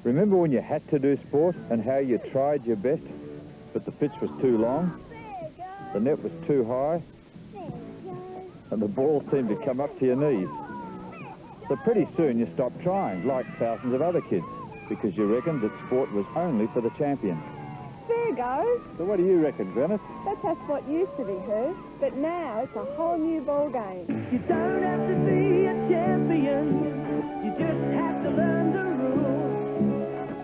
Remember when you had to do sport and how you tried your best, but the pitch was too long, the net was too high, and the ball seemed to come up to your knees? So pretty soon you stopped trying, like thousands of other kids, because you reckoned that sport was only for the champions. There goes. So what do you reckon, Glennis? That's how sport used to be, Herb. But now it's a whole new ball game. You don't have to be a champion. You just have to learn the rules.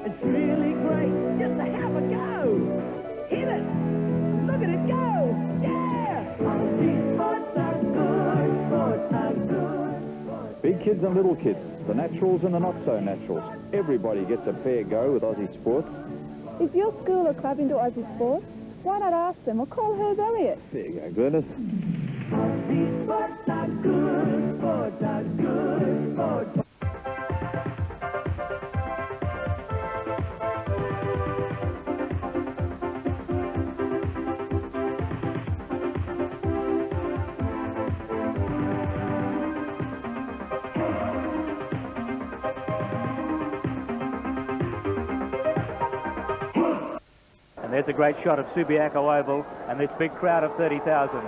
It's really great just to have a go. Hit it. Look at it go. Yeah. Aussie sports are good. Sports are good. Big kids and little kids, the naturals and the not-so-naturals. Everybody gets a fair go with Aussie sports. Is your school or club into Aussie sports? Why not ask them or call Herb Elliott? There you go, Glennis. Aussie sports are good. Sports are good. Sports. There's a great shot of Subiaco Oval and this big crowd of 30,000.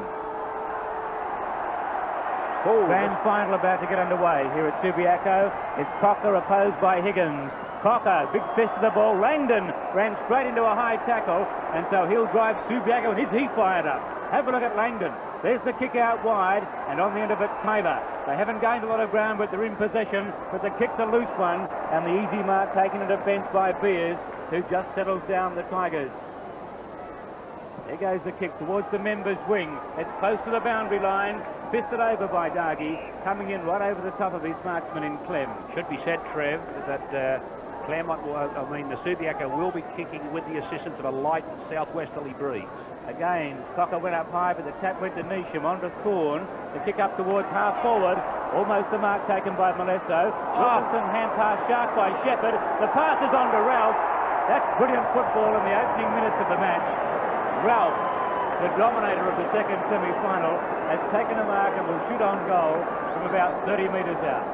Grand final about to get underway here at Subiaco. It's Cocker opposed by Higgins. Cocker, big fist to the ball. Langdon ran straight into a high tackle, and so he'll drive Subiaco, and is he fired up? Have a look at Langdon. There's the kick out wide, and on the end of it, Taylor. They haven't gained a lot of ground, but they're in possession, but the kick's a loose one, and the easy mark taken in defence by Beers, who just settles down the Tigers. There goes the kick towards the members' wing. It's close to the boundary line. Fisted over by Dargy, coming in right over the top of his marksman in Clem. Should be said, Trev, that Claremont, the Subiaco will be kicking with the assistance of a light southwesterly breeze. Again, Cocker went up high, but the tap went to Neesham onto Thorne. The kick up towards half forward. Almost the mark taken by Molesso. Wilkinson hand pass sharp by Shepherd. The pass is on to Ralph. That's brilliant football in the opening minutes of the match. Ralph, the dominator of the second semi-final, has taken a mark and will shoot on goal from about 30 metres out.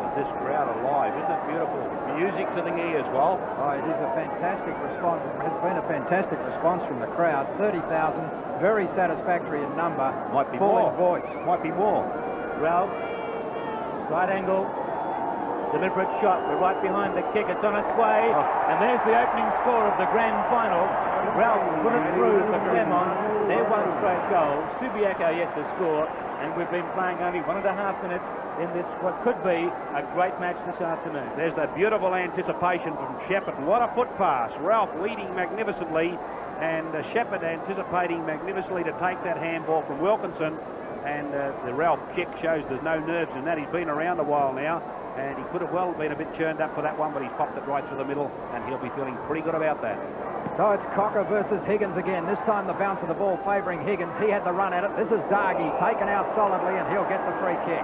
With this crowd alive, isn't it beautiful? Music to the ears, well. Oh, it is a fantastic response. It has been a fantastic response from the crowd. 30,000, very satisfactory in number. Might be more. Voice. Might be more. Ralph, right angle. Deliberate shot. We're right behind the kick. It's on its way. And there's the opening score of the grand final. Ralph put it through for Claremont. Their one straight goal. Subiaco yet to score. And we've been playing only 1.5 minutes in this, what could be a great match this afternoon. There's that beautiful anticipation from Shepherd. What a foot pass. Ralph leading magnificently. And Shepherd anticipating magnificently to take that handball from Wilkinson. And the Ralph kick shows there's no nerves in that. He's been around a while now. And he could have well been a bit churned up for that one, but he's popped it right through the middle, and he'll be feeling pretty good about that. So it's Cocker versus Higgins again. This time the bounce of the ball favouring Higgins. He had the run at it. This is Dargy taken out solidly, and he'll get the free kick.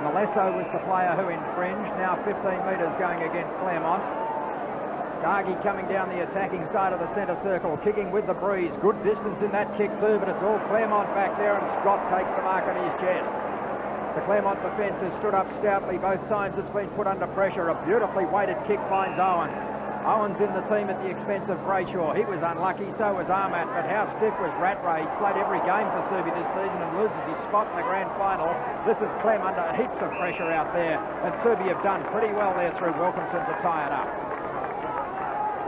Molesso was the player who infringed. Now 15 metres going against Claremont. Dargy coming down the attacking side of the centre circle, kicking with the breeze. Good distance in that kick too, but it's all Claremont back there, and Scott takes the mark on his chest. The Claremont defence has stood up stoutly both times it's been put under pressure. A beautifully weighted kick finds Owens. Owens in the team at the expense of Brayshaw. He was unlucky, so was Armat, but how stiff was Rattray? He's played every game for Subi this season and loses his spot in the grand final. This is Clem under heaps of pressure out there, and Subi have done pretty well there through Wilkinson to tie it up.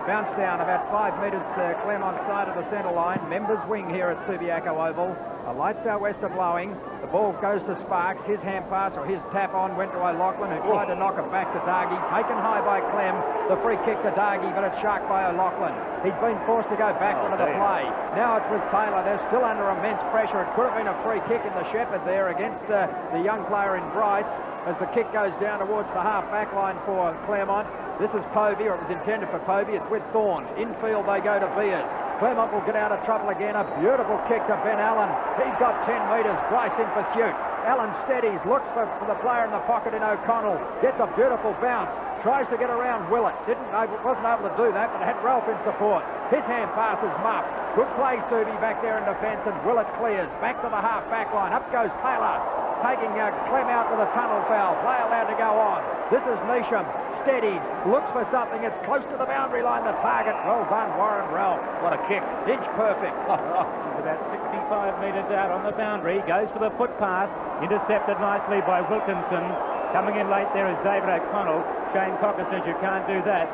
Bounce down about 5 metres Claremont side of the centre line. Members wing here at Subiaco Oval. A light sou'wester blowing. The ball goes to Sparks. His hand pass or his tap on went to O'Loughlin, who tried to knock it back to Dargy. Taken high by Clem. The free kick to Dargy, but it's sharked by O'Loughlin. He's been forced to go back into the play. Now it's with Taylor. They're still under immense pressure. It could have been a free kick in the Shepherd there against the young player in Bryce as the kick goes down towards the half-back line for Claremont. This is Povey, or it was intended for Povey. It's with Thorne. Infield they go to Beers. Claremont will get out of trouble again. A beautiful kick to Ben Allen. He's got 10 metres. Bryce in pursuit. Allen steadies, looks for the player in the pocket in O'Connell. Gets a beautiful bounce. Tries to get around Willett. Wasn't able to do that, but had Ralph in support. His hand pass is muffed. Good play, Subi, back there in defence, and Willett clears. Back to the half-back line. Up goes Taylor. taking Clem out with a tunnel foul. Play allowed to go on. This is Neesham. Steadies. Looks for something. It's close to the boundary line. The target. Well done, Warren Ralph. What a kick. Inch perfect. He's about 65 metres out on the boundary. Goes for the foot pass. Intercepted nicely by Wilkinson. Coming in late there is David O'Connell. Shane Cocker says you can't do that.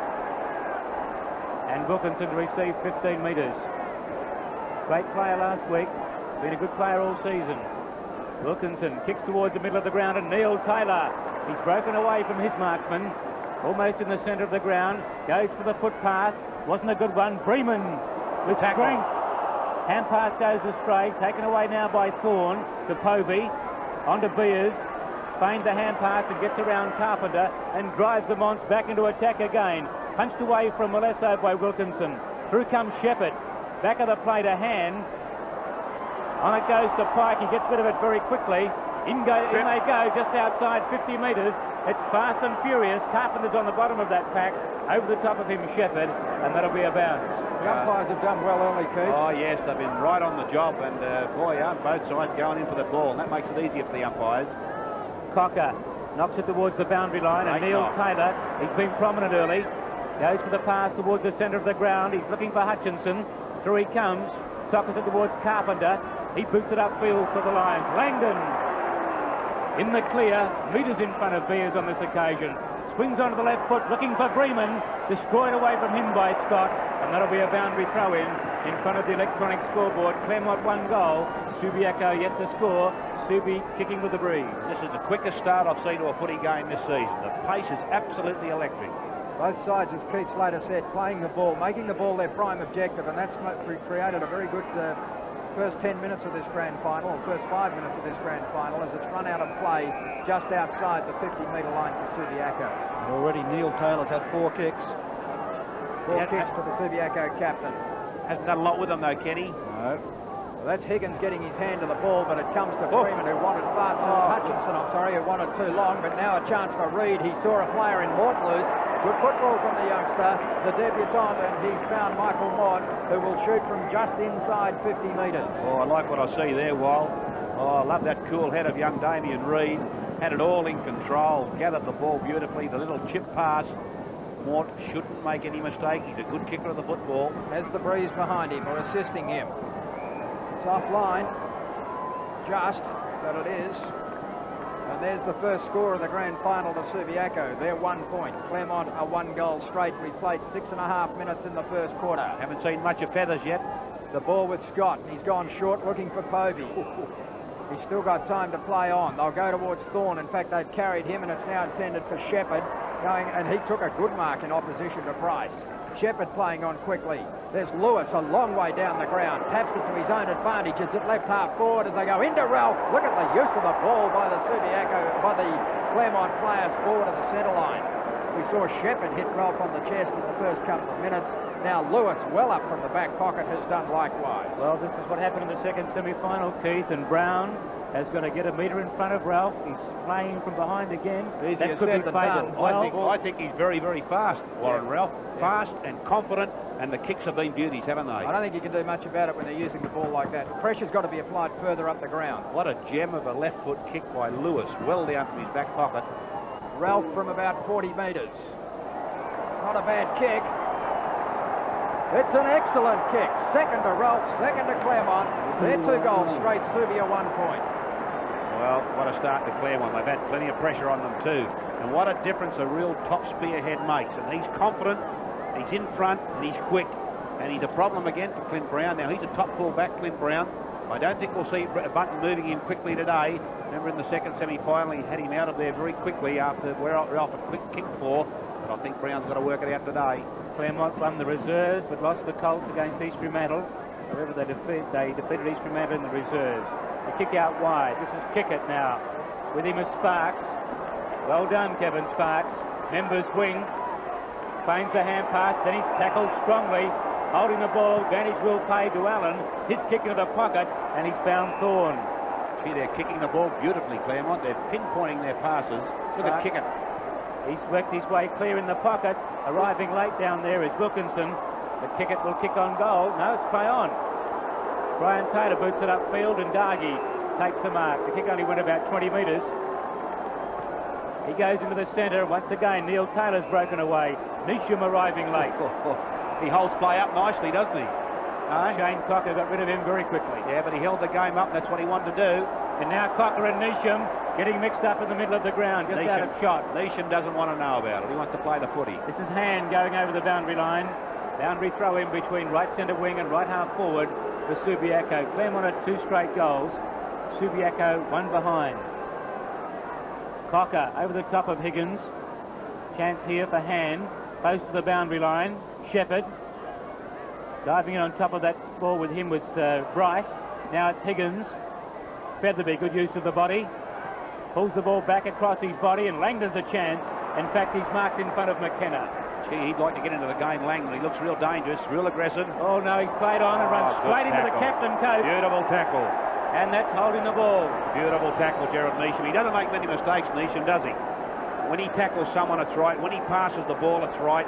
And Wilkinson received 15 metres. Great player last week. Been a good player all season. Wilkinson kicks towards the middle of the ground, and Neil Taylor, he's broken away from his marksman, almost in the centre of the ground, goes for the foot pass, wasn't a good one. Freeman with strength. Hand pass goes astray, taken away now by Thorne to Povey, onto Beers, feinds the hand pass and gets around Carpenter and drives the Monts back into attack again. Punched away from Molesso by Wilkinson. Through comes Shepherd, back of the play to Hand. On it goes to Pike. He gets rid of it very quickly. In they go, just outside 50 metres. It's fast and furious. Carpenter's on the bottom of that pack. Over the top of him, Shepherd, and that'll be a bounce. The umpires have done well early, Keith. Oh, yes, they've been right on the job, and boy, aren't both sides going in for the ball, and that makes it easier for the umpires. Cocker knocks it towards the boundary line, and Neil Taylor, he's been prominent early. Goes for the pass towards the centre of the ground. He's looking for Hutchinson. Through he comes. Sockers it towards Carpenter. He boots it upfield for the Lions. Langdon in the clear, metres in front of Beers on this occasion. Swings onto the left foot, looking for Freeman. Destroyed away from him by Scott, and that'll be a boundary throw-in front of the electronic scoreboard. Claremont 1 goal. Subiaco yet to score. Subi kicking with the breeze. This is the quickest start I've seen to a footy game this season. The pace is absolutely electric. Both sides, as Keith Slater said, playing the ball, making the ball their prime objective, and that's created a very good first 10 minutes of this grand final, or first 5 minutes of this grand final, as it's run out of play just outside the 50-metre line for Subiaco. Already Neil Taylor's had 4 kicks. 4 kicks to the Subiaco captain. Hasn't done a lot with them though, Kenny. No. Well, that's Higgins getting his hand to the ball, but it comes to Freeman, who wanted far too Hutchinson, I'm sorry, who wanted too long, but now a chance for Reid. He saw a player in Mortloose. Good football from the youngster, the debutant, and he's found Michael Mott, who will shoot from just inside 50 metres. Oh, I like what I see there, Wal. Oh, I love that cool head of young Damien Reid. Had it all in control, gathered the ball beautifully, the little chip pass. Mort shouldn't make any mistake. He's a good kicker of the football. Has the breeze behind him, or assisting him. It's offline, just, but it is. And there's the first score of the grand final to Subiaco. They're 1 point. Claremont a 1 goal straight. We played 6.5 minutes in the first quarter. Haven't seen much of Feathers yet. The ball with Scott. He's gone short looking for Povey. He's still got time to play on. They'll go towards Thorne. In fact, they've carried him, and it's now intended for Shepherd. And he took a good mark in opposition to Price. Shepherd playing on quickly. There's Lewis a long way down the ground. Taps it to his own advantage. It's at left half forward as they go into Ralph. Look at the use of the ball by the Claremont players forward of the centre line. We saw Shepherd hit Ralph on the chest in the first couple of minutes. Now Lewis, well up from the back pocket, has done likewise. Well, this is what happened in the second semi-final, Keith, and Brown has got to get a metre in front of Ralph. He's playing from behind again. Easier that could said be than fatal. done. I think he's very, very fast, Warren Ralph. Fast and confident, and the kicks have been beauties, haven't they? I don't think you can do much about it when they're using the ball like that. Pressure's got to be applied further up the ground. What a gem of a left foot kick by Lewis, well down from his back pocket. Ralph from about 40 metres. Not a bad kick. It's an excellent kick. Second to Ralph, second to Claremont. They're 2 goals straight. Subia 1 point. Well, what a start to Claremont. They've had plenty of pressure on them too. And what a difference a real top spearhead makes. And he's confident, he's in front, and he's quick. And he's a problem again for Clint Brown. Now, he's a top full-back, Clint Brown. I don't think we'll see Bunton moving him quickly today. Remember, in the second semi-final, he had him out of there very quickly after Ralph a quick kick for. But I think Brown's got to work it out today. Claremont won the reserves but lost the Colts against East Fremantle. However, they defeated East Fremantle in the reserves. The kick out wide. This is Kickett now. With him is Sparks. Well done, Kevin Sparks. Members wing. Feigns the hand pass. Then he's tackled strongly. Holding the ball. Advantage will pay to Allen. His kick into the pocket, and he's found Thorne. Gee, they're kicking the ball beautifully, Claremont. They're pinpointing their passes. Look at Kickett. He's worked his way clear in the pocket. Arriving late down there is Wilkinson. But Kickett will kick on goal. No, it's play on. Brian Taylor boots it upfield, and Dargy takes the mark. The kick only went about 20 metres. He goes into the centre. Once again, Neil Taylor's broken away. Neesham arriving late. He holds play up nicely, doesn't he? Shane Cocker got rid of him very quickly. Yeah, but he held the game up. That's what he wanted to do. And now Cocker and Neesham getting mixed up in the middle of the ground, just out of shot. Neesham doesn't want to know about it. He wants to play the footy. This is Hand going over the boundary line. Boundary throw in between right centre wing and right half forward for Subiaco. Claremont had 2 straight goals. Subiaco 1 behind. Cocker over the top of Higgins. Chance here for Hand. Close to the boundary line. Shepherd. Diving in on top of that ball with him was Bryce. Now it's Higgins. Featherby, good use of the body. Pulls the ball back across his body, and Langdon's a chance. In fact, he's marked in front of McKenna. Gee, he'd like to get into the game, Langdon. He looks real dangerous, real aggressive. Oh, no, he's played on and runs straight into the captain coach. Beautiful tackle. And that's holding the ball. Beautiful tackle, Gerald Neesham. He doesn't make many mistakes, Neesham, does he? When he tackles someone, it's right. When he passes the ball, it's right.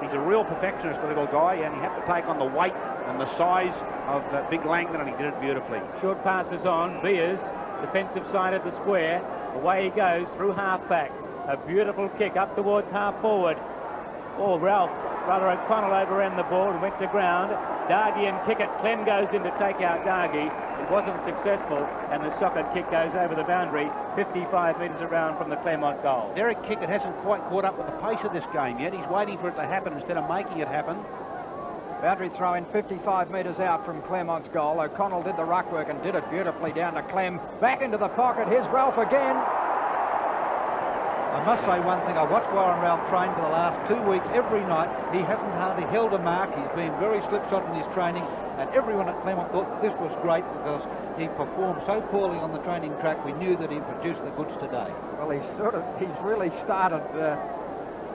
He's a real perfectionist, the little guy, and he had to take on the weight and the size of big Langdon, and he did it beautifully. Short passes on. Beers, defensive side of the square. Away he goes through half-back. A beautiful kick up towards half-forward. Oh, O'Connell overran the ball and went to ground. Dargy and Kickett. Clem goes in to take out Dargy. It wasn't successful, and the socket kick goes over the boundary, 55 metres around from the Claremont goal. Derek Kickett hasn't quite caught up with the pace of this game yet. He's waiting for it to happen instead of making it happen. Boundary throw in 55 metres out from Claremont's goal. O'Connell did the ruck work and did it beautifully down to Clem. Back into the pocket. Here's Ralph again. I must say one thing, I watched Warren Ralph train for the last 2 weeks every night. He hasn't hardly held a mark. He's been very slipshod in his training, and everyone at Claremont thought this was great because he performed so poorly on the training track. We knew that he'd produce the goods today. Well, he's really started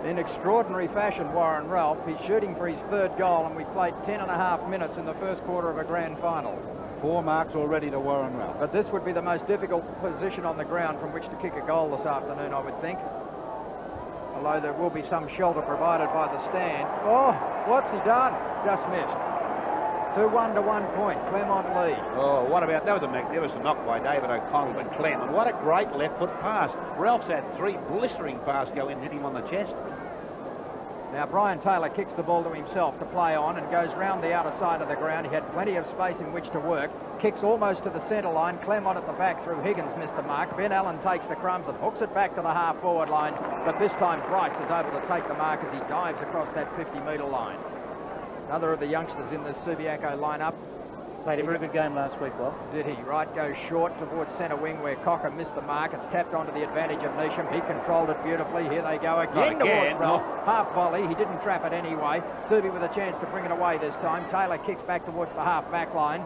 in extraordinary fashion, Warren Ralph. He's shooting for his 3rd goal, and we played 10.5 minutes in the first quarter of a grand final. 4 marks already to Warren Ralph. But this would be the most difficult position on the ground from which to kick a goal this afternoon, I would think. Although there will be some shelter provided by the stand. Oh, what's he done? Just missed. 2-1 to 1 point. Claremont lead. Oh, what about... That was a magnificent knock by David O'Connell and Clem. And what a great left-foot pass. Ralph's had 3 blistering passes go in and hit him on the chest. Now Brian Taylor kicks the ball to himself to play on and goes round the outer side of the ground. He had plenty of space in which to work. Kicks almost to the centre line. Claremont at the back through Higgins missed the mark. Ben Allen takes the crumbs and hooks it back to the half-forward line. But this time Bryce is able to take the mark as he dives across that 50-metre line. Another of the youngsters in this Subiaco lineup. Played a very good game last week, Bob. Did he? Right, goes short towards centre wing where Cocker missed the mark. It's tapped onto the advantage of Neesham. He controlled it beautifully. Here they go again towards Ralph. Half volley. He didn't trap it anyway. Subi with a chance to bring it away this time. Taylor kicks back towards the half-back line.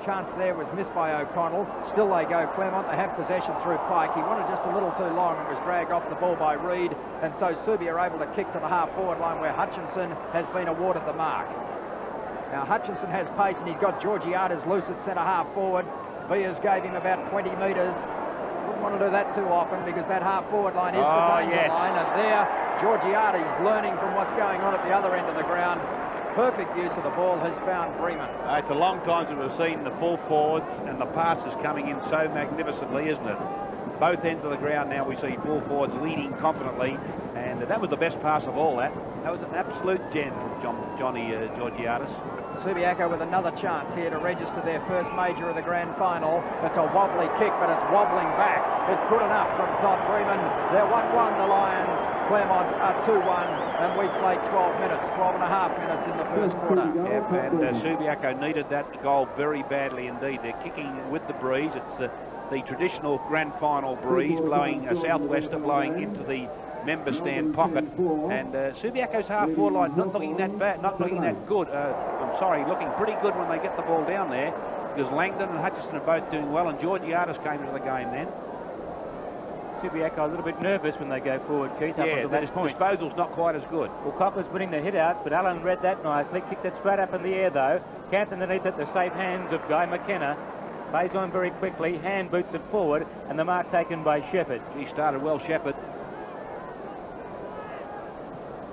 Chance there was missed by O'Connell. Still they go Claremont. They have possession through Pike. He wanted just a little too long and was dragged off the ball by Reid. And so Subi are able to kick to the half-forward line where Hutchinson has been awarded the mark. Now Hutchinson has pace and he's got Georgiades loose at centre half forward. Viers gave him about 20 metres. Wouldn't want to do that too often because that half forward line is the danger line. And there Georgiades learning from what's going on at the other end of the ground. Perfect use of the ball has found Freeman. It's a long time since we've seen the full forwards and the passes coming in so magnificently, isn't it? Both ends of the ground now we see full forwards leading confidently, and that was the best pass of all that. That was an absolute gem from Johnny Georgiades. Subiaco with another chance here to register their first major of the grand final. It's a wobbly kick, but it's wobbling back. It's good enough from Todd Freeman. They're 1-1, the Lions. Claremont are 2-1, and we've played 12 minutes, 12.5 minutes in the first quarter. Yeah, and Subiaco needed that goal very badly indeed. They're kicking with the breeze. It's the traditional grand final breeze, blowing a southwester, blowing into the member stand pocket, and Subiaco's half-forward line not looking that bad, not looking that good. Looking pretty good when they get the ball down there, because Langdon and Hutchison are both doing well, and Georgiades came into the game then. Subiaco a little bit nervous when they go forward, Keith, up until that that point. Disposal's not quite as good. Well, Cocker's winning the hit out, but Allen read that nicely, kicked it straight up in the air though. Camped underneath it, the safe hands of Guy McKenna. Plays on very quickly, hand boots it forward, and the mark taken by Shepherd. He started well, Shepherd.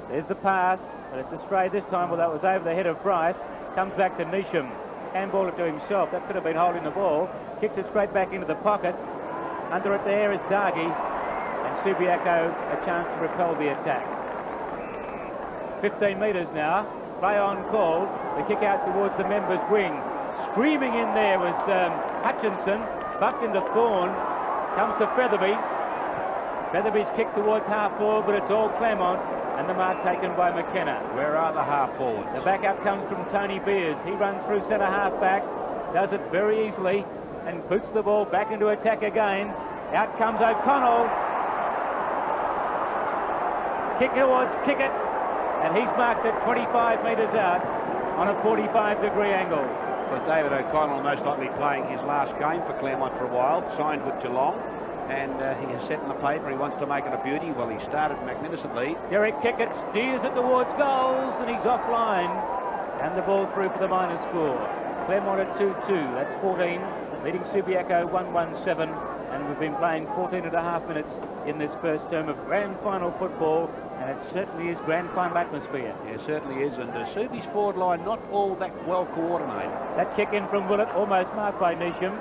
There's the pass, but it's a stray this time. Well, that was over the head of Bryce. Comes back to Neesham. handball it to himself. That could have been holding the ball. Kicks it straight back into the pocket. Under it there is Dargy, and Subiaco a chance to repel the attack. 15 metres now. Play on call. The kick out towards the members' wing. Screaming in there was Hutchinson. Bucked into Thorne. Comes to Featherby. Featherby's kick towards half forward, but it's all Claremont, and the mark taken by McKenna. Where are the half forwards? The backup comes from Tony Beers. He runs through centre half back, does it very easily, and boots the ball back into attack again. Out comes O'Connell. Kick towards Kickett, and he's marked it 25 metres out on a 45-degree angle. So David O'Connell most likely playing his last game for Claremont for a while, signed with Geelong, and he has set in the paper he wants to make it a beauty. Well, he started magnificently. Derek Kickett steers it towards goals, and he's offline, and the ball through for the minor score. Claremont at 2-2, that's 14, leading Subiaco 1-1-7, and we've been playing 14 and a half minutes in this first term of grand final football, and it certainly is grand final atmosphere. Yeah, it certainly is, and Subi's forward line not all that well coordinated. That kick in from Willett, almost marked by Neesham.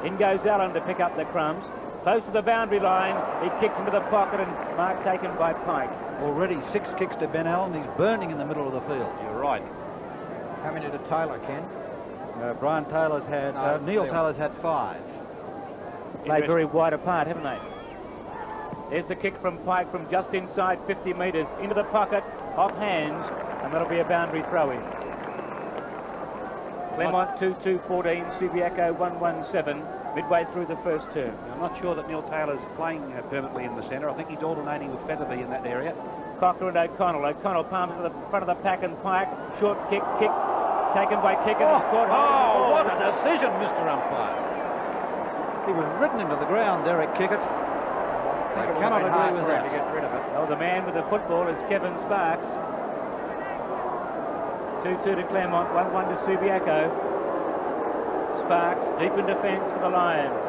In goes Allen to pick up the crumbs. Close to the boundary line, he kicks into the pocket, and mark taken by Pike. Already 6 kicks to Ben Allen. He's burning in the middle of the field. You're right. How many to Taylor, Ken? Brian Taylor's had, Neil Taylor's had 5. Played very wide apart, haven't they? There's the kick from Pike from just inside 50 metres into the pocket, off hands, and that'll be a boundary throw-in. Claremont 2-2-14, Subiaco 1-1-7, midway through the first term. I'm not sure that Neil Taylor's playing permanently in the centre. I think he's alternating with Featherby in that area. Cocker and O'Connell. O'Connell palms to the front of the pack, and Pike, short kick, taken by Kickett. Oh, what a decision, Mr. Umpire. He was ridden into the ground, Derek Kickett. I cannot agree with that. To get rid of it. Oh, the man with the football is Kevin Sparks. 2-2 to Claremont, 1-1 to Subiaco. Sparks deep in defence for the Lions.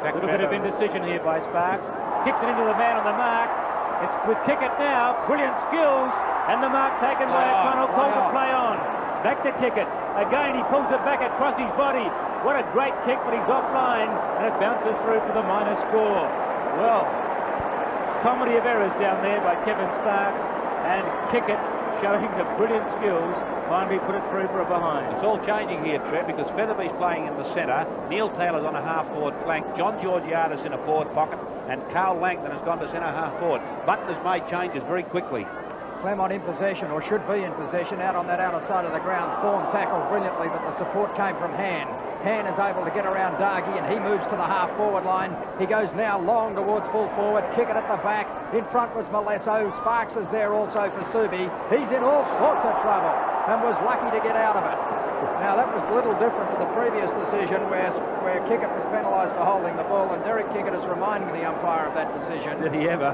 A little bit of indecision here by Sparks. Kicks it into the man on the mark. It's with Kickett now. Brilliant skills. And the mark taken by O'Connell, called to play on. Back to Kickett. Again, he pulls it back across his body. What a great kick, but he's offline. And it bounces through for the minor score. Well, comedy of errors down there by Kevin Sparks, and Kickett showing the brilliant skills, finally put it through for a behind. It's all changing here, Trev, because Featherby's playing in the centre, Neil Taylor's on a half-forward flank, John Georgiadis in a forward pocket, and Carl Langton has gone to centre half-forward. Button has made changes very quickly. Claremont in possession, or should be in possession, out on that outer side of the ground. Thorne tackled brilliantly, but the support came from Han. Han is able to get around Dargy, and he moves to the half-forward line. He goes now long towards full forward. Kick it at the back. In front was Malesso. Sparks is there also for Subi. He's in all sorts of trouble and was lucky to get out of it. Now, that was a little different to the previous decision where Kickett was penalised for holding the ball, and Derek Kickett is reminding the umpire of that decision. Did he ever?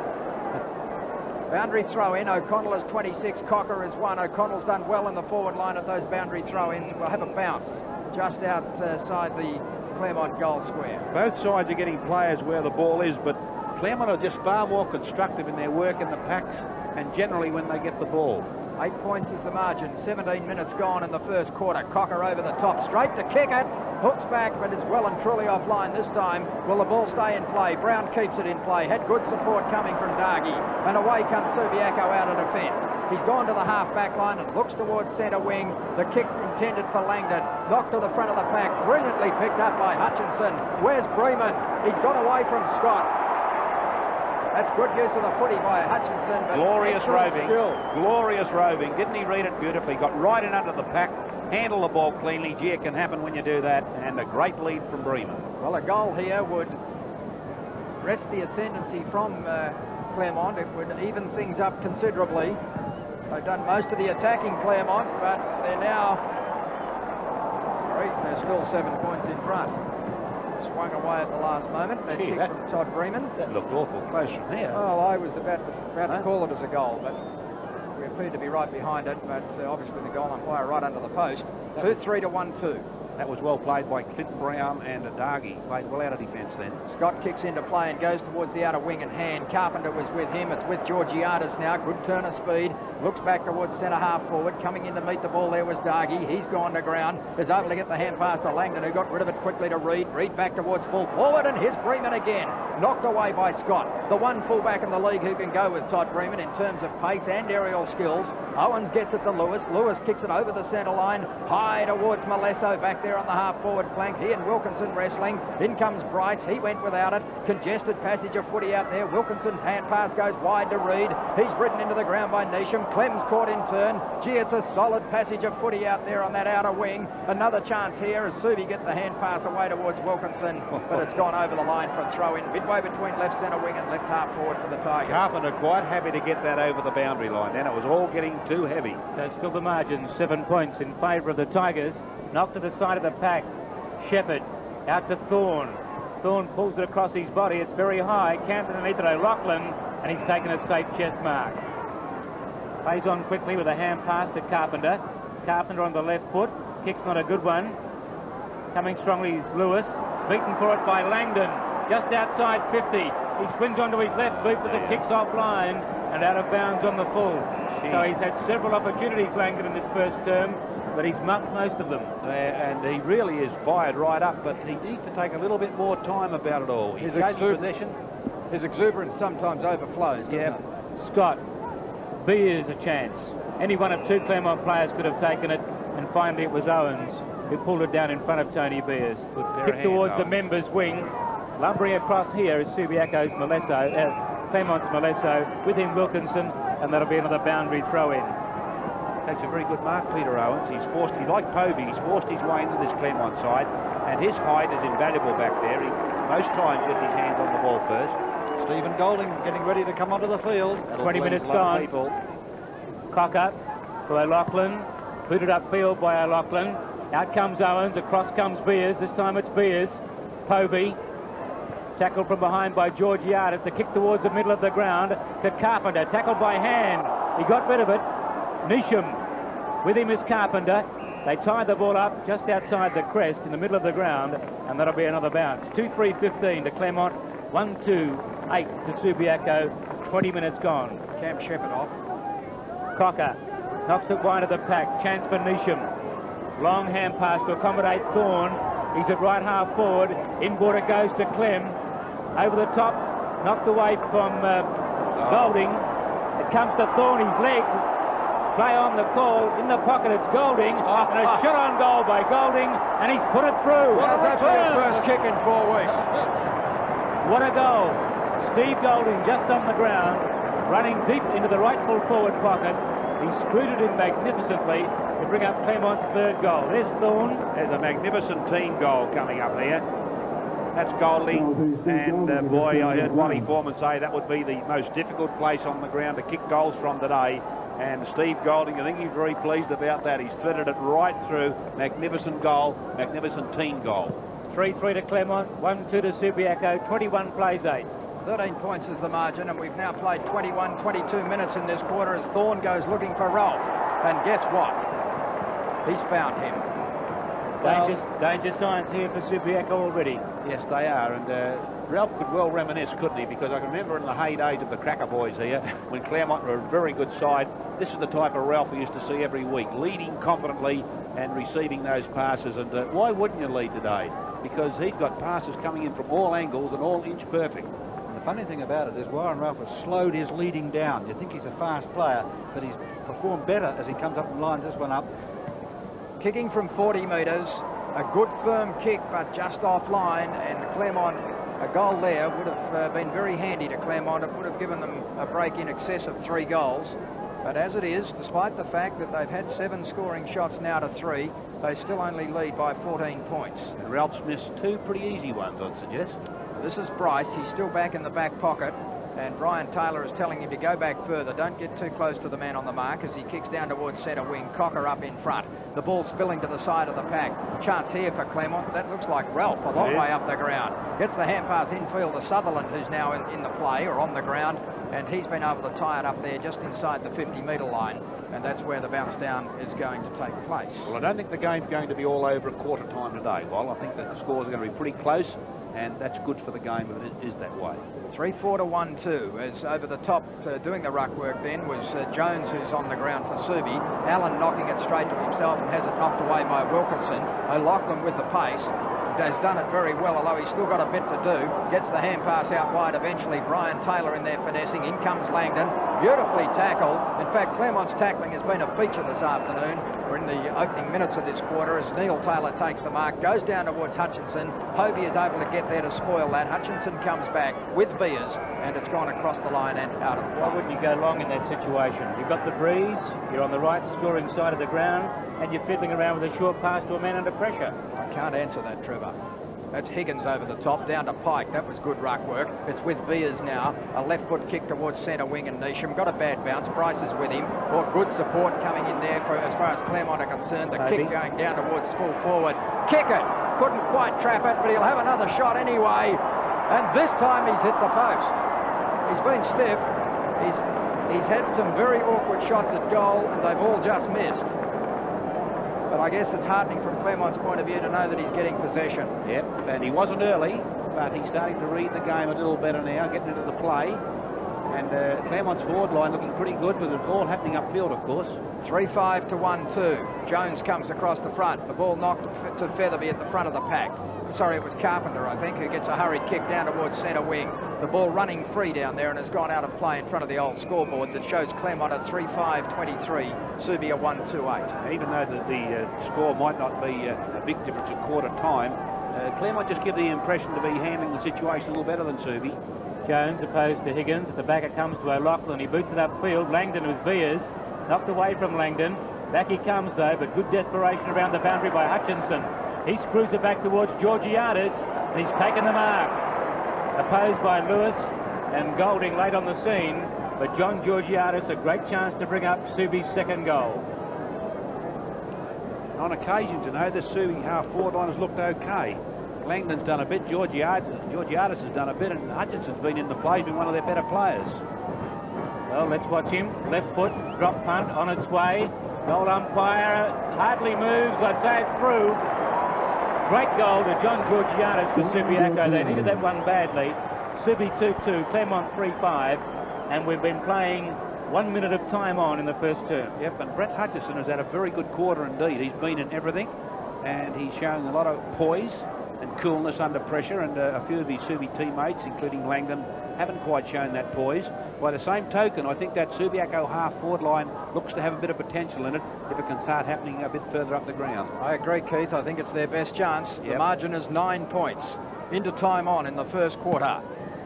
Boundary throw-in. O'Connell is 26, Cocker is 1. O'Connell's done well in the forward line at those boundary throw-ins. We'll have a bounce just outside the Claremont goal square. Both sides are getting players where the ball is, but Claremont are just far more constructive in their work in the packs and generally when they get the ball. 8 points is the margin. 17 minutes gone in the first quarter. Cocker over the top, straight to Kickett. Hooks back, but is well and truly offline this time. Will the ball stay in play? Brown keeps it in play. Had good support coming from Dargy. And away comes Subiaco out of defence. He's gone to the half-back line and looks towards centre wing. The kick intended for Langdon. Knocked to the front of the pack. Brilliantly picked up by Hutchinson. Where's Bremen? He's got away from Scott. That's good use of the footy by Hutchinson. But glorious roving. Skill. Glorious roving. Didn't he read it beautifully? Got right in under the pack. Handle the ball cleanly. Gee, it can happen when you do that. And a great lead from Bremen. Well, a goal here would wrest the ascendancy from Claremont. It would even things up considerably. They've done most of the attacking, Claremont, but they're now... They're still 7 points in front. Swung away at the last moment. That kick from Todd Bremen. That looked awful close from here. Well, I was about to call it as a goal, but we appeared to be right behind it. But obviously the goal umpire right under the post. 2-3 to 1-2. That was well played by Clint Brown and Dargy. Played well out of defence then. Scott kicks into play and goes towards the outer wing and hand. Carpenter was with him. It's with Georgiadis now. Good turn of speed. Looks back towards centre half forward. Coming in to meet the ball there was Dargy. He's gone to ground. Is able to get the hand pass to Langdon, who got rid of it quickly to Reid. Reid back towards full forward, and here's Freeman again. Knocked away by Scott. The one fullback in the league who can go with Todd Freeman in terms of pace and aerial skills. Owens gets it to Lewis. Lewis kicks it over the centre line. High towards Molesso back there on the half forward flank. He and Wilkinson wrestling. In comes Bryce. He went without it. Congested passage of footy out there. Wilkinson's hand pass goes wide to Reid. He's ridden into the ground by Neesham. Clem's caught in turn. Gee, it's a solid passage of footy out there on that outer wing. Another chance here as Subi gets the hand pass away towards Wilkinson, but it's gone over the line for a throw in midway between left centre wing and left half forward for the Tigers. Carpenter quite happy to get that over the boundary line. Then it was all getting too heavy. So still the margin, 7 points in favour of the Tigers. Knocked to the side of the pack. Shepherd out to Thorne. Thorne pulls it across his body. It's very high. Campton underneath it, O'Loughlin, and he's taken a safe chest mark. Plays on quickly with a hand pass to Carpenter. Carpenter on the left foot. Kick's not a good one. Coming strongly is Lewis. Beaten for it by Langdon. Just outside 50. He swings onto his left boot, but the kick's offline and out of bounds on the full. Jeez. So he's had several opportunities, Langdon, in this first term, but he's mucked most of them. And he really is fired right up, but he needs to take a little bit more time about it all. He's gaining possession. His exuberance sometimes overflows. Yeah. Scott, Beers a chance. Any one of two Claremont players could have taken it, and finally it was Owens who pulled it down in front of Tony Beers. Kick towards the members' wing. Lumbering across here is Subiaco's Claremont's Molesso, with him Wilkinson, and that'll be another boundary throw-in. That's a very good mark, Peter Owens. He's like Povey, he's forced his way into this Claremont side, and his height is invaluable back there. He most times gets his hands on the ball first. Stephen Golding getting ready to come onto the field. 20 minutes gone. Cocker to O'Loughlin. Booted upfield by O'Loughlin. Out comes Owens. Across comes Beers. This time it's Beers. Povey. Tackled from behind by Georgiadis. The kick towards the middle of the ground to Carpenter. Tackled by hand. He got rid of it. Neesham. With him is Carpenter. They tied the ball up just outside the crest in the middle of the ground, and that'll be another bounce. 2-3-15 to Claremont. 1-2-8 to Subiaco. 20 minutes gone. Camp Shepherd off. Cocker knocks it wide of the pack. Chance for Neesham. Long hand pass to accommodate Thorne. He's at right half forward. Inboard it goes to Clem. Over the top. Knocked away from Golding. It comes to Thorne. He's legged. Play on the call. In the pocket it's Golding. And a shot on goal by Golding. And he's put it through. That's his first kick in 4 weeks. What a goal. Steve Golding just on the ground, running deep into the right full forward pocket. He screwed it in magnificently to bring up Claremont's third goal. There's Thorne. There's a magnificent team goal coming up here. That's Golding, and boy, I heard Wally Foreman say that would be the most difficult place on the ground to kick goals from today. And Steve Golding, I think he's very pleased about that. He's threaded it right through. Magnificent goal, magnificent team goal. 3-3 to Claremont, 1-2 to Subiaco, 21 plays 8. 13 points is the margin, and we've now played 22 minutes in this quarter as Thorne goes looking for Ralph. And guess what? He's found him. Danger signs here for Subiaco already. Yes, they are, and Ralph could well reminisce, couldn't he? Because I can remember in the heydays of the Cracker Boys here, when Claremont were a very good side, this is the type of Ralph we used to see every week, leading confidently and receiving those passes. And why wouldn't you lead today? Because he's got passes coming in from all angles and all inch perfect. And the funny thing about it is Warren Ralph has slowed his leading down. You think he's a fast player, but he's performed better as he comes up and lines this one up. Kicking from 40 metres, a good firm kick, but just offline, and Claremont, a goal there would have been very handy to Claremont. It would have given them a break in excess of 3 goals. But as it is, despite the fact that they've had 7 scoring shots now to 3, they still only lead by 14 points. And Ralph's missed 2 pretty easy ones, I'd suggest. This is Bryce. He's still back in the back pocket. And Brian Taylor is telling him to go back further. Don't get too close to the man on the mark as he kicks down towards centre wing. Cocker up in front. The ball spilling to the side of the pack. Chance here for Claremont. That looks like Ralph, a long way up the ground. Gets the hand pass infield to Sutherland, who's now in the play or on the ground. And he's been able to tie it up there just inside the 50-metre line. And that's where the bounce down is going to take place. Well, I don't think the game's going to be all over at quarter time today. Well, I think that the scores are going to be pretty close, and that's good for the game if it is that way. 3-4 to 1-2 as over the top doing the ruck work then was Jones, who's on the ground for Subi. Allen knocking it straight to himself and has it knocked away by Wilkinson. O'Loughlin with the pace. Has done it very well, although he's still got a bit to do. Gets the hand pass out wide eventually. Brian Taylor in there finessing. In comes Langdon. Beautifully tackled. In fact, Claremont's tackling has been a feature this afternoon. We're in the opening minutes of this quarter as Neil Taylor takes the mark, goes down towards Hutchinson. Hovey is able to get there to spoil that. Hutchinson comes back with Beers, and it's gone across the line and out of play. Why wouldn't you go long in that situation? You've got the breeze, you're on the right scoring side of the ground, and you're fiddling around with a short pass to a man under pressure. I can't answer that, Trevor. That's Higgins over the top, down to Pike. That was good ruck work. It's with Beers now. A left foot kick towards centre wing and Neesham. Got a bad bounce. Bryce is with him. Or good support coming in there for as far as Claremont are concerned. The kick going down towards full forward. Kick it. Couldn't quite trap it, but he'll have another shot anyway. And this time he's hit the post. He's been stiff. He's had some very awkward shots at goal, and they've all just missed. But I guess it's heartening from Claremont's point of view to know that he's getting possession. Yep, and he wasn't early, but he's starting to read the game a little better now, getting into the play. And Claremont's forward line looking pretty good, with it all happening upfield, of course. 3-5 to 1-2. Jones comes across the front. The ball knocked to Featherby at the front of the pack. Sorry, it was Carpenter, I think, who gets a hurried kick down towards centre wing. The ball running free down there and has gone out of play in front of the old scoreboard that shows Claremont at 3-5-23, Subia 1-2-8. Even though the score might not be a big difference at quarter time, Claremont just give the impression to be handling the situation a little better than Subi. Jones opposed to Higgins. At the back it comes to O'Loughlin. He boots it upfield. Langdon with Beers. Knocked away from Langdon. Back he comes though, but good desperation around the boundary by Hutchinson. He screws it back towards Georgiades. He's taken the mark. Opposed by Lewis and Golding late on the scene. But John Georgiades, a great chance to bring up Subi's second goal. On occasions, you know, the Subi half-forward line has looked okay. Langdon's done a bit, Georgiades has done a bit, and Hutchinson's been in the play, been one of their better players. Well, let's watch him. Left foot, drop punt on its way. Goal umpire hardly moves. I'd say it's through. Great goal to John Georgiades for Subiaco. They needed that one badly. Subi 2-2, Claremont 3-5, and we've been playing 1 minute of time on in the first term. Yep, and Brett Hutchison has had a very good quarter indeed. He's been in everything, and he's showing a lot of poise and coolness under pressure, and a few of his Subi teammates, including Langdon, haven't quite shown that poise. By the same token, I think that Subiaco half-forward line looks to have a bit of potential in it if it can start happening a bit further up the ground. I agree, Keith. I think it's their best chance. Yep. The margin is 9 points. Into time on in the first quarter.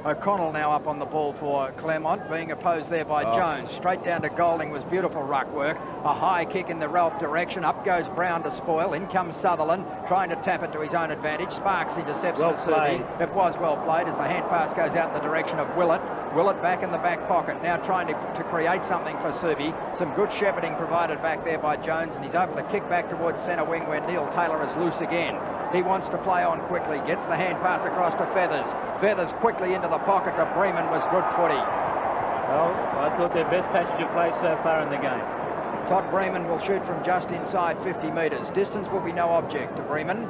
O'Connell now up on the ball for Claremont, being opposed there by Jones. Straight down to Golding was beautiful ruck work. A high kick in the Ralph direction. Up goes Brown to spoil. In comes Sutherland, trying to tap it to his own advantage. Sparks intercepts well for Subi. It was well played as the hand pass goes out in the direction of Willett. Willett back in the back pocket, now trying to create something for Subi. Some good shepherding provided back there by Jones, and he's able to kick back towards centre wing where Neil Taylor is loose again. He wants to play on quickly, gets the hand pass across to Feathers. Feathers quickly into the pocket to Bremen was good footy. Well, I thought their best passage of play so far in the game. Todd Bremen will shoot from just inside 50 metres. Distance will be no object to Bremen.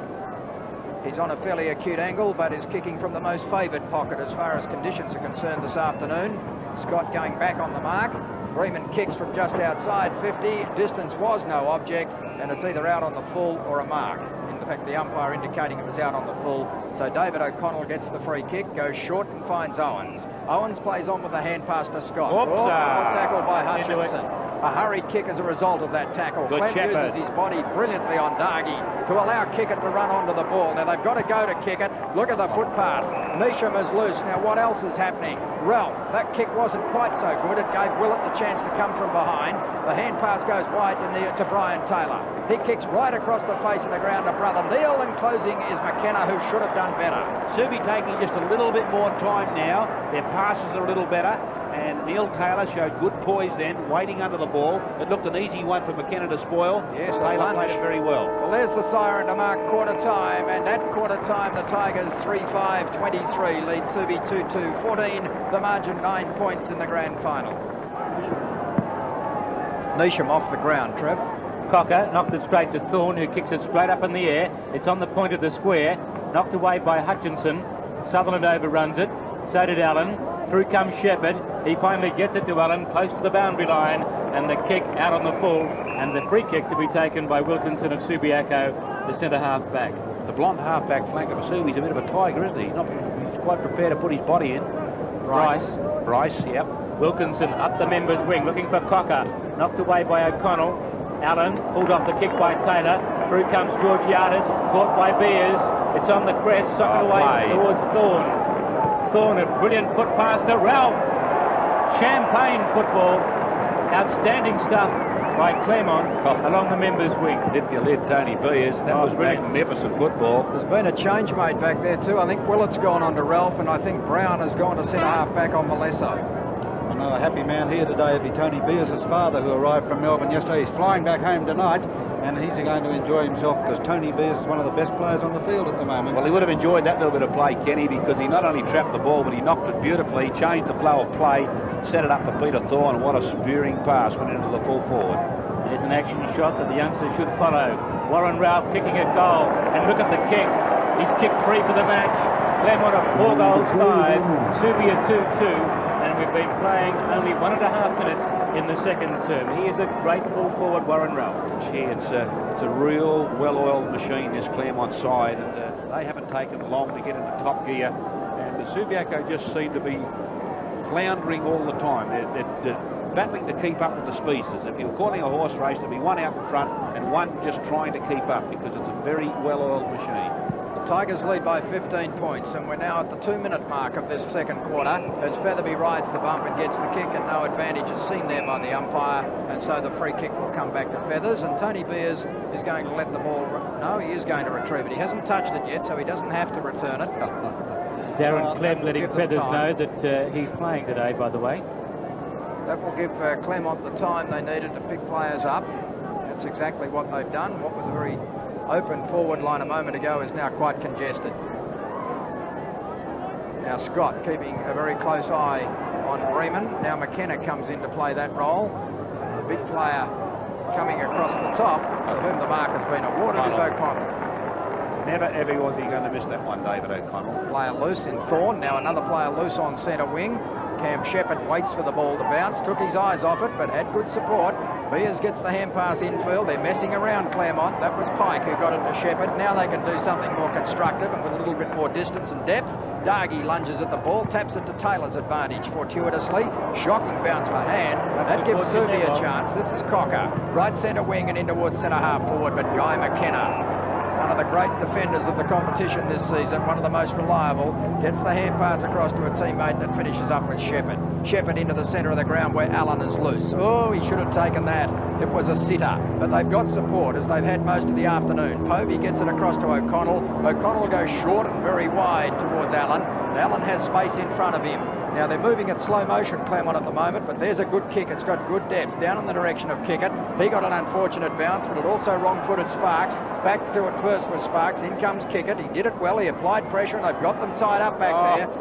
He's on a fairly acute angle, but is kicking from the most favoured pocket as far as conditions are concerned this afternoon. Scott going back on the mark. Bremen kicks from just outside 50. Distance was no object, and it's either out on the full or a mark. In fact, the umpire indicating it was out on the full. So David O'Connell gets the free kick, goes short and finds Owens. Owens plays on with the hand pass to Scott. Oops, tackle by Hutchinson. A hurried kick as a result of that tackle. Good Clem uses his body brilliantly on Dargy to allow Kickett to run onto the ball. Now they've got to go to Kickett. Look at the foot pass. Neesham is loose. Now what else is happening? Ralph, that kick wasn't quite so good. It gave Willett the chance to come from behind. The hand pass goes wide to Brian Taylor. He kicks right across the face of the ground to brother Neil, and closing is McKenna, who should have done better. Subi taking just a little bit more time now. They're passes are a little better, and Neil Taylor showed good poise then, waiting under the ball. It looked an easy one for McKenna to spoil. Yes, Taylor played it very well. Well, there's the siren to mark quarter time, and at quarter time the Tigers 3-5-23 lead Subi 2-2, 14, the margin 9 points in the grand final. Neesham off the ground, Trev. Cocker knocked it straight to Thorne, who kicks it straight up in the air. It's on the point of the square, knocked away by Hutchinson. Sutherland overruns it, so did Allen. Through comes Shepherd. He finally gets it to Allen, close to the boundary line, and the kick out on the full, and the free kick to be taken by Wilkinson of Subiaco, the centre half back. The blonde half-back flanker for Subi's a bit of a tiger, isn't he? He's quite prepared to put his body in. Bryce, yep. Wilkinson up the members' wing, looking for Cocker. Knocked away by O'Connell. Allen pulled off the kick by Taylor. Through comes Georgiadis, caught by Beers. It's on the crest, socked away towards Thorne. Thorne, a brilliant foot pass to Ralph. Champagne football. Outstanding stuff by Claremont along the members' wing. Did you lead Tony Beers? That was magnificent football. There's been a change made back there too. I think Willett's gone on to Ralph, and I think Brown has gone to centre half back on Malesso. Another happy man here today would be Tony Beers' father, who arrived from Melbourne yesterday. He's flying back home tonight, and he's going to enjoy himself because Tony Beers is one of the best players on the field at the moment. Well, he would have enjoyed that little bit of play, Kenny, because he not only trapped the ball, but he knocked it beautifully, changed the flow of play, set it up for Peter Thorne, and what a spearing pass went into the full forward. There's an action shot that the youngsters should follow. Warren Ralph kicking at goal, and look at the kick. He's kicked 3 for the match. Claremont are 4 goals 5, Subi at 2-2. And we've been playing only 1.5 minutes in the second term. He is a great full forward, Warren Ralph. Gee, it's a real well-oiled machine, this Claremont side, and they haven't taken long to get into top gear. And the Subiaco just seem to be floundering all the time. They're battling to keep up with the speedsters. If you're calling a horse race, there'll be one out in front and one just trying to keep up because it's a very well-oiled machine. Tigers lead by 15 points, and we're now at the 2-minute mark of this second quarter as Featherby rides the bump and gets the kick, and no advantage is seen there by the umpire, and so the free kick will come back to Feathers, and Tony Beers is going to let the ball... No, he is going to retrieve it. He hasn't touched it yet, so he doesn't have to return it. Darren Clem letting Feathers know that he's playing today, by the way. That will give Claremont the time they needed to pick players up. That's exactly what they've done. What was a very open forward line a moment ago is now quite congested. Now Scott keeping a very close eye on Freeman. Now McKenna comes in to play that role. The big player coming across the top, to whom the mark has been awarded, is O'Connell. Never ever was he going to miss that one, David O'Connell. Player loose in Thorne. Now another player loose on centre wing. Cam Shepherd waits for the ball to bounce, took his eyes off it, but had good support. Beers gets the hand pass infield. They're messing around Claremont. That was Pike who got it to Shepherd. Now they can do something more constructive and with a little bit more distance and depth. Dargy lunges at the ball, taps it to Taylor's advantage fortuitously. Shocking bounce for hand. That gives Subi a chance. This is Cocker. Right centre wing and in towards centre half forward, but Guy McKenna, one of the great defenders of the competition this season, one of the most reliable, gets the hand pass across to a teammate that finishes up with Shepherd. Shepherd into the centre of the ground where Allen is loose. Oh, he should have taken that. It was a sitter, but they've got support as they've had most of the afternoon. Povey gets it across to O'Connell. O'Connell goes short and very wide towards Allen. Allen has space in front of him. Now they're moving at slow motion, Claremont, at the moment, but there's a good kick. It's got good depth down in the direction of Kickett. He got an unfortunate bounce, but it also wrong-footed Sparks. Back to it first with Sparks. In comes Kickett. He did it well. He applied pressure, and they've got them tied up back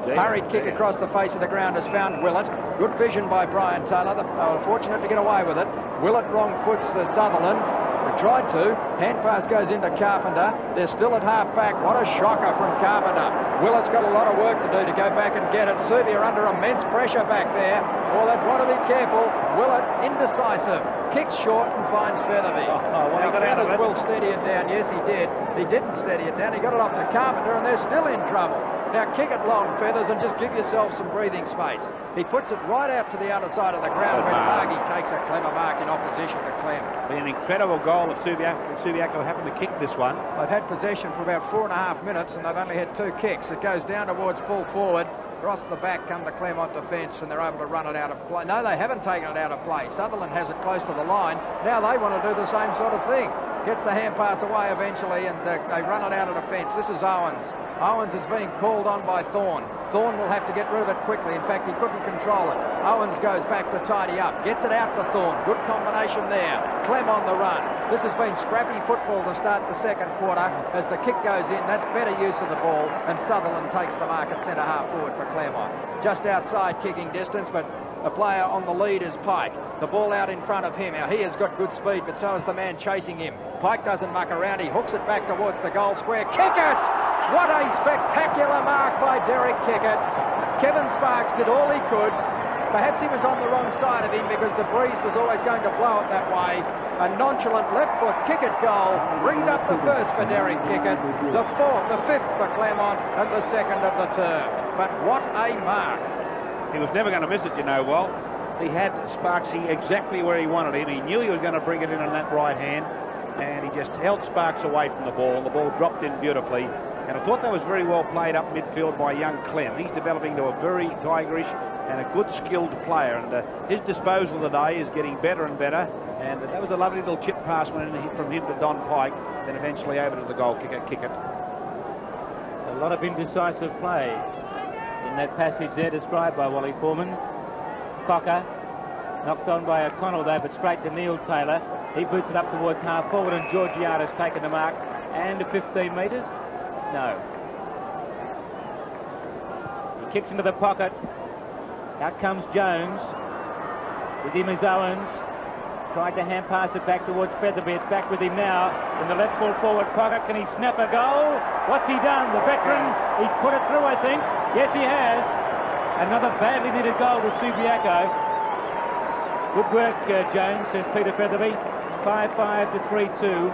there. Hurried kick across the face of the ground has found Willett. Good vision by Brian Taylor. They were fortunate to get away with it. Willett wrong-foots Sutherland. Tried to. Hand pass goes into Carpenter. They're still at half-back. What a shocker from Carpenter. Willett's got a lot of work to do to go back and get it. Subi are under immense pressure back there. Well, they've got to be careful. Willett, indecisive. Kicks short and finds Featherby. Now, Feathers will steady it down. Yes, he did. He didn't steady it down. He got it off to Carpenter, and they're still in trouble. Now, kick it long, Feathers, and just give yourself some breathing space. He puts it right out to the outer side of the ground when Margie takes a clever mark in opposition to Clem. An incredible goal of Subiaco happened to kick this one. They've had possession for about 4.5 minutes, and they've only had 2 kicks. It goes down towards full forward. Across the back come the Claremont defence, and they're able to run it out of play. No, they haven't taken it out of play. Sutherland has it close to the line. Now they want to do the same sort of thing. Gets the hand pass away eventually, and they run it out of defence. This is Owens. Owens is being called on by Thorne. Thorne will have to get rid of it quickly. In fact, he couldn't control it. Owens goes back to tidy up, gets it out to Thorne. Good combination there. Clem on the run. This has been scrappy football to start the second quarter. As the kick goes in, that's better use of the ball, and Sutherland takes the mark at centre half forward for Claremont. Just outside kicking distance, but a player on the lead is Pike. The ball out in front of him. Now, he has got good speed, but so has the man chasing him. Pike doesn't muck around. He hooks it back towards the goal square. Kick it! What a spectacular mark by Derek Kickett. Kevin Sparks did all he could. Perhaps he was on the wrong side of him because the breeze was always going to blow it that way. A nonchalant left foot Kickett goal brings up the first for Derek Kickett, the fourth, the fifth for Claremont, and the second of the term. But what a mark. He was never going to miss it, you know, Walt. He had Sparksy exactly where he wanted him. He knew he was going to bring it in on that right hand, and he just held Sparks away from the ball. The ball dropped in beautifully. And I thought that was very well played up midfield by young Clem. He's developing into a very tigerish and a good skilled player. And his disposal today is getting better and better. And that was a lovely little chip pass from him to Don Pike, then eventually over to the goal kicker, Kickett. A lot of indecisive play in that passage there described by Wally Foreman. Cocker knocked on by O'Connell though, but straight to Neil Taylor. He boots it up towards half forward, and Georgiana's taken the mark. And 15 metres. No. He kicks into the pocket. Out comes Jones. With him is Owens. Tried to hand pass it back towards Featherby. It's back with him now in the left full forward pocket. Can he snap a goal? What's he done? The veteran, he's put it through, I think. Yes, he has. Another badly needed goal with Subiaco. Good work, Jones, says Peter Featherby. 5-5 to 3-2.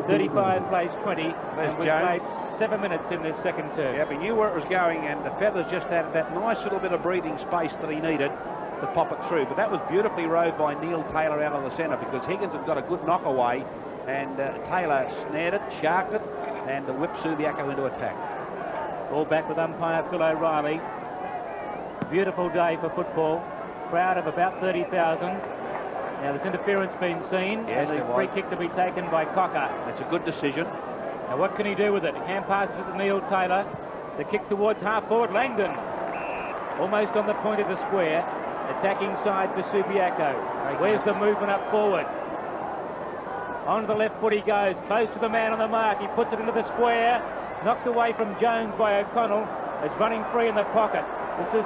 35 plays 20, and we've played 7 minutes in this second term. Yeah, but he knew where it was going, and the Feathers just had that nice little bit of breathing space that he needed to pop it through. But that was beautifully rowed by Neil Taylor out of the centre, because Higgins had got a good knock away, and Taylor snared it, sharked it, and whipped Subiaco into attack. Ball back with umpire Phil O'Reilly. Beautiful day for football. Crowd of about 30,000. Now there's interference being seen, yes, and the free kick to be taken by Cocker. That's a good decision. Now what can he do with it? Hand passes it to Neil Taylor. The kick towards half forward, Langdon. Almost on the point of the square. Attacking side for Subiaco. Where's the movement up forward? On the left foot he goes, close to the man on the mark. He puts it into the square. Knocked away from Jones by O'Connell. It's running free in the pocket. This is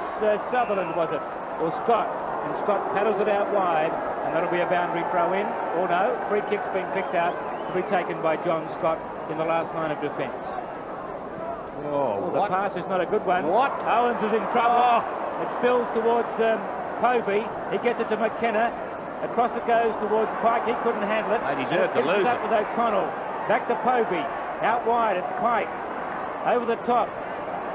Sutherland, was it? Or Scott. And Scott paddles it out wide, and that'll be a boundary throw in. Or no, free kick's been picked out to be taken by John Scott in the last line of defence. Oh, the pass is not a good one. What? Owens is in trouble. It spills towards Povey. He gets it to McKenna. Across it goes towards Pike. He couldn't handle it. They deserve to lose it. Up with O'Connell. Back to Povey. Out wide, it's Pike. Over the top.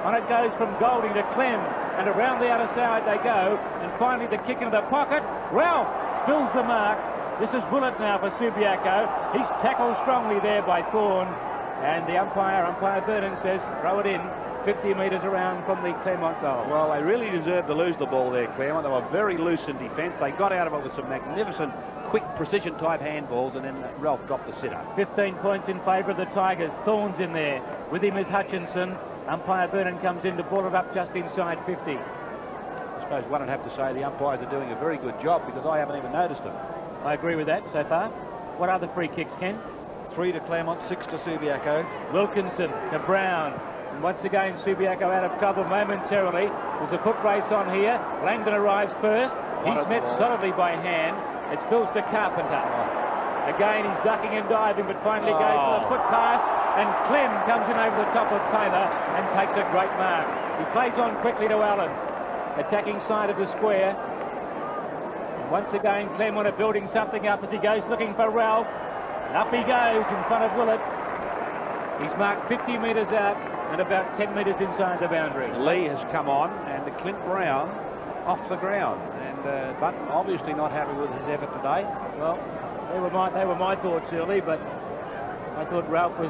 On it goes from Golding to Clem. And around the outer side they go. And finally the kick into the pocket. Ralph spills the mark. This is Willett now for Subiaco. He's tackled strongly there by Thorne. And the umpire Vernon, says throw it in 50 metres around from the Claremont goal. Well, they really deserved to lose the ball there, Claremont. They were very loose in defence. They got out of it with some magnificent, quick, precision-type handballs, and then Ralph dropped the sitter. 15 points in favour of the Tigers. Thorne's in there. With him is Hutchinson. Umpire Vernon comes in to ball it up just inside 50. I suppose one would have to say the umpires are doing a very good job, because I haven't even noticed them. I agree with that so far. What are the free kicks, Ken? 3 to Claremont, 6 to Subiaco. Wilkinson to Brown. And once again, Subiaco out of trouble momentarily. There's a foot race on here. Langdon arrives first. He's met solidly by hand. It spills to Carpenter. Again, he's ducking and diving, but finally goes for the foot pass. And Clem comes in over the top of Taylor and takes a great mark. He plays on quickly to Allen. Attacking side of the square. And once again, Claremont are building something up as he goes looking for Ralph. And up he goes in front of Willett. He's marked 50 metres out and about 10 metres inside the boundary. Lee has come on, and the Clint Brown off the ground. And but obviously not happy with his effort today. Well, they were my thoughts early, but I thought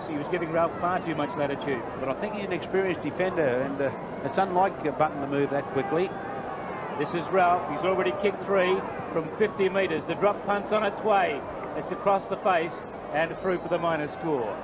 he was giving Ralph far too much latitude. But I think he's an experienced defender, and it's unlike Button to move that quickly. This is Ralph. He's already kicked 3 from 50 metres. The drop punt's on its way. It's across the face and through for the minor score.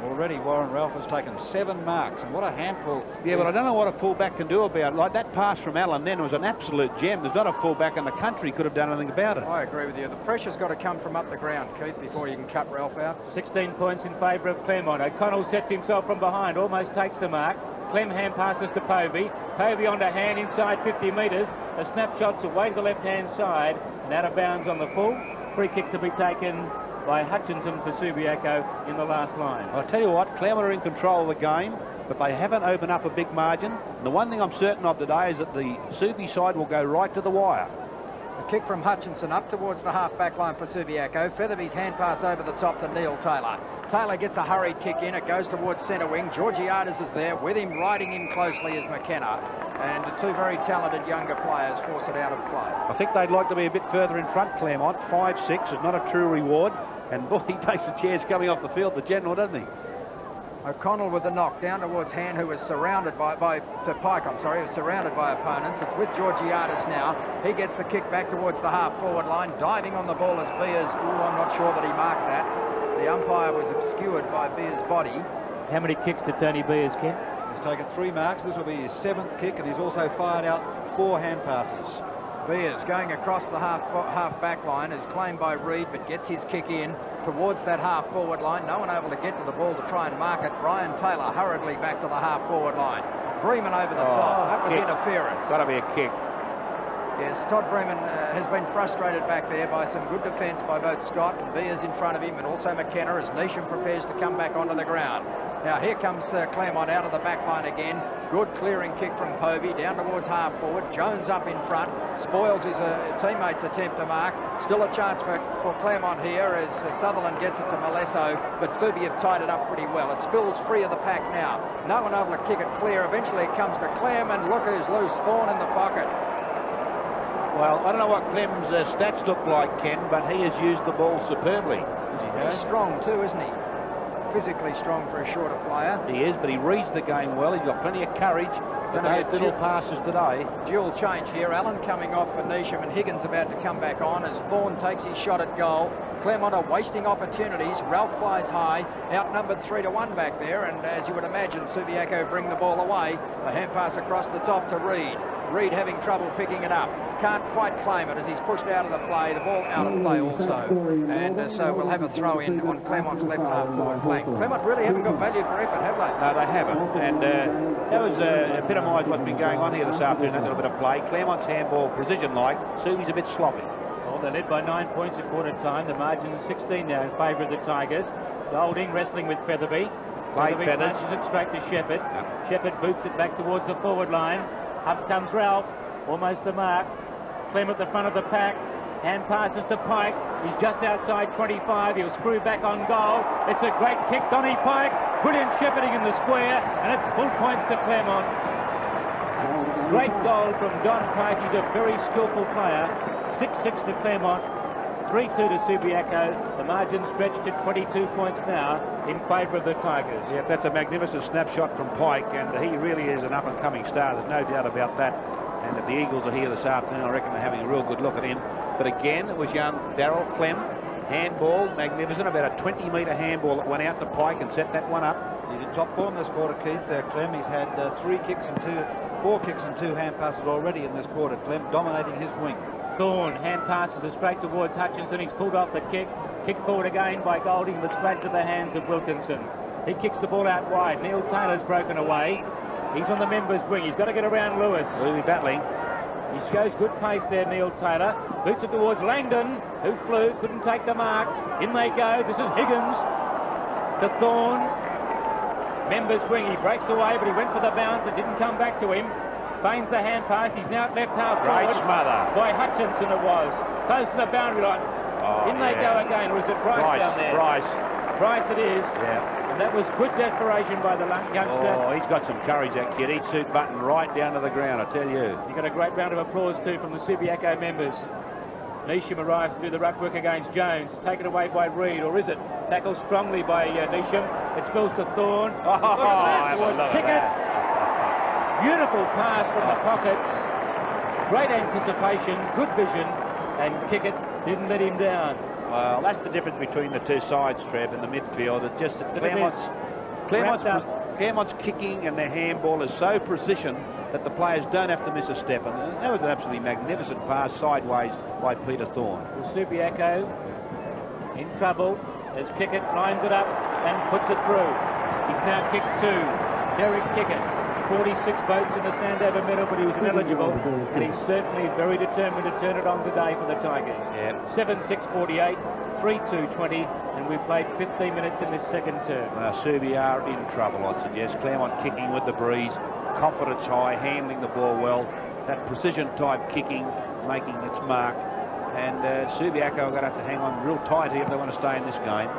Already Warren Ralph has taken 7 marks, and what a handful. Yeah, but I don't know what a fullback can do about it. Like that pass from Allen then was an absolute gem. There's not a fullback in the country could have done anything about it. I agree with you. The pressure's got to come from up the ground, Keith, before you can cut Ralph out. 16 points in favour of Claremont. O'Connell sets himself from behind, almost takes the mark. Clem hand passes to Povey. Povey onto hand inside 50 metres. A snapshot's away to the left-hand side and out of bounds on the full. Free kick to be taken by Hutchinson for Subiaco in the last line. I'll tell you what, Claremont are in control of the game, but they haven't opened up a big margin. And the one thing I'm certain of today is that the Subi side will go right to the wire. A kick from Hutchinson up towards the half-back line for Subiaco. Featherby's hand pass over the top to Neil Taylor. Taylor gets a hurried kick in. It goes towards centre wing. Georgiades is there. With him, riding him closely is McKenna. And the two very talented younger players force it out of play. I think they'd like to be a bit further in front, Claremont. 5-6 is not a true reward. And boy, he takes the chairs coming off the field, the general, doesn't he? O'Connell with the knock down towards Hand, who is surrounded by Pike, who is surrounded by opponents. It's with Georgiades now. He gets the kick back towards the half-forward line. Diving on the ball as Beers. I'm not sure that he marked that. The umpire was obscured by Beers' body. How many kicks to Tony Beers, Ken? He's taken 3 marks. This will be his 7th kick, and he's also fired out 4 hand passes. Beers going across the half-back line is claimed by Reid, but gets his kick in towards that half-forward line. No one able to get to the ball to try and mark it. Brian Taylor hurriedly back to the half-forward line. Bremen over the top. That was interference. Got to be a kick. Yes, Todd Bremen has been frustrated back there by some good defence by both Scott and Beers in front of him, and also McKenna as Neesham prepares to come back onto the ground. Now here comes Claremont out of the back line again. Good clearing kick from Povey down towards half forward. Jones up in front. Spoils his teammate's attempt to mark. Still a chance for Claremont here as Sutherland gets it to Malesso, but Subi have tied it up pretty well. It spills free of the pack now. No one able to kick it clear. Eventually it comes to Clem, and look who's loose. Thorne in the pocket. Well, I don't know what Clem's stats look like, Ken, but he has used the ball superbly. He's strong too, isn't he? Physically strong for a shorter player. He is, but he reads the game well. He's got plenty of courage. But those little passes today. Dual change here. Allen coming off for Neesham, and Higgins about to come back on as Thorne takes his shot at goal. Claremont are wasting opportunities. Ralph flies high, outnumbered 3-1 back there, and as you would imagine, Subiaco bring the ball away. A hand pass across the top to Reid. Reid having trouble picking it up. Can't quite claim it as he's pushed out of the play. The ball out of play also. And so we'll have a throw in on Claremont's left half forward flank. Claremont really haven't got value for effort, have they? No, they haven't. And that was epitomised what's been going on here this afternoon, that little bit of play. Claremont's handball precision-like. Subi's a bit sloppy. Well, they're led by 9 points at quarter time. The margin is 16 now in favour of the Tigers. Golding wrestling with Featherby. Featherby punches it straight to Shepherd. Yep. Shepherd boots it back towards the forward line. Up comes Ralph. Almost the mark. Clem at the front of the pack. Hand passes to Pike. He's just outside 25. He'll screw back on goal. It's a great kick. Donny Pike. Brilliant shepherding in the square. And it's full points to Claremont. Great goal from Don Pike. He's a very skillful player. 6-6 to Claremont. 3-2 to Subiaco. The margin stretched to 22 points now in favour of the Tigers. Yeah, that's a magnificent snapshot from Pike, and he really is an up-and-coming star. There's no doubt about that. And if the Eagles are here this afternoon, I reckon they're having a real good look at him. But again, it was young Darryl Clem. Handball, magnificent. About a 20-metre handball that went out to Pike and set that one up. He's in top form this quarter, Keith. Clem, he's had 4 kicks and 2 hand passes already in this quarter. Clem dominating his wing. Thorne hand passes it straight towards Hutchinson. He's pulled off the kick. Kick forward again by Golding, but straight to the hands of Wilkinson. He kicks the ball out wide. Neil Taylor's broken away. He's on the members' wing. He's got to get around Lewis. Really battling. He shows good pace there, Neil Taylor. Boots it towards Langdon, who flew, couldn't take the mark. In they go. This is Higgins to Thorne. Members' wing. He breaks away, but he went for the bounce. It didn't come back to him. Feigns the hand pass. He's now at left half forward. Great smother. By Hutchinson it was. Close to the boundary line. In they go again. Or is it Bryce down there? Bryce it is. Yeah. And that was good desperation by the youngster. Oh, he's got some courage, that kid. He'd suit Button right down to the ground, I tell you. He got a great round of applause too from the Subiaco members. Neesham arrives to do the ruck work against Jones. Taken away by Reid, or is it? Tackled strongly by Neesham. It spills to Thorne. Towards Pickett. Beautiful pass from the pocket. Great anticipation, good vision, and Pickett didn't let him down. Well, that's the difference between the two sides, Trev, in the midfield. It's just that Claremont's kicking and their handball is so precision that the players don't have to miss a step. And that was an absolutely magnificent pass sideways by Peter Thorne. Well, Subiaco in trouble as Kickett lines it up and puts it through. He's now kicked 2. Derek Kickett, 46 votes in the Sandover medal, but he was ineligible, and he's certainly very determined to turn it on today for the Tigers. Yeah. 7-6-48, 3-2-20, and we've played 15 minutes in this second term. Subi are in trouble, I'd suggest. Claremont kicking with the breeze, confidence high, handling the ball well, that precision type kicking, making its mark. And Subiaco are going to have to hang on real tight here if they want to stay in this game.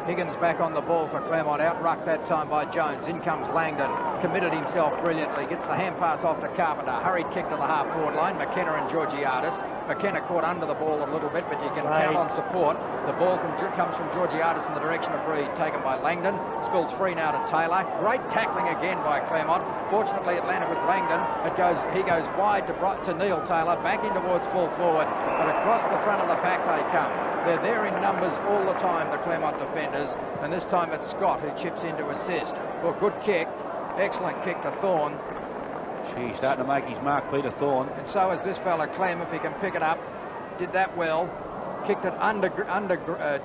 Higgins back on the ball for Claremont, out-rucked that time by Jones. In comes Langdon, committed himself brilliantly, gets the hand pass off to Carpenter, hurried kick to the half-forward line, McKenna and Georgiadis. McKenna caught under the ball a little bit, but you can count on support. The ball comes from Georgiadis in the direction of Reed, taken by Langdon, spills free now to Taylor. Great tackling again by Claremont. Fortunately, it landed with Langdon. He goes wide to Neil Taylor, back in towards full forward, but across the front of the pack they come. They're there in numbers all the time, the Claremont defenders, and this time it's Scott who chips in to assist. Well, good kick, excellent kick to Thorne. He's starting to make his mark, Peter Thorne. And so is this fella, Clem, if he can pick it up. Did that well. Kicked it under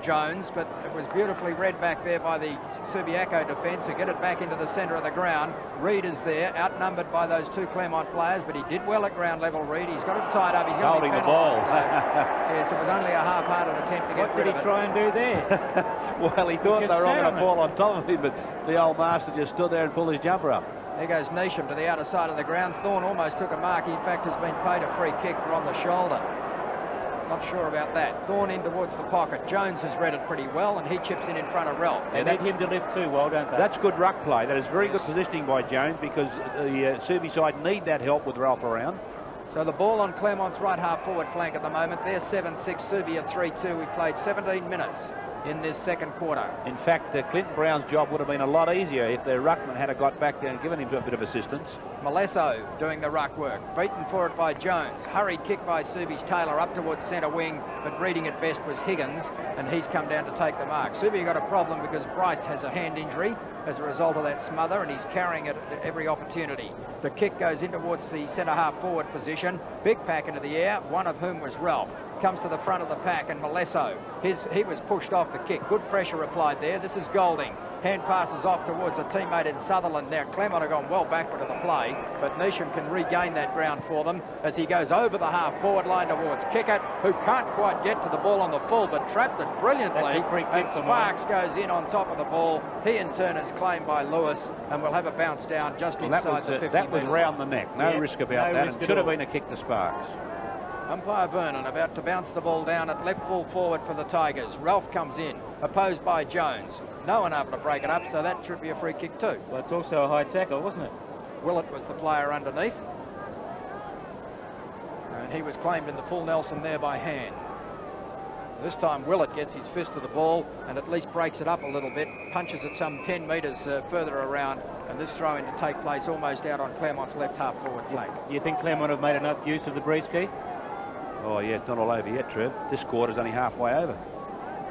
Jones, but it was beautifully read back there by the Subiaco defence, who get it back into the centre of the ground. Reed is there, outnumbered by those 2 Claremont players, but he did well at ground level, Reed. He's got it tied up. He's holding the ball. Yes, it was only a half-hearted attempt to get rid of it. What did he try and do there? Well, he thought they were going to fall on top of him, but the old master just stood there and pulled his jumper up. There goes Neesham to the outer side of the ground. Thorne almost took a mark. He, in fact, has been paid a free kick for on the shoulder. Not sure about that. Thorne in towards the pocket. Jones has read it pretty well, and he chips in front of Ralph. They need him to lift too well, don't they? That's good ruck play. That is very good positioning by Jones, because the Subi side need that help with Ralph around. So the ball on Claremont's right half forward flank at the moment. They're 7-6, Subi are 3-2. We've played 17 minutes in this second quarter. In fact, Clinton Brown's job would have been a lot easier if their ruckman had got back there and given him a bit of assistance. Malesso doing the ruck work, beaten for it by Jones. Hurried kick by Subi's Taylor up towards centre wing, but reading it best was Higgins, and he's come down to take the mark. Subi got a problem because Bryce has a hand injury as a result of that smother, and he's carrying it at every opportunity. The kick goes in towards the centre half forward position. Big pack into the air, one of whom was Ralph. Comes to the front of the pack, and Malesso, he was pushed off the kick. Good pressure applied there. This is Golding. Hand passes off towards a teammate in Sutherland. Now Claremont have gone well backward to the play, but Neesham can regain that ground for them as he goes over the half forward line towards Kickett, who can't quite get to the ball on the full, but trapped it brilliantly. And Sparks goes in on top of the ball. He in turn is claimed by Lewis, and will have a bounce down just inside the 50 That was metres. round the neck. No risk about that. It should have been a kick to Sparks. Umpire Vernon about to bounce the ball down at left full forward for the Tigers. Ralph comes in, opposed by Jones. No one able to break it up, so that should be a free kick too. Well, it's also a high tackle, wasn't it? Willett was the player underneath. And he was claimed in the full Nelson there by hand. This time Willett gets his fist to the ball and at least breaks it up a little bit, punches it some 10 metres further around, and this throw-in to take place almost out on Claremont's left half forward flank. You think Claremont have made enough use of the breeze key? Oh, yeah, it's not all over yet, Trev. This quarter's only halfway over.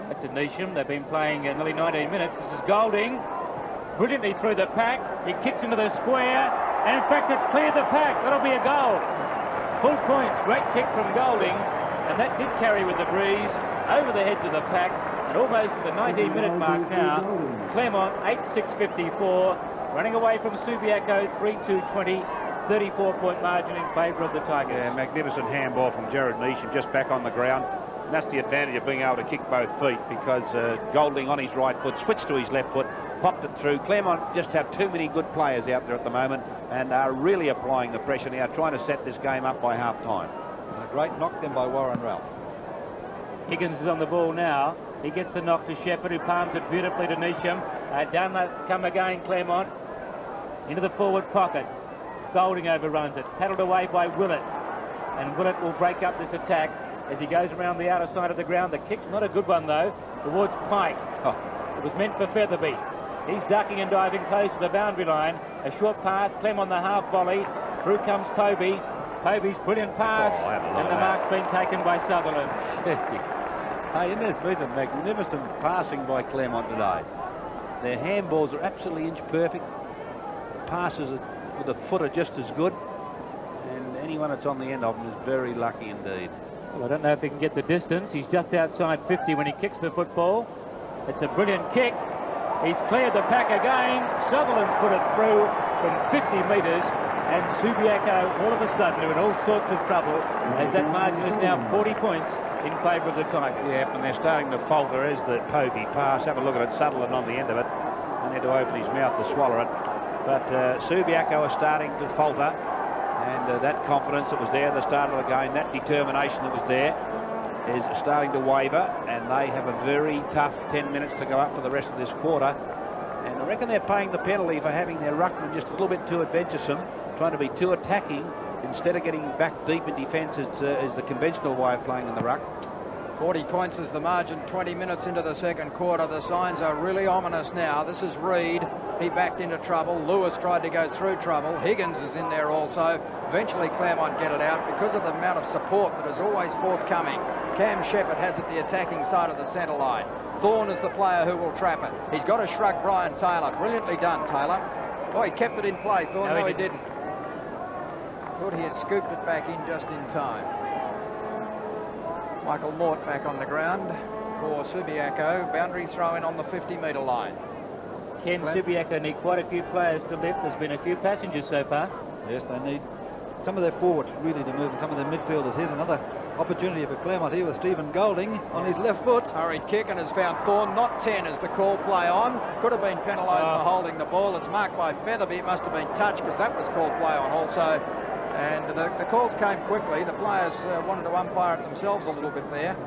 Back to Neesham. They've been playing nearly 19 minutes. This is Golding. Brilliantly through the pack. He kicks into the square. And in fact, it's cleared the pack. That'll be a goal. Full points. Great kick from Golding. And that did carry with the breeze over the heads of the pack. And almost at the 19-minute mark now. Claremont 8-6-54. Running away from Subiaco 3-2-20. 34-point margin in favour of the Tigers. Yeah, magnificent handball from Jared Neesham, just back on the ground. And that's the advantage of being able to kick both feet, because Golding on his right foot switched to his left foot, popped it through. Claremont just have too many good players out there at the moment and are really applying the pressure now, trying to set this game up by half-time. A great knock then by Warren Ralph. Higgins is on the ball now. He gets the knock to Shepherd, who palms it beautifully to Neesham. Down that come again, Claremont. Into the forward pocket. Golding overruns it, paddled away by Willett, and Willett will break up this attack as he goes around the outer side of the ground. The kick's not a good one though, towards Pike. It was meant for Featherby. He's ducking and diving close to the boundary line. A short pass, Clem on the half volley. Through comes Povey. Povey's brilliant pass, and the mark's been taken by Sutherland. Hey, and there's been a magnificent passing by Claremont today. Their handballs are absolutely inch perfect. Passes with the foot are just as good. And anyone that's on the end of them is very lucky indeed. Well, I don't know if he can get the distance. He's just outside 50 when he kicks the football. It's a brilliant kick. He's cleared the pack again. Sutherland's put it through from 50 metres. And Subiaco, all of a sudden, are in all sorts of trouble, as that margin is now 40 points in favour of the Tigers. Yeah, and they're starting to falter as the pokey pass. Have a look at it, Sutherland on the end of it. I need to open his mouth to swallow it. But Subiaco are starting to falter, and that confidence that was there at the start of the game, that determination that was there, is starting to waver, and they have a very tough 10 minutes to go up for the rest of this quarter. And I reckon they're paying the penalty for having their ruckman just a little bit too adventuresome, trying to be too attacking instead of getting back deep in defence as the conventional way of playing in the ruck. 40 points is the margin, 20 minutes into the second quarter. The signs are really ominous now. This is Reid. He backed into trouble. Lewis tried to go through trouble. Higgins is in there also. Eventually Claremont get it out because of the amount of support that is always forthcoming. Cam Shepherd has it the attacking side of the centre line. Thorne is the player who will trap it. He's got to shrug Brian Taylor. Brilliantly done, Taylor. Oh, he kept it in play. Thorne, no, he didn't. Thought he had scooped it back in just in time. Michael Mort back on the ground for Subiaco. Boundary throw in on the 50-metre line. Ken, Subiaco need quite a few players to lift. There's been a few passengers so far. Yes, they need some of their forwards really to move, and some of their midfielders. Here's another opportunity for Claremont here with Stephen Golding on his left foot. Hurried kick and has found Thorne. Not 10 as the call play on. Could have been penalised for holding the ball. It's marked by Featherby. It must have been touched because that was called play on also. And the calls came quickly. The players wanted to umpire it themselves a little bit there.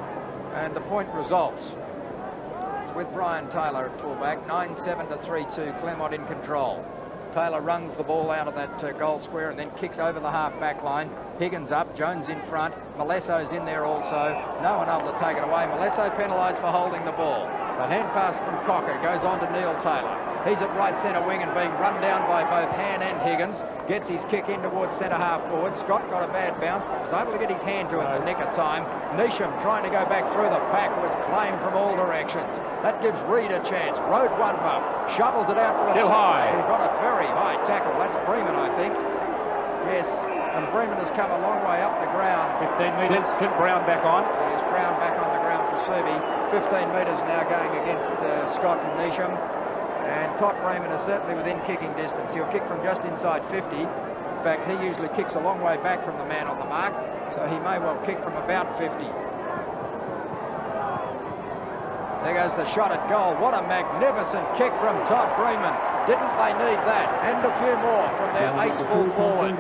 And the point results. It's with Brian Taylor at fullback. 9-7 to 3-2. Claremont in control. Taylor runs the ball out of that goal square and then kicks over the half-back line. Higgins up, Jones in front. Malesso's in there also. No one able to take it away. Malesso penalised for holding the ball. The hand pass from Cocker goes on to Neil Taylor. He's at right centre wing and being run down by both Han and Higgins. Gets his kick in towards centre half forward. Scott got a bad bounce, but was able to get his hand to it in the nick of time. Neesham trying to go back through the pack was claimed from all directions. That gives Reid a chance. Road one bump. Shovels it out for a too high. He's got a very high tackle. That's Freeman, I think. Yes, and Freeman has come a long way up the ground. 15 metres. Clint Brown back on. There's Brown back on the ground for Subi. 15 metres now going against Scott and Neesham. And Todd Freeman is certainly within kicking distance. He'll kick from just inside 50. In fact, he usually kicks a long way back from the man on the mark, so he may well kick from about 50. There goes the shot at goal. What a magnificent kick from Todd Freeman. Didn't they need that? And a few more from their ace full forward.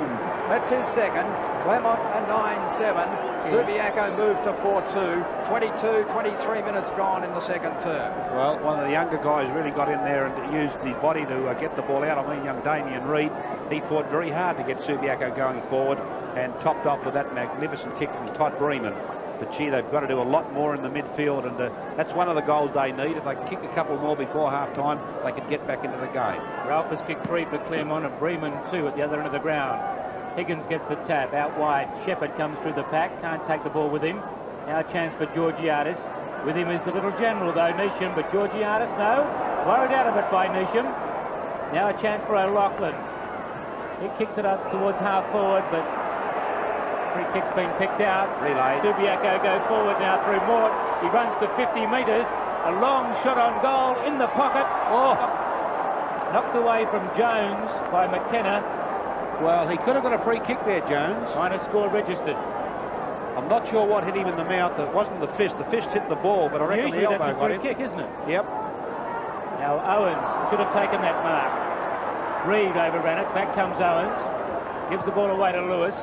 That's his second. Claremont a 9-7. Subiaco moved to 4-2. 23 minutes gone in the second term. Well, one of the younger guys really got in there and used his body to get the ball out. I mean, young Damien Reid. He fought very hard to get Subiaco going forward and topped off with that magnificent kick from Todd Freeman. But gee, they've got to do a lot more in the midfield, and that's one of the goals they need. If they kick a couple more before half-time, they could get back into the game. Ralph has kicked 3 for Claremont and Bremen 2 at the other end of the ground. Higgins gets the tap out wide. Shepherd comes through the pack, can't take the ball with him. Now a chance for Georgiadis. With him is the little general though, Neesham, but Georgiadis, no. Worried out of it by Neesham. Now a chance for O'Loughlin. He kicks it up towards half forward, but free kick's been picked out. Relay. Subiaco go forward now through Mort. He runs to 50 metres. A long shot on goal in the pocket. Oh! Knocked away from Jones by McKenna. Well, he could have got a free kick there, Jones. Minor score registered. I'm not sure what hit him in the mouth. It wasn't the fist. The fist hit the ball, but I reckon Usually the elbow that's a got free him. kick, isn't it? Yep. Now Owens should have taken that mark. Reid overran it. Back comes Owens. Gives the ball away to Lewis.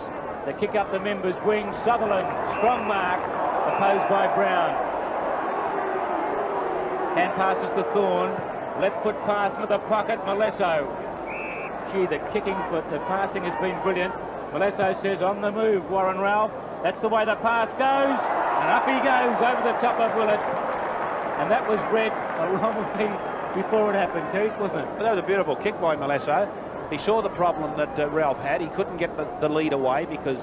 They kick up the members' wing. Sutherland, strong mark, opposed by Brown. Hand passes to Thorne. Left foot pass into the pocket. Malesso. Gee, the kicking foot, the passing has been brilliant. Malesso says, on the move, Warren Ralph. That's the way the pass goes. And up he goes over the top of Willett. And that was read a long way before it happened, Keith, wasn't it? But that was a beautiful kick by Malesso. He saw the problem that Ralph had. He couldn't get the lead away because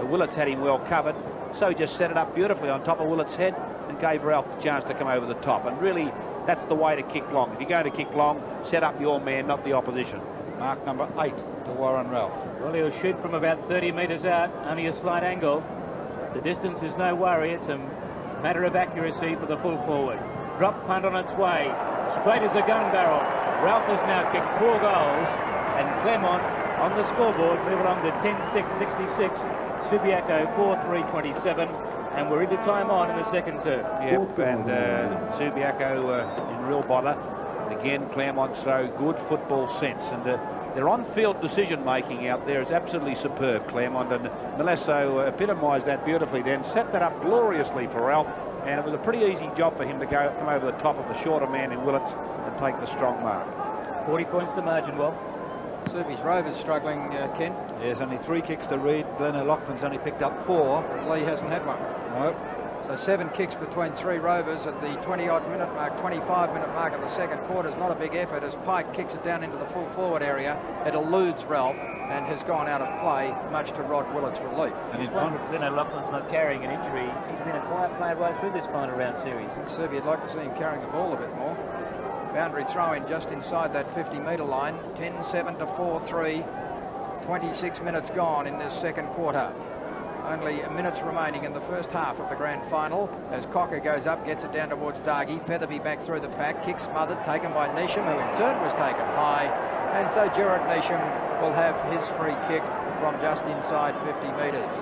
Willett's had him well covered. So he just set it up beautifully on top of Willett's head and gave Ralph the chance to come over the top. And really, that's the way to kick long. If you're going to kick long, set up your man, not the opposition. Mark number 8 to Warren Ralph. Well, he'll shoot from about 30 metres out, only a slight angle. The distance is no worry. It's a matter of accuracy for the full forward. Drop punt on its way. Straight as a gun barrel. Ralph has now kicked 4 goals, and Claremont on the scoreboard move along to 10-6-66. Subiaco 4-3-27, and we're into time on in the second term. Yep, and Subiaco in real bother. Again, Claremont show good football sense, and their on-field decision-making out there is absolutely superb, Claremont, and Melesso epitomised that beautifully then, set that up gloriously for Ralph, and it was a pretty easy job for him to come over the top of the shorter man in Willets and take the strong mark. 40 points the margin, Wolf. Subi's Rovers struggling, Ken. There's only 3 kicks to Reed. Glenn O'Loughlin's only picked up 4. Lee hasn't had one. No. So 7 kicks between 3 Rovers at the 20-odd minute mark, 25-minute mark of the second quarter is not a big effort as Pike kicks it down into the full forward area. It eludes Ralph and has gone out of play, much to Rod Willett's relief. And he's wondered if Glenn O'Loughlin's not carrying an injury. He's been a quiet player right through this final round series. Serbia would like to see him carrying the ball a bit more. Boundary throw in just inside that 50-metre line. 10-7 to 4-3. 26 minutes gone in this second quarter. Only minutes remaining in the first half of the grand final as Cocker goes up, gets it down towards Dargy. Featherby back through the pack, kick smothered, taken by Neesham, who in turn was taken high. And so Gerard Neesham will have his free kick from just inside 50 metres.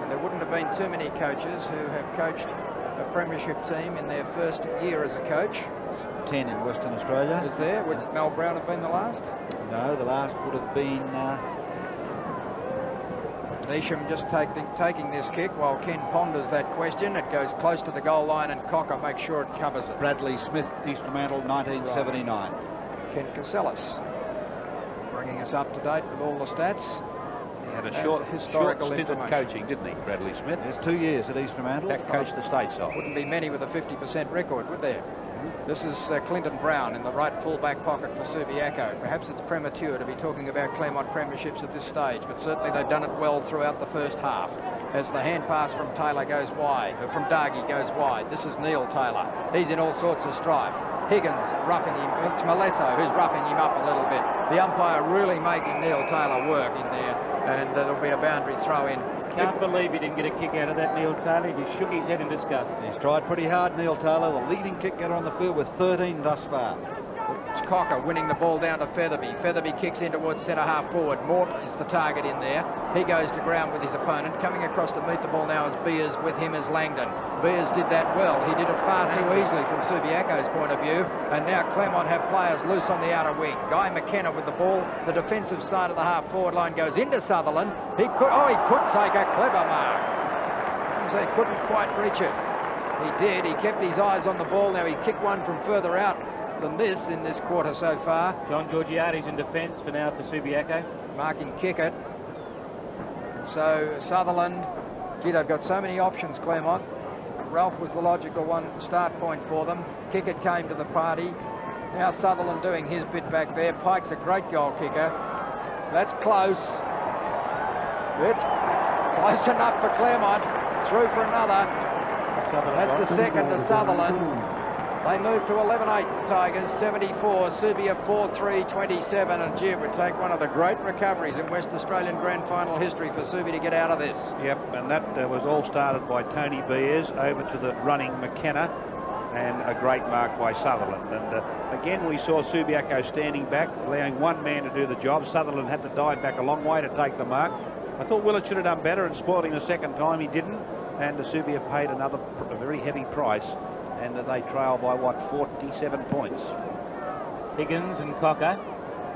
And there wouldn't have been too many coaches who have coached a premiership team in their first year as a coach. 10 in Western Australia. Is there? Would Mel Brown have been the last? No, the last would have been... Neesham just taking this kick while Ken ponders that question. It goes close to the goal line and Cocker makes sure it covers it. Bradley Smith, East Fremantle, 1979. Right. Ken Casellas bringing us up to date with all the stats. He had a short stint of coaching, didn't he, Bradley Smith? There's 2 years at East Fremantle. That coached the state side. Wouldn't be many with a 50% record, would there? This is Clinton Brown in the right full-back pocket for Subiaco. Perhaps it's premature to be talking about Claremont premierships at this stage, but certainly they've done it well throughout the first half. As the hand pass from Taylor goes wide, from Dargy goes wide. This is Neil Taylor. He's in all sorts of strife. Higgins roughing him. It's Melesso who's roughing him up a little bit. The umpire really making Neil Taylor work in there, and there'll be a boundary throw in. Can't believe he didn't get a kick out of that, Neil Taylor. He just shook his head in disgust. He's tried pretty hard, Neil Taylor, the leading kick getter on the field with 13 thus far. It's Cocker winning the ball down to Featherby. Featherby kicks in towards centre half forward. Morton is the target in there. He goes to ground with his opponent. Coming across to meet the ball now is Beers, with him is Langdon. Beers did that well. He did it far too easily from Subiaco's point of view. And now Claremont have players loose on the outer wing. Guy McKenna with the ball. The defensive side of the half forward line goes into Sutherland. He could take a clever mark. So he couldn't quite reach it. He did. He kept his eyes on the ball. Now he kicked one from further out than this in this quarter so far. John Georgiades in defence for now for Subiaco. Marking Kickett. So Sutherland, gee, they've got so many options, Claremont. Ralph was the logical one start point for them. Kickett came to the party. Now Sutherland doing his bit back there. Pike's a great goal kicker. That's close. It's close enough for Claremont. Through for another. That's the second to Sutherland. They move to 11-8, the Tigers, 74, Subia 4-3-27, and gee, it would take one of the great recoveries in West Australian Grand Final history for Subia to get out of this. Yep, and that was all started by Tony Beers over to the running McKenna, and a great mark by Sutherland. And again, we saw Subiaco standing back, allowing one man to do the job. Sutherland had to dive back a long way to take the mark. I thought Willett should have done better in spoiling the second time. He didn't, and the Subia paid a very heavy price. And they trail by, what, 47 points. Higgins and Cocker.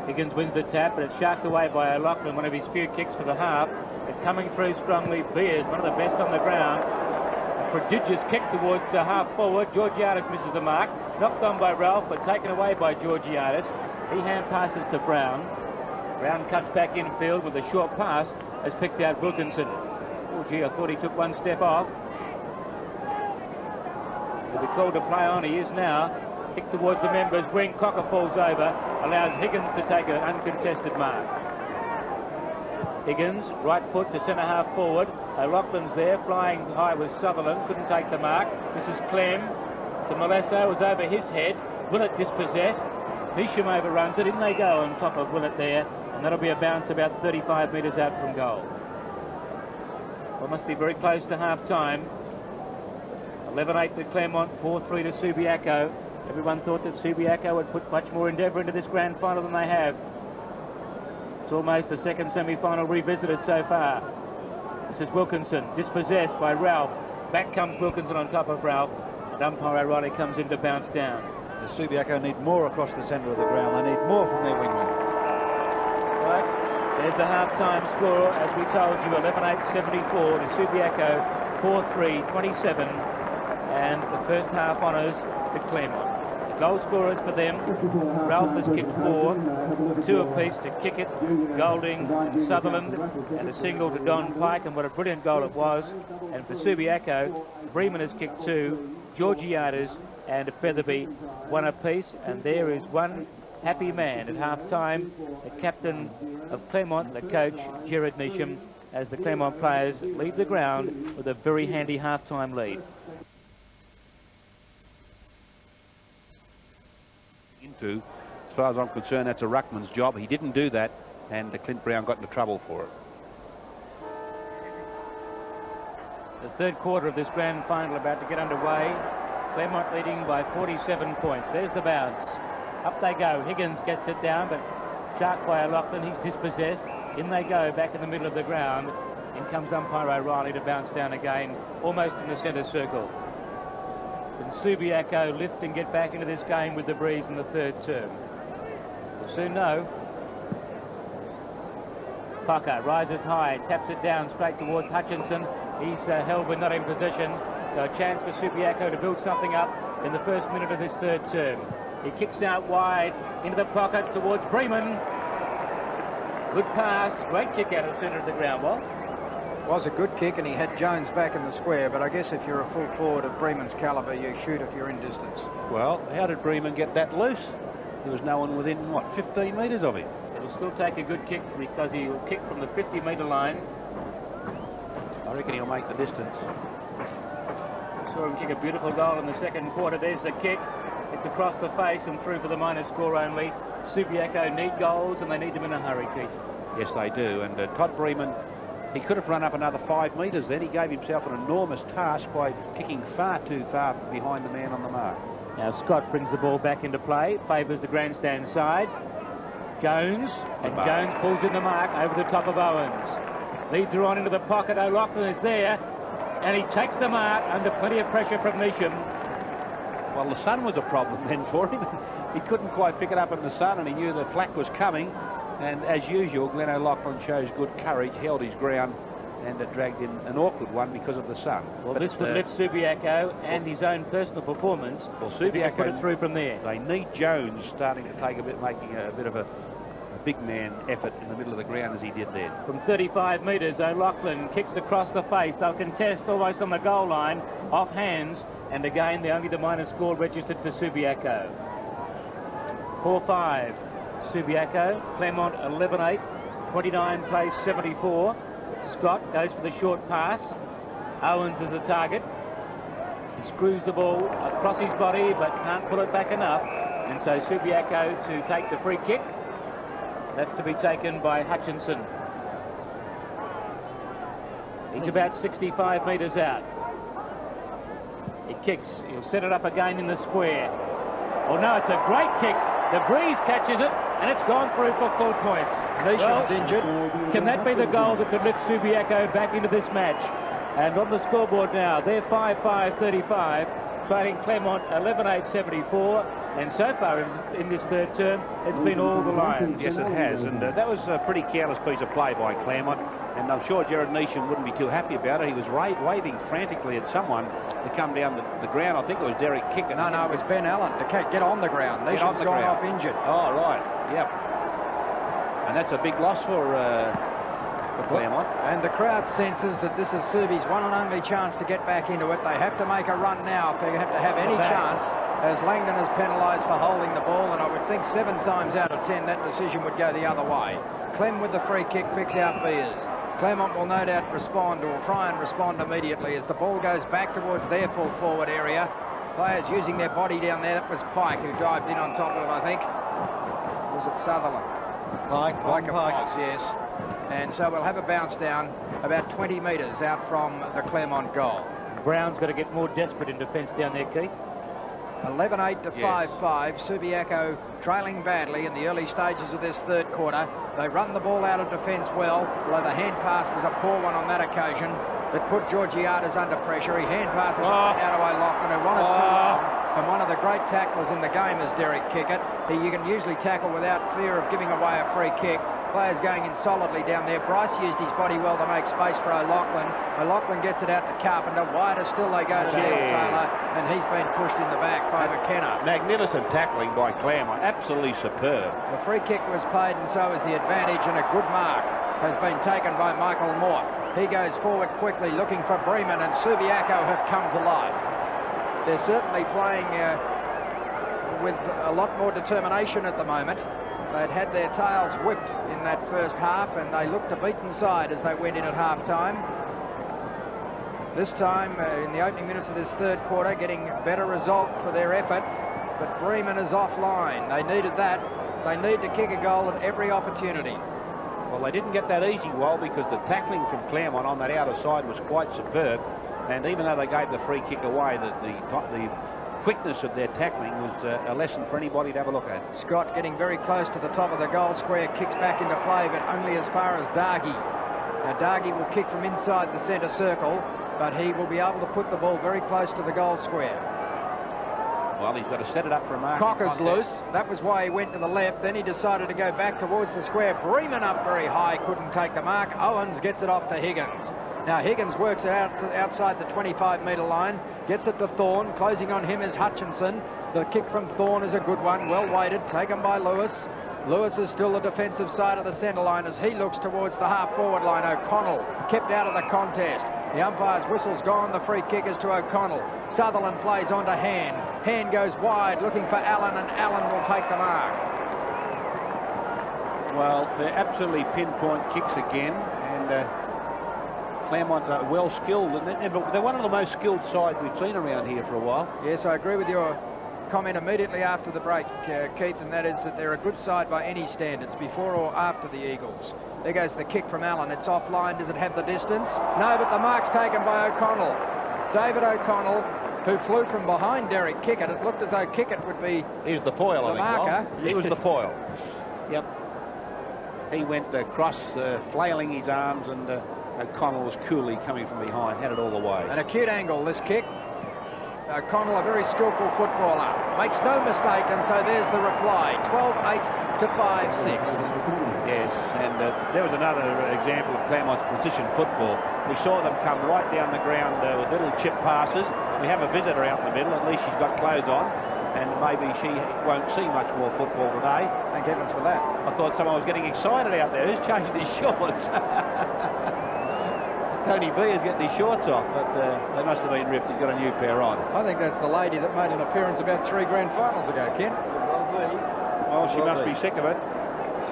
Higgins wins the tap, but it's sharked away by O'Loughlin, one of his few kicks for the half. It's coming through strongly. Beers, one of the best on the ground. A prodigious kick towards half forward. Georgiades misses the mark. Knocked on by Ralph, but taken away by Georgiades. He hand passes to Brown. Brown cuts back infield with a short pass, has picked out Wilkinson. Oh, gee, I thought he took one step off. He'll be called to play on. He is now. Kick towards the members' wing. Cocker falls over. Allows Higgins to take an uncontested mark. Higgins, right foot to centre half forward. O'Loughlin's there, flying high with Sutherland, couldn't take the mark. This is Clem to Molesso, was over his head. Willett dispossessed. Nisham overruns it. In they go on top of Willett there, and that'll be a bounce about 35 metres out from goal. Well, must be very close to half-time. 11-8 to Claremont, 4-3 to Subiaco. Everyone thought that Subiaco would put much more endeavour into this grand final than they have. It's almost the second semi-final revisited so far. This is Wilkinson, dispossessed by Ralph. Back comes Wilkinson on top of Ralph, and umpire O'Reilly comes in to bounce down. The Subiaco need more across the centre of the ground. They need more from their wingmen. Right, there's the half-time score, as we told you, 11-8, 74 to Subiaco, 4-3, 27, and the first half honours to Claremont. Goal scorers for them, Ralph has kicked 4, 2 apiece to Kickett, Golding and Sutherland, and a single to Don Pike, and what a brilliant goal it was. And for Subiaco, Bremen has kicked 2, Georgiades and Featherby 1 apiece, and there is one happy man at half-time, the captain of Claremont, the coach, Gerard Nisham, as the Claremont players leave the ground with a very handy half-time lead. As far as I'm concerned, that's a ruckman's job. He didn't do that, and Clint Brown got into trouble for it. The third quarter of this grand final about to get underway. Claremont leading by 47 points. There's the bounce. Up they go. Higgins gets it down, but sharked by O'Loughlin. He's dispossessed. In they go, back in the middle of the ground. In comes umpire O'Reilly to bounce down again, almost in the centre circle. Can Subiaco lift and get back into this game with the breeze in the third term? We'll soon know. Cocker rises high, taps it down straight towards Hutchinson. He's held but not in position. So a chance for Subiaco to build something up in the first minute of this third term. He kicks out wide into the pocket towards Bremen. Good pass, great kick out of the centre of the ground, Walt. Was a good kick, and he had Jones back in the square, but I guess if you're a full forward of Bremen's calibre, you shoot if you're in distance. Well, how did Bremen get that loose? There was no one within, what, 15 metres of him? It'll still take a good kick because he'll kick from the 50-metre line. I reckon he'll make the distance. Saw him kick a beautiful goal in the second quarter. There's the kick. It's across the face and through for the minor score only. Subiaco need goals, and they need them in a hurry, Keith. Yes, they do. And Todd Bremen, he could have run up another 5 metres then. He gave himself an enormous task by kicking far too far behind the man on the mark. Now Scott brings the ball back into play, favours the grandstand side. Jones, and Jones pulls in the mark over the top of Owens. Leads her on into the pocket. O'Loughlin is there, and he takes the mark under plenty of pressure from Nisham. Well, the sun was a problem then for him. He couldn't quite pick it up in the sun, and he knew the flak was coming. And as usual, Glenn O'Loughlin shows good courage, held his ground, and dragged in an awkward one because of the sun. Well, this would lift Subiaco and his own personal performance. Well, Subiaco put it through from there. They need Jones starting to take making a bit of a big man effort in the middle of the ground as he did then. From 35 metres, O'Loughlin kicks across the face. They'll contest almost on the goal line, off hands, and again, only the minor score registered for Subiaco. 4-5. Subiaco, Claremont 11-8, 29 plays 74. Scott goes for the short pass. Owens is the target. He screws the ball across his body but can't pull it back enough. And so Subiaco to take the free kick. That's to be taken by Hutchinson. He's about 65 metres out. He kicks. He'll set it up again in the square. Oh no, it's a great kick. The breeze catches it, and it's gone through for full points. Nisham's injured. Can that be the goal that could lift Subiaco back into this match? And on the scoreboard now, they're 5-5-35, trailing Claremont 11-8-74. And so far in this third term, it's been all the Lions. Yes, it has. And that was a pretty careless piece of play by Claremont. And I'm sure Gerard Nisham wouldn't be too happy about it. He was waving frantically at someone to come down the ground. I think it was Derek Kick. No, it was Ben Allen to get on the ground. Nisham's gone off injured. Oh, right. Yep. And that's a big loss for Claremont. And the crowd senses that this is Subi's one and only chance to get back into it. They have to make a run now if they have to have any chance, as Langdon is penalised for holding the ball, and I would think 7 times out of 10 that decision would go the other way. Clem with the free kick picks out Beers. Claremont will no doubt respond, or try and respond immediately as the ball goes back towards their full forward area. Players using their body down there. That was Pike who dived in on top of it, I think. Was it Sutherland? Pike, yes. And so we'll have a bounce down about 20 metres out from the Claremont goal. Brown's got to get more desperate in defence down there, Keith. 11-8 to 5-5. Subiaco trailing badly in the early stages of this third quarter. They run the ball out of defence well, although the hand pass was a poor one on that occasion. It put Georgiades under pressure. He hand passes out to O'Loughlin, who wanted too long. And one of the great tacklers in the game is Derek Kickett. You can usually tackle without fear of giving away a free kick. Players going in solidly down there. Bryce used his body well to make space for O'Loughlin. O'Loughlin gets it out to Carpenter. Wider still they go to Neil Taylor, and he's been pushed in the back by McKenna. Magnificent tackling by Claremont. Absolutely superb. The free kick was paid, and so is the advantage, and a good mark has been taken by Michael Moore. He goes forward quickly looking for Bremen, and Subiaco have come to life. They're certainly playing with a lot more determination at the moment. They'd had their tails whipped in that first half, and they looked a beaten side as they went in at half-time. This time, in the opening minutes of this third quarter, getting a better result for their effort, but Bremen is offline. They needed that. They need to kick a goal at every opportunity. Well, they didn't get that easy, well, because the tackling from Claremont on that outer side was quite superb. And even though they gave the free kick away, the quickness of their tackling was a lesson for anybody to have a look at. Scott getting very close to the top of the goal square, kicks back into play, but only as far as Dargy. Now, Dargy will kick from inside the centre circle, but he will be able to put the ball very close to the goal square. Well, he's got to set it up for a mark. Cocker's loose. That was why he went to the left. Then he decided to go back towards the square. Bremen up very high, couldn't take the mark. Owens gets it off to Higgins. Now Higgins works it out outside the 25-metre line, gets it to Thorne. Closing on him is Hutchinson. The kick from Thorne is a good one, well weighted, taken by Lewis. Lewis is still the defensive side of the centre line as he looks towards the half-forward line. O'Connell kept out of the contest. The umpire's whistle's gone. The free kick is to O'Connell. Sutherland plays on to Hand. Hand goes wide, looking for Allen, and Allen will take the mark. Well, they're absolutely pinpoint kicks again, and Claremont are well skilled. They're one of the most skilled sides we've seen around here for a while. Yes, I agree with your comment immediately after the break, Keith, and that is that they're a good side by any standards, before or after the Eagles. There goes the kick from Allen. It's offline. Does it have the distance? No, but the mark's taken by O'Connell. David O'Connell, who flew from behind Derek Kickett. It looked as though Kickett would be He's the foil, the marker. Well, he was the foil. Yep. He went across, flailing his arms, and O'Connell was coolly coming from behind, had it all the way. An acute angle, this kick. O'Connell, a very skillful footballer, makes no mistake, and so there's the reply. 12-8 to 5-6. Yes, and there was another example of Claremont's precision football. We saw them come right down the ground with little chip passes. We have a visitor out in the middle. At least she's got clothes on, and maybe she won't see much more football today. Thank heavens for that. I thought someone was getting excited out there. Who's changing his shorts? Tony B is getting his shorts off, but they must have been ripped. He's got a new pair on. I think that's the lady that made an appearance about 3 grand finals ago, Ken. Well, she must be sick of it.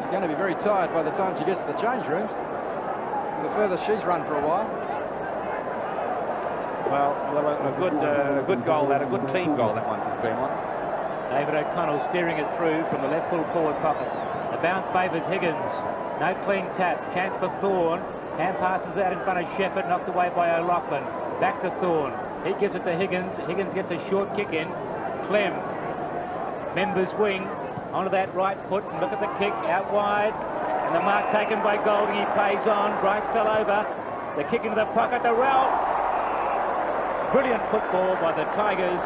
She's going to be very tired by the time she gets to the change rooms. The furthest she's run for a while. Well, a good goal, that a good team goal, that one from Claremont. David O'Connell steering it through from the left full forward pocket. The bounce favours Higgins. No clean tap. Chance for Thorne. Hand passes out in front of Shepherd, knocked away by O'Loughlin. Back to Thorne. He gives it to Higgins. Higgins gets a short kick in. Clem. Members wing. Onto that right foot. And look at the kick out wide. And the mark taken by Golding. He plays on. Bryce fell over. The kick into the pocket. The Ralph. Brilliant football by the Tigers.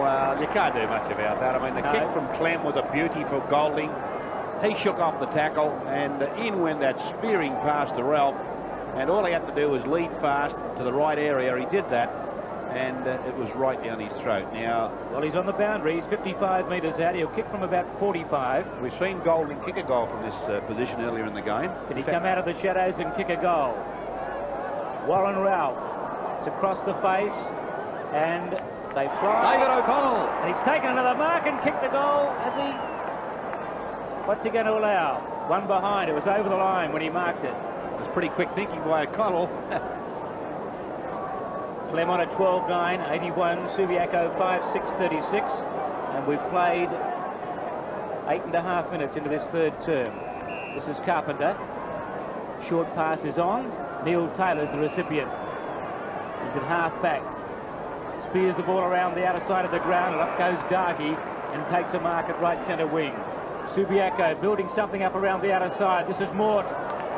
Well, you can't do much about that. I mean, the kick from Clem was a beauty for Golding. He shook off the tackle, and in went that spearing pass to Ralph. And all he had to do was lead fast to the right area. He did that, and it was right down his throat. Now, well, he's on the boundary. He's 55 metres out. He'll kick from about 45. We've seen Golding kick a goal from this position earlier in the game. Did he come out of the shadows and kick a goal? Warren Ralph. It's across the face, and they fly. David O'Connell. And he's taken another mark and kicked the goal. Has he? What's he going to allow? one behind. It was over the line when he marked it. It was pretty quick thinking by O'Connell. Claremont at 12-9, 81. Subiaco 5-6-36. And we've played 8.5 minutes into this third term. This is Carpenter. Short pass is on. Neil Taylor's the recipient. He's at half-back. Spears the ball around the outer side of the ground, and up goes Dargy and takes a mark at right centre wing. Subiaco building something up around the outer side. This is Mort.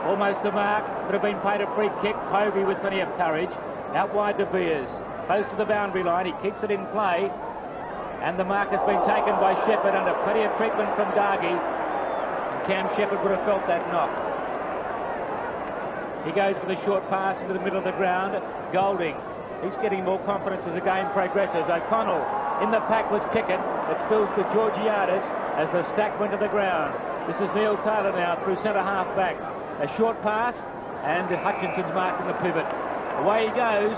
Almost the mark. Could have been paid a free kick. Povey with plenty of courage. Out wide to Beers. Close to the boundary line. He keeps it in play. And the mark has been taken by Shepherd under plenty of treatment from Dargy. And Cam Shepherd would have felt that knock. He goes for the short pass into the middle of the ground. Golding. He's getting more confidence as the game progresses. O'Connell in the pack was Pickett. It spills to Georgiadis as the stack went to the ground. This is Neil Taylor now through centre half back. A short pass and Hutchinson's marking the pivot. Away he goes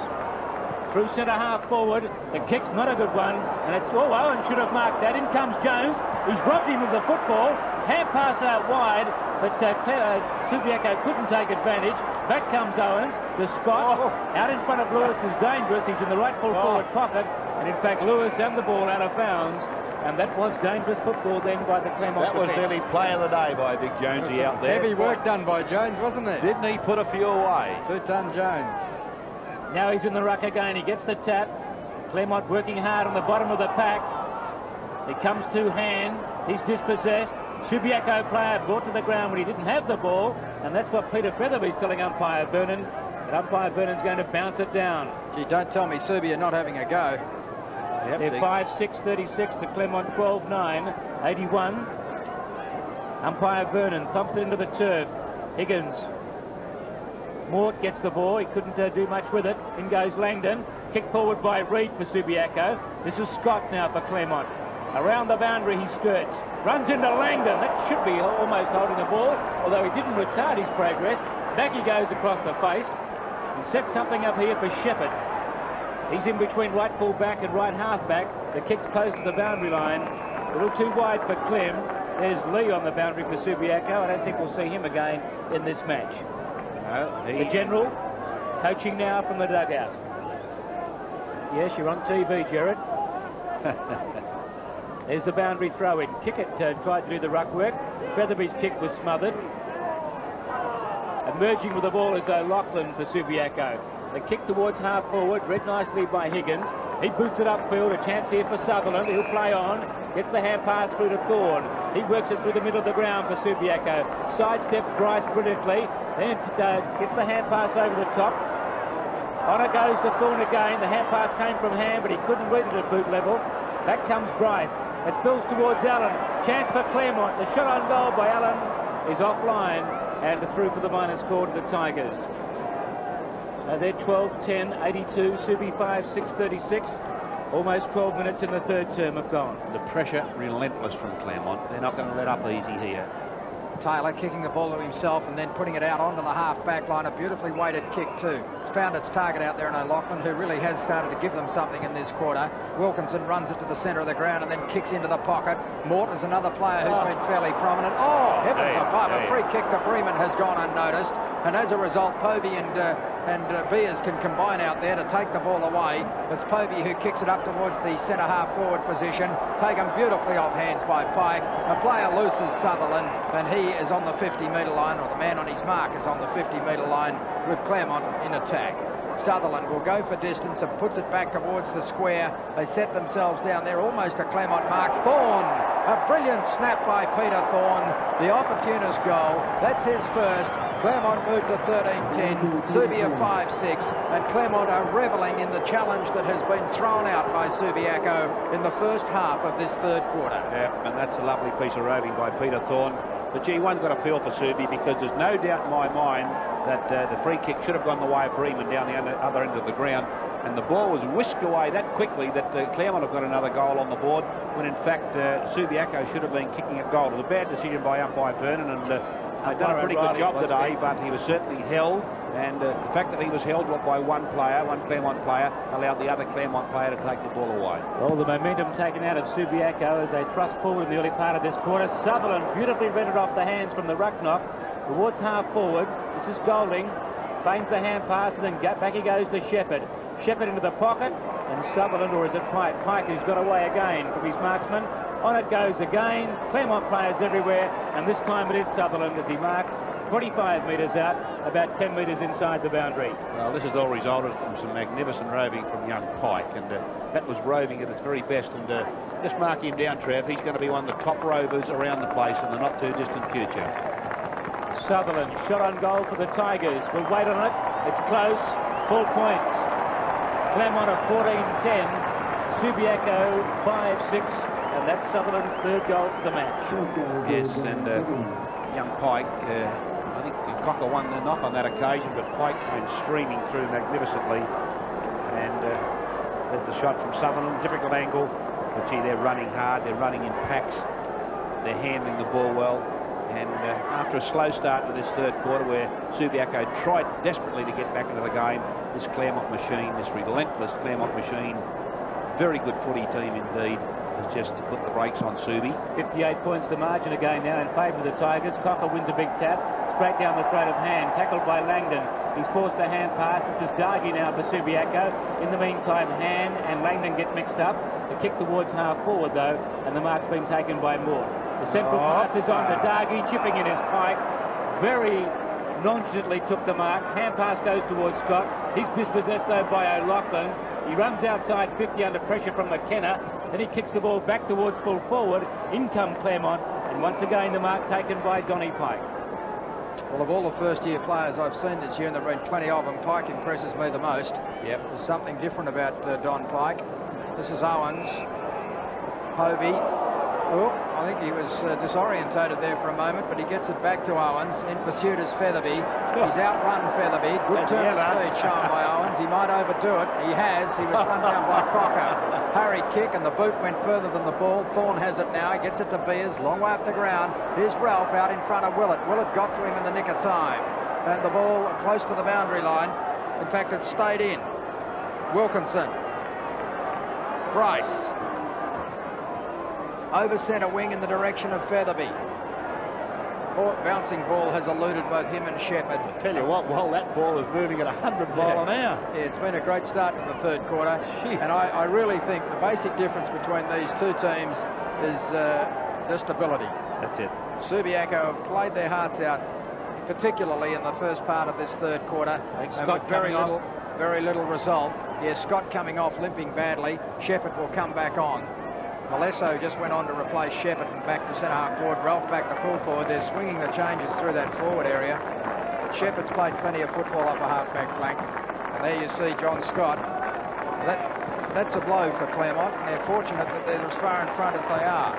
through centre half forward. The kick's not a good one, and it's Owen should have marked that. In comes Jones. He's robbed him of the football. Hand pass out wide, but Subiaco couldn't take advantage. Back comes Owens. The Scot out in front of Lewis is dangerous. He's in the rightful forward pocket, and in fact Lewis and the ball out of bounds. And that was dangerous football then by the Claremont defence. That was really play of the day by Big Jonesy out there. Heavy work done by Jones, wasn't it? Didn't he put a few away? 2-ton Jones. Now he's in the ruck again. He gets the tap. Claremont working hard on the bottom of the pack. It comes to hand. He's dispossessed. Subiaco player brought to the ground when he didn't have the ball, and that's what Peter Featherby's telling umpire Vernon. And umpire Vernon's going to bounce it down. Gee, don't tell me Serbia not having a go. Yep, they're 5-6-36 to Claremont 12-9, 81. Umpire Vernon thumps it into the turf. Higgins. Mort gets the ball. He couldn't do much with it. In goes Langdon. Kick forward by Reid for Subiaco. This is Scott now for Claremont. Around the boundary he skirts. Runs into Langdon. That should be almost holding the ball, although he didn't retard his progress. Back he goes across the face. He sets something up here for Shepherd. He's in between right full back and right half back. The kick's close to the boundary line. A little too wide for Clem. There's Lee on the boundary for Subiaco. I don't think we'll see him again in this match. No, the General coaching now from the dugout. Yes, you're on TV, Gerard. There's the boundary throw-in. Kickett tried to do the ruck work. Featherby's kick was smothered. Emerging with the ball is O'Loughlin for Subiaco. The kick towards half forward, read nicely by Higgins. He boots it upfield, a chance here for Sutherland. He'll play on, gets the hand pass through to Thorne. He works it through the middle of the ground for Subiaco. Sidesteps Bryce brilliantly, then gets the hand pass over the top. On it goes to Thorne again. The hand pass came from Ham, but he couldn't read it at boot level. Back comes Bryce. It spills towards Allen. Chance for Claremont. The shot on goal by Allen is offline and through for the minor score to the Tigers. They're 12-10, 82, Subi 5-6-36. Almost 12 minutes in the third term have gone. The pressure relentless from Claremont. They're not going to let up easy here. Taylor kicking the ball to himself and then putting it out onto the half-back line. A beautifully weighted kick too. It's found its target out there in O'Loughlin, who really has started to give them something in this quarter. Wilkinson runs it to the centre of the ground and then kicks into the pocket. Mort is another player who's been fairly prominent. Oh, heavens above. A free kick to Freeman has gone unnoticed. And as a result, Povey and Beers can combine out there to take the ball away. It's Povey who kicks it up towards the centre half forward position. Taken beautifully off hands by Pike. A player loose is Sutherland, and he is on the 50-metre line, or the man on his mark is on the 50-metre line with Claremont in attack. Sutherland will go for distance and puts it back towards the square. They set themselves down there, almost a Claremont mark. Thorne, a brilliant snap by Peter Thorne. The opportunist goal. That's his first. Claremont moved to 13-10, Subia 5-6, and Claremont are revelling in the challenge that has been thrown out by Subiaco in the first half of this third quarter. Yeah, and that's a lovely piece of roving by Peter Thorne. But gee, one's got a feel for Subi, because there's no doubt in my mind that the free kick should have gone the way of Freeman down the other end of the ground, and the ball was whisked away that quickly that Claremont have got another goal on the board, when in fact Subiaco should have been kicking a goal. It was a bad decision by umpire Vernon, and They've done a pretty good job today, but he was certainly held, and the fact that he was held by one Claremont player, allowed the other Claremont player to take the ball away. All the momentum taken out of Subiaco as they thrust forward in the early part of this quarter. Sutherland beautifully read it off the hands from the ruck knock towards half forward. This is Golding. Feigns the hand pass, and then back he goes to Shepherd. Shepherd into the pocket, and Sutherland, or is it Pike? Pike, who's got away again from his marksman. On it goes again. Claremont players everywhere, and this time it is Sutherland as he marks 25 metres out, about 10 metres inside the boundary. Well, this has all resulted from some magnificent roving from young Pike, and that was roving at its very best. And just mark him down, Trev. He's going to be one of the top rovers around the place in the not too distant future. Sutherland, shot on goal for the Tigers. We'll wait on it. It's close. Full points. Claremont at 14-10. Subiaco 5-6. And that's Sutherland's third goal for the match. Yes, and young Pike, I think Cocker won the knock on that occasion, but Pike's been streaming through magnificently. And there's the shot from Sutherland, difficult angle. But gee, they're running hard. They're running in packs. They're handling the ball well. And after a slow start to this third quarter, where Subiaco tried desperately to get back into the game, this Claremont machine, this relentless Claremont machine, very good footy team indeed, has just put the brakes on Subi. 58 points the margin again now in favour of the Tigers. Cocker wins a big tap, straight down the throat of Hand, tackled by Langdon. He's forced a hand pass. This is Dargy now for Subiaco. In the meantime, Hand and Langdon get mixed up. The kick towards half forward though, and the mark's been taken by Moore. The central pass is on to Dargy, chipping in his Pike. Very nonchalantly took the mark. Hand pass goes towards Scott. He's dispossessed though by O'Loughlin. He runs outside 50 under pressure from McKenna. Then he kicks the ball back towards full forward. In come Claremont. And once again the mark taken by Donny Pike. Well, of all the first-year players I've seen this year, and there have been plenty of them, Pike impresses me the most. Yep. There's something different about Don Pike. This is Owens. Hovey. Oh, I think he was disorientated there for a moment, but he gets it back to Owens. In pursuit is Featherby. He's outrun Featherby. Good turn of speed shown by Owens. He might overdo it. He has. He was run down by Cocker. Harry kick, and the boot went further than the ball. Thorne has it now. He gets it to Beers. Long way up the ground. Here's Ralph out in front of Willett. Willett got to him in the nick of time. And the ball close to the boundary line. In fact, it stayed in. Wilkinson. Bryce. Over centre wing in the direction of Featherby. Bouncing ball has eluded both him and Shepherd. I tell you what, well, that ball is moving at 100 mile an hour. Yeah, it's been a great start to the third quarter. And I really think the basic difference between these two teams is their stability. That's it. Subiaco have played their hearts out, particularly in the first part of this third quarter. And with very little result. Yes, Scott coming off limping badly. Shepherd will come back on. Malesso just went on to replace Shepherd and back to centre-half forward. Ralph back to full forward. They're swinging the changes through that forward area. But Shepherd's played plenty of football up a half-back flank. And there you see John Scott. That's a blow for Claremont. And they're fortunate that they're as far in front as they are.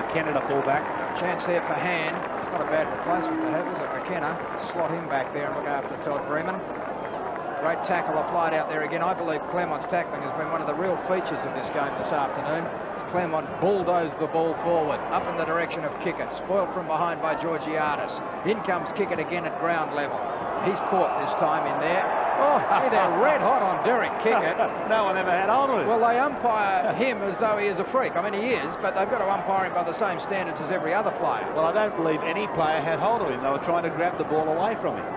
McKenna to full-back. Chance there for Hand. It's not a bad replacement to have, is it, McKenna? Slot him back there and look after Todd Bremen. Great tackle applied out there again. I believe Claremont's tackling has been one of the real features of this game this afternoon. Claremont bulldozed the ball forward, up in the direction of Kickett. Spoiled from behind by Georgiadis. In comes Kickett again at ground level. He's caught this time in there. Oh, hey, they're red hot on Derek Kickett. No one ever had hold of him. Well, they umpire him as though he is a freak. I mean, he is, but they've got to umpire him by the same standards as every other player. Well, I don't believe any player had hold of him. They were trying to grab the ball away from him.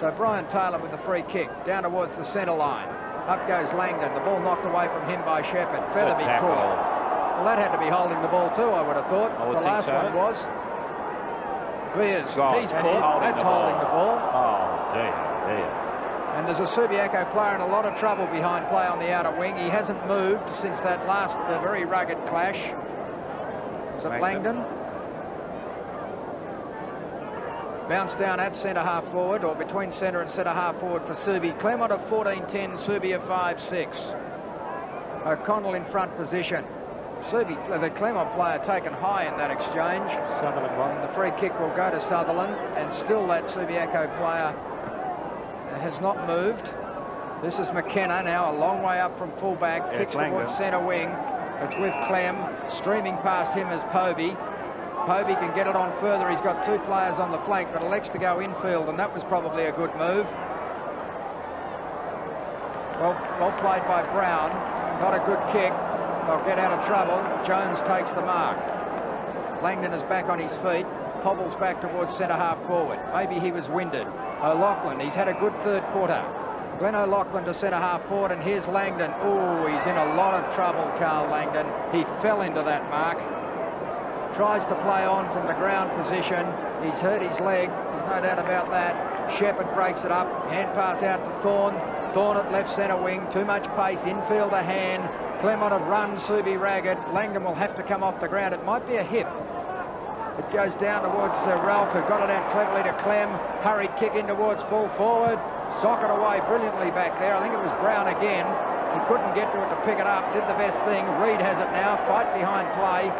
So Brian Taylor with the free kick, down towards the centre line. Up goes Langdon. The ball knocked away from him by Shepherd. Featherby caught. Well, that had to be holding the ball too, I would have thought. The last one was. Beers, he's caught. That's holding the ball. Oh, dear. And there's a Subiaco player in a lot of trouble behind play on the outer wing. He hasn't moved since that last very rugged clash. Was it Langdon? Bounce down at centre-half forward, or between centre and centre-half forward for Subi. Claremont at 14-10, Subi at 5-6. O'Connell in front position. Subi, the Claremont player taken high in that exchange. Sutherland won. And the free kick will go to Sutherland, and still that Subiaco player has not moved. This is McKenna now, a long way up from full-back, kicks towards centre wing. It's with Clem, streaming past him as Povey. Povey can get it on further. He's got two players on the flank, but elects to go infield, and that was probably a good move. Well played by Brown. Not a good kick. They'll get out of trouble. Jones takes the mark. Langdon is back on his feet. Hobbles back towards centre-half forward. Maybe he was winded. O'Loughlin, he's had a good third quarter. Glenn O'Loughlin to centre-half forward, and here's Langdon. Oh, he's in a lot of trouble, Carl Langdon. He fell into that mark. Tries to play on from the ground position. He's hurt his leg. There's no doubt about that. Shepherd breaks it up. Hand pass out to Thorne. Thorne at left centre wing. Too much pace. Infield a hand. Claremont have run Subi ragged. Langdon will have to come off the ground. It might be a hip. It goes down towards Ralph, who got it out cleverly to Clem. Hurried kick in towards full forward. Socket away brilliantly back there. I think it was Brown again. He couldn't get to it to pick it up. Did the best thing. Reid has it now. Fight behind play.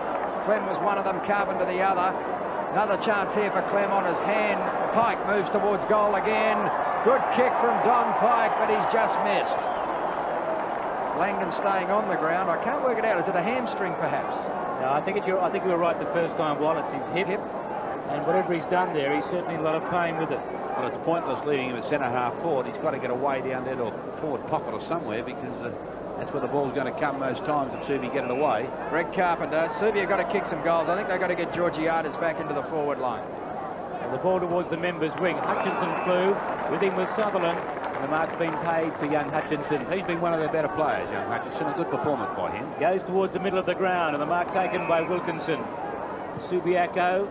Clem was one of them, Carbon to the other. Another chance here for Claremont as Pike moves towards goal again. Good kick from Don Pike, but he's just missed. Langdon staying on the ground. I can't work it out. Is it a hamstring, perhaps? No, I think you were right the first time. While it's his hip. And whatever he's done there, he's certainly in a lot of pain with it. Well, it's pointless leaving him at centre-half forward. He's got to get away down there to a forward pocket or somewhere, because that's where the ball's going to come most times if Subi get it away. Greg Carpenter. Subi have got to kick some goals. I think they've got to get Georgiades back into the forward line. And the ball towards the members' wing. Hutchinson flew. With him was Sutherland. And the mark's been paid to young Hutchinson. He's been one of their better players, young Hutchinson. A good performance by him. Goes towards the middle of the ground, and the mark taken by Wilkinson. Subiaco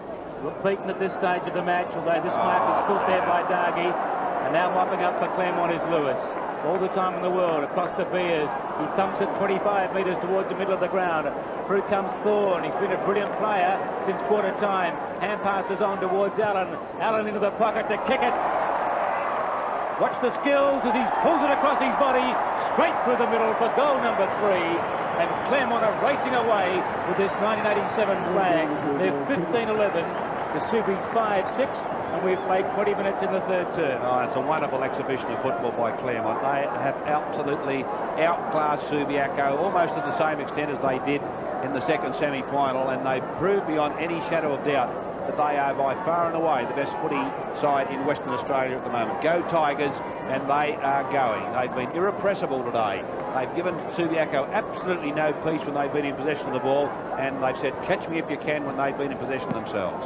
beaten at this stage of the match, although this mark is put there by Dargy. And now mopping up for Claremont is Lewis. All the time in the world across the Beers. He thumps it 25 metres towards the middle of the ground. Through comes Thorne. He's been a brilliant player since quarter time. Hand passes on towards Allen. Allen into the pocket to kick it. Watch the skills as he pulls it across his body, straight through the middle for goal number 3. And Claremont are racing away with this 1987 flag. They're 15-11 to Subi's 5-6, and we've played 20 minutes in the third term. Oh, it's a wonderful exhibition of football by Claremont. They have absolutely outclassed Subiaco, almost to the same extent as they did in the second semi-final, and they've proved beyond any shadow of doubt that they are by far and away the best footy side in Western Australia at the moment. Go Tigers, and they are going. They've been irrepressible today. They've given Subiaco absolutely no peace when they've been in possession of the ball, and they've said, catch me if you can, when they've been in possession themselves.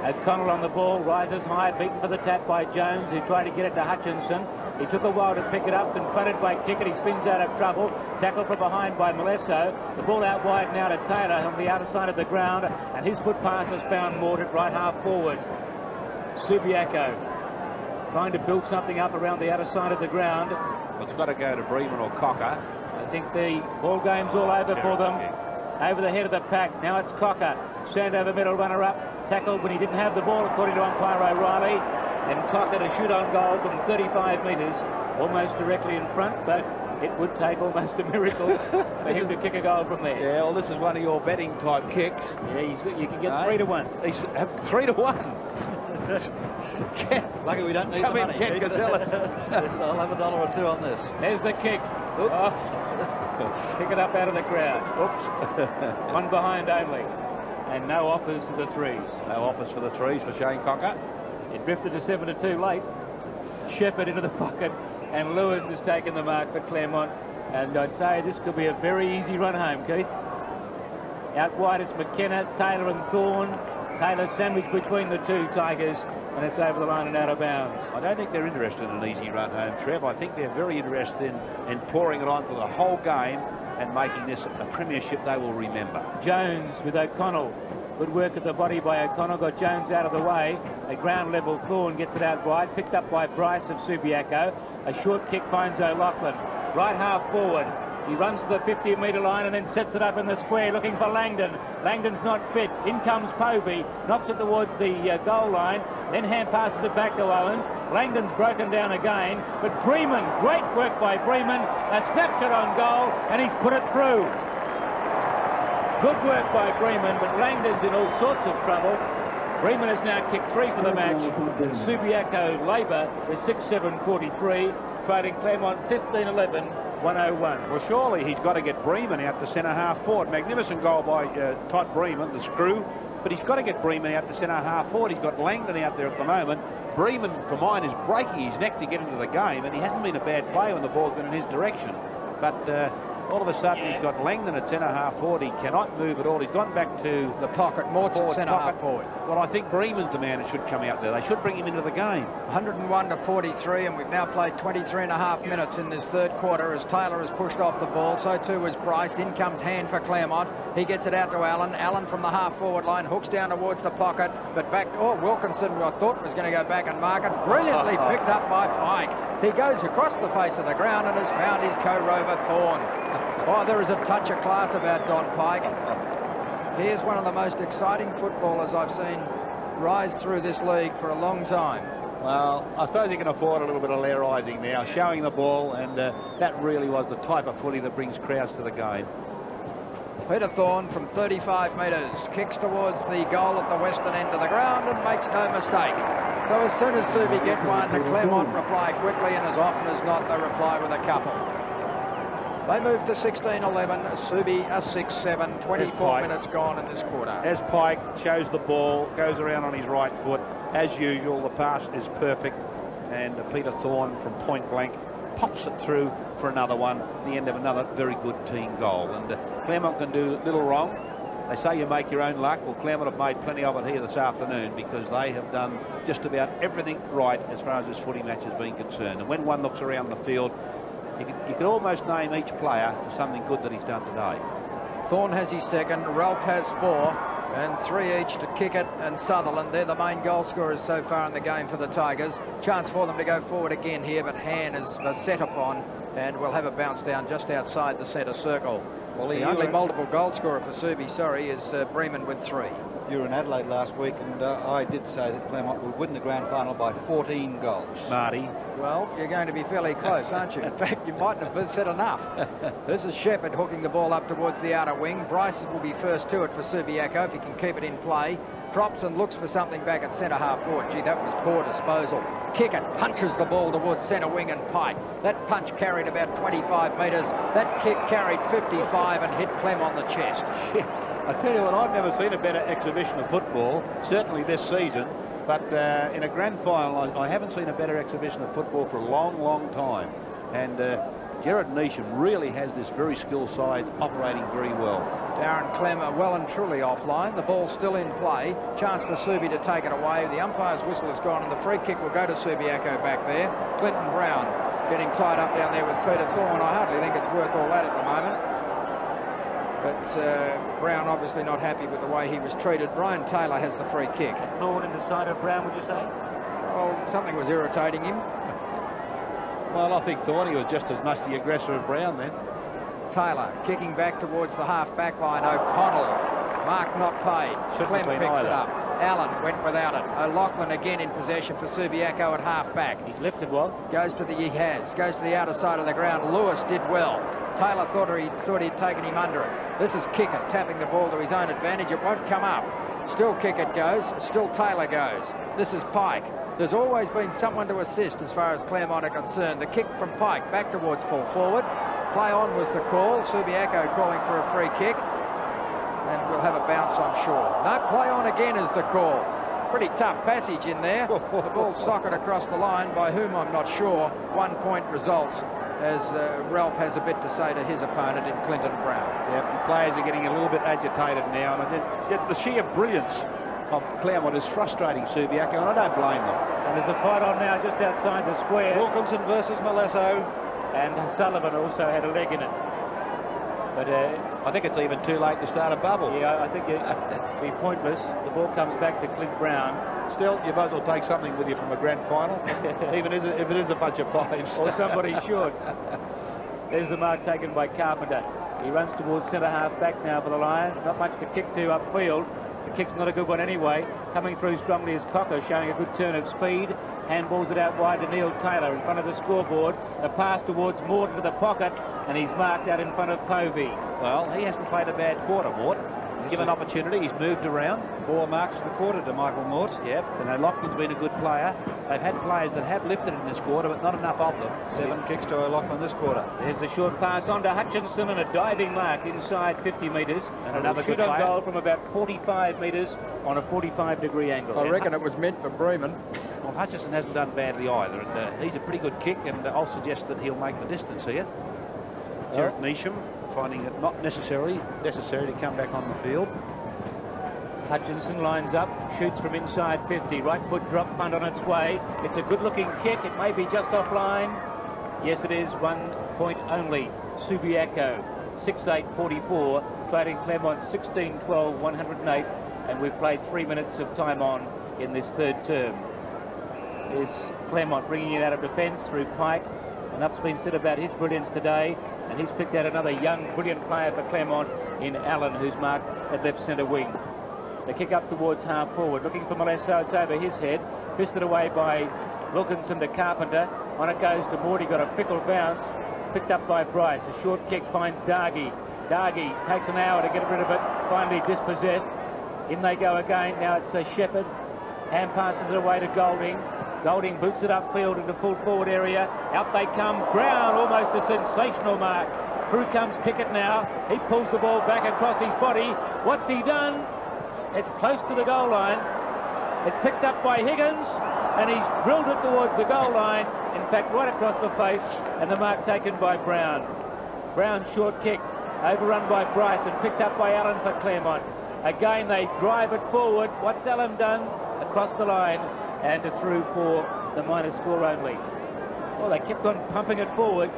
O'Connell on the ball, rises high, beaten for the tap by Jones, who tried to get it to Hutchinson. He took a while to pick it up, confronted by Kickett. He spins out of trouble. Tackled from behind by Molesso. The ball out wide now to Taylor on the outer side of the ground, and his foot pass has found Mort at right half forward. Subiaco trying to build something up around the outer side of the ground. Well, it's got to go to Bremen or Cocker. I think the ball game's all over for them. Over the head of the pack. Now it's Cocker. Sandover middle runner-up. Tackled when he didn't have the ball, according to umpire O'Reilly. And Cocker to shoot on goal from 35 metres, almost directly in front, but it would take almost a miracle for him to kick a goal from there. Yeah, well, this is one of your betting type kicks. Yeah, you can get 3-1. He's 3-1. Lucky we don't need the money. Ken Casellas. I'll have $1 or $2 on this. There's the kick. Pick it up out of the crowd. Oops. One behind only. And no offers for the threes. No offers for the threes for Shane Cocker. It drifted to 7-2 late. Shepherd into the pocket, and Lewis has taken the mark for Claremont. And I'd say this could be a very easy run home, Keith. Out wide it's McKenna, Taylor and Thorne. Taylor sandwiched between the two Tigers, and it's over the line and out of bounds. I don't think they're interested in an easy run home, Trev. I think they're very interested in pouring it on for the whole game and making this a premiership they will remember. Jones with O'Connell. Good work at the body by O'Connell, got Jones out of the way. A ground level Thorne gets it out wide, picked up by Bryce of Subiaco. A short kick finds O'Loughlin. Right half forward. He runs to the 50-metre line and then sets it up in the square looking for Langdon. Langdon's not fit. In comes Povey. Knocks it towards the goal line. Then hand passes it back to Owens. Langdon's broken down again. But Bremen, great work by Bremen. A snapshot on goal, and he's put it through. Good work by Bremen, but Langdon's in all sorts of trouble. Bremen has now kicked 3 for the match. And Subiaco Labour is 6-7-43, trading Claremont 15-11, 101. Well, surely he's got to get Bremen out to centre half forward. Magnificent goal by Todd Bremen, the screw. but he's got to get Bremen out to centre half forward. He's got Langdon out there at the moment. Bremen, for mine, is breaking his neck to get into the game, and he hasn't been a bad player when the ball's been in his direction. But all of a sudden, he's got Langdon at centre half forward. He cannot move at all. He's gone back to the pocket, more to centre half forward. Well, I think Bremen's the man that should come out there. They should bring him into the game. 101 to 43, and we've now played 23 and a half minutes in this third quarter as Taylor has pushed off the ball. So too is Bryce. In comes Hand for Claremont. He gets it out to Allen. Allen from the half forward line hooks down towards the pocket, but back. Oh, Wilkinson, who I thought was going to go back and mark it, brilliantly picked up by Pike. He goes across the face of the ground and has found his co-rover Thorne. Oh, there is a touch of class about Don Pike. He is one of the most exciting footballers I've seen rise through this league for a long time. Well, I suppose he can afford a little bit of Lairising now, showing the ball, and that really was the type of footy that brings crowds to the game. Peter Thorne from 35 metres kicks towards the goal at the western end of the ground and makes no mistake. So as soon as Subi get one, the Claremont reply quickly, and as often as not, they reply with a couple. They move to 16-11, Subi a 6-7, 24 minutes gone in this quarter. As Pike shows the ball, goes around on his right foot, as usual, the pass is perfect, and Peter Thorne from point blank pops it through for another one, the end of another very good team goal. And Claremont can do little wrong. They say you make your own luck. Well, Claremont have made plenty of it here this afternoon because they have done just about everything right as far as this footy match has been concerned. And when one looks around the field, you can almost name each player for something good that he's done today. Thorne has his second, Ralph has 4, and 3 each to Kickett and Sutherland. They're the main goal scorers so far in the game for the Tigers. Chance for them to go forward again here, but Han is set upon and will have a bounce down just outside the centre circle. Well, the only multiple goal scorer for Subi, is Bremen with 3. You were in Adelaide last week, and I did say that Claremont would win the grand final by 14 goals. Marty. Well, you're going to be fairly close, aren't you? In fact, you mightn't have said enough. This is Shepherd hooking the ball up towards the outer wing. Bryce will be first to it for Subiaco if he can keep it in play. Drops and looks for something back at centre half forward. Gee, that was poor disposal. Kickett punches the ball towards centre wing and Pike. That punch carried about 25 metres. That kick carried 55 and hit Clem on the chest. I tell you what, I've never seen a better exhibition of football, certainly this season, but in a grand final, I haven't seen a better exhibition of football for a long, long time. And Gerard Neesham really has this very skilled side operating very well. Darren Clem are well and truly offline. The ball's still in play. Chance for Subi to take it away. The umpire's whistle has gone and the free kick will go to Subiaco back there. Clinton Brown getting tied up down there with Peter Thorne. I hardly think it's worth all that at the moment. But Brown obviously not happy with the way he was treated. Brian Taylor has the free kick. Thorne in the side of Brown, would you say? Oh, something was irritating him. Well, I think Thorne was just as much the aggressor as Brown then. Taylor kicking back towards the half-back line. O'Connell. Mark not paid. Clem picks it up. Allen went without it. O'Loughlin again in possession for Subiaco at half-back. He's lifted well. Goes to the outer side of the ground. Lewis did well. Taylor thought he'd taken him under it. This is Kickett tapping the ball to his own advantage. It won't come up. Still Kickett goes. Still Taylor goes. This is Pike. There's always been someone to assist as far as Claremont are concerned. The kick from Pike back towards full forward. Play on was the call. Subiaco calling for a free kick. And we'll have a bounce, I'm sure. No, play on again is the call. Pretty tough passage in there. The ball socket across the line, by whom I'm not sure. 1 point results as Ralph has a bit to say to his opponent in Clinton Brown. Yeah, the players are getting a little bit agitated now, and the sheer brilliance of Claremont is frustrating Subiaco, and I don't blame them. And there's a fight on now just outside the square. Wilkinson versus Malesso. And Sullivan also had a leg in it. But I think it's even too late to start a bubble. Yeah, I think it'd be pointless. The ball comes back to Clint Brown. Still, you might as well take something with you from a grand final, even if it is a bunch of fives. Or somebody's shorts. There's the mark taken by Carpenter. He runs towards centre half back now for the Lions. Not much to kick to upfield. The kick's not a good one anyway. Coming through strongly is Cocker, showing a good turn of speed. Handballs it out wide to Neil Taylor in front of the scoreboard. A pass towards Morton to the pocket, and he's marked out in front of Povey. Well, he hasn't played a bad quarter, Mort. given opportunity, he's moved around. 4 marks the quarter to Michael Mort. Yep, and Lachlan's been a good player. They've had players that have lifted in this quarter, but not enough of them. 7 kicks to O'Loughlin this quarter. There's the short pass on to Hutchinson and a diving mark inside 50 metres. And another shoot good on player. goal from about 45 metres on a 45-degree angle. I reckon it was meant for Bremen. Well, Hutchinson hasn't done badly either, and he's a pretty good kick, and I'll suggest that he'll make the distance here. Derek Neesham finding it not necessary to come back on the field. Hutchinson lines up, shoots from inside 50, right foot drop, punt on its way. It's a good-looking kick. It may be just offline. Yes, it is. 1 point only. Subiaco, 6-8-44, trading Claremont 16-12, 108, and we've played 3 minutes of time on in this third term. Is Claremont bringing it out of defence through Pike. Enough's been said about his brilliance today, and he's picked out another young, brilliant player for Claremont in Allen, who's marked at left centre wing. The kick up towards half forward, looking for Molesso. It's over his head, fisted away by Wilkinson to Carpenter. On it goes to Morty, got a fickle bounce, picked up by Bryce. A short kick finds Dargy. Dargy takes an hour to get rid of it, finally dispossessed. In they go again. Now it's a Shepherd. Hand passes it away to Golding. Golding boots it upfield into full forward area. Out they come. Brown, almost a sensational mark. Through comes Pickett now. He pulls the ball back across his body. What's he done? It's close to the goal line. It's picked up by Higgins, and he's drilled it towards the goal line. In fact, right across the face, and the mark taken by Brown. Brown short kick, overrun by Bryce and picked up by Allen for Claremont. Again, they drive it forward. What's Allen done? Across the line and through for the minor score only. Well, they kept on pumping it forward,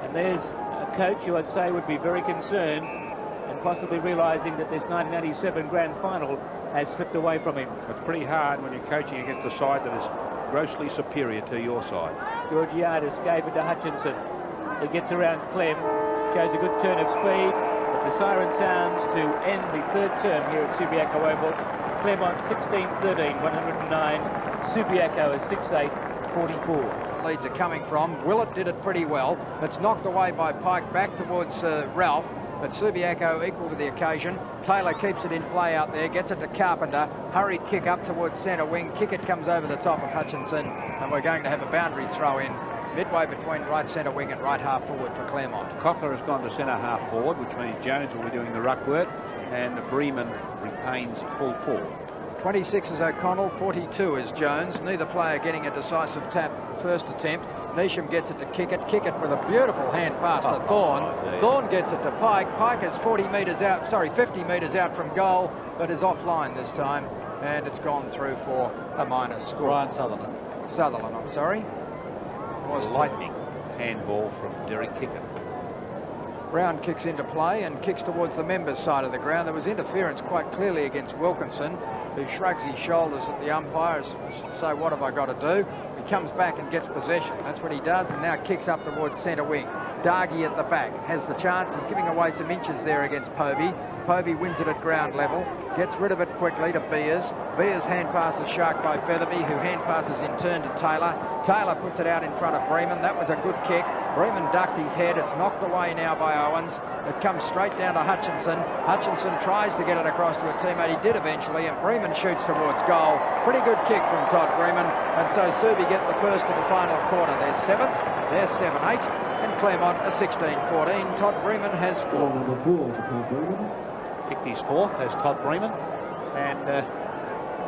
and there's a coach who I'd say would be very concerned and possibly realising that this 1987 grand final has slipped away from him. It's pretty hard when you're coaching against a side that is grossly superior to your side. Georgiadis gave it to Hutchinson. He gets around Clem, shows a good turn of speed. But the siren sounds to end the third term here at Subiaco Oval. Claremont 16-13, 109. Subiaco is 6-8, 44. Leads are coming from. Willett did it pretty well. It's knocked away by Pike back towards Ralph, but Subiaco equal to the occasion. Taylor keeps it in play out there, gets it to Carpenter. Hurried kick up towards centre wing. Kick it comes over the top of Hutchinson, and we're going to have a boundary throw in midway between right centre wing and right half forward for Claremont. Cocker has gone to centre half forward, which means Jones will be doing the ruck work, and Bremen retains full forward. 26 is O'Connell, 42 is Jones. Neither player getting a decisive tap first attempt. Neesham gets it to kick it with a beautiful hand pass to Thorne. Thorne gets it to Pike. Pike is 50 metres out from goal, but is offline this time, and it's gone through for a minor score. Brian Sutherland. Sutherland, I'm sorry. Was lightning handball from Derek Kicker. Brown kicks into play and kicks towards the members' side of the ground. There was interference quite clearly against Wilkinson, who shrugs his shoulders at the umpires. So what have I got to do? He comes back and gets possession. That's what he does, and now kicks up towards centre wing. Dargy at the back has the chance. He's giving away some inches there against Povey. Povey wins it at ground level, gets rid of it quickly to Beers. Beers hand passes shark by Featherby, who hand passes in turn to Taylor. Taylor puts it out in front of Bremen. That was a good kick. Bremen ducked his head. It's knocked away now by Owens. It comes straight down to Hutchinson. Hutchinson tries to get it across to a teammate. He did eventually, and Bremen shoots towards goal. Pretty good kick from Todd Bremen, and so Subi get the first of the final quarter. They're 7th, they're 7-8, and Claremont are 16-14. Todd Bremen has 4. Picked his 4th as Todd Bremen, and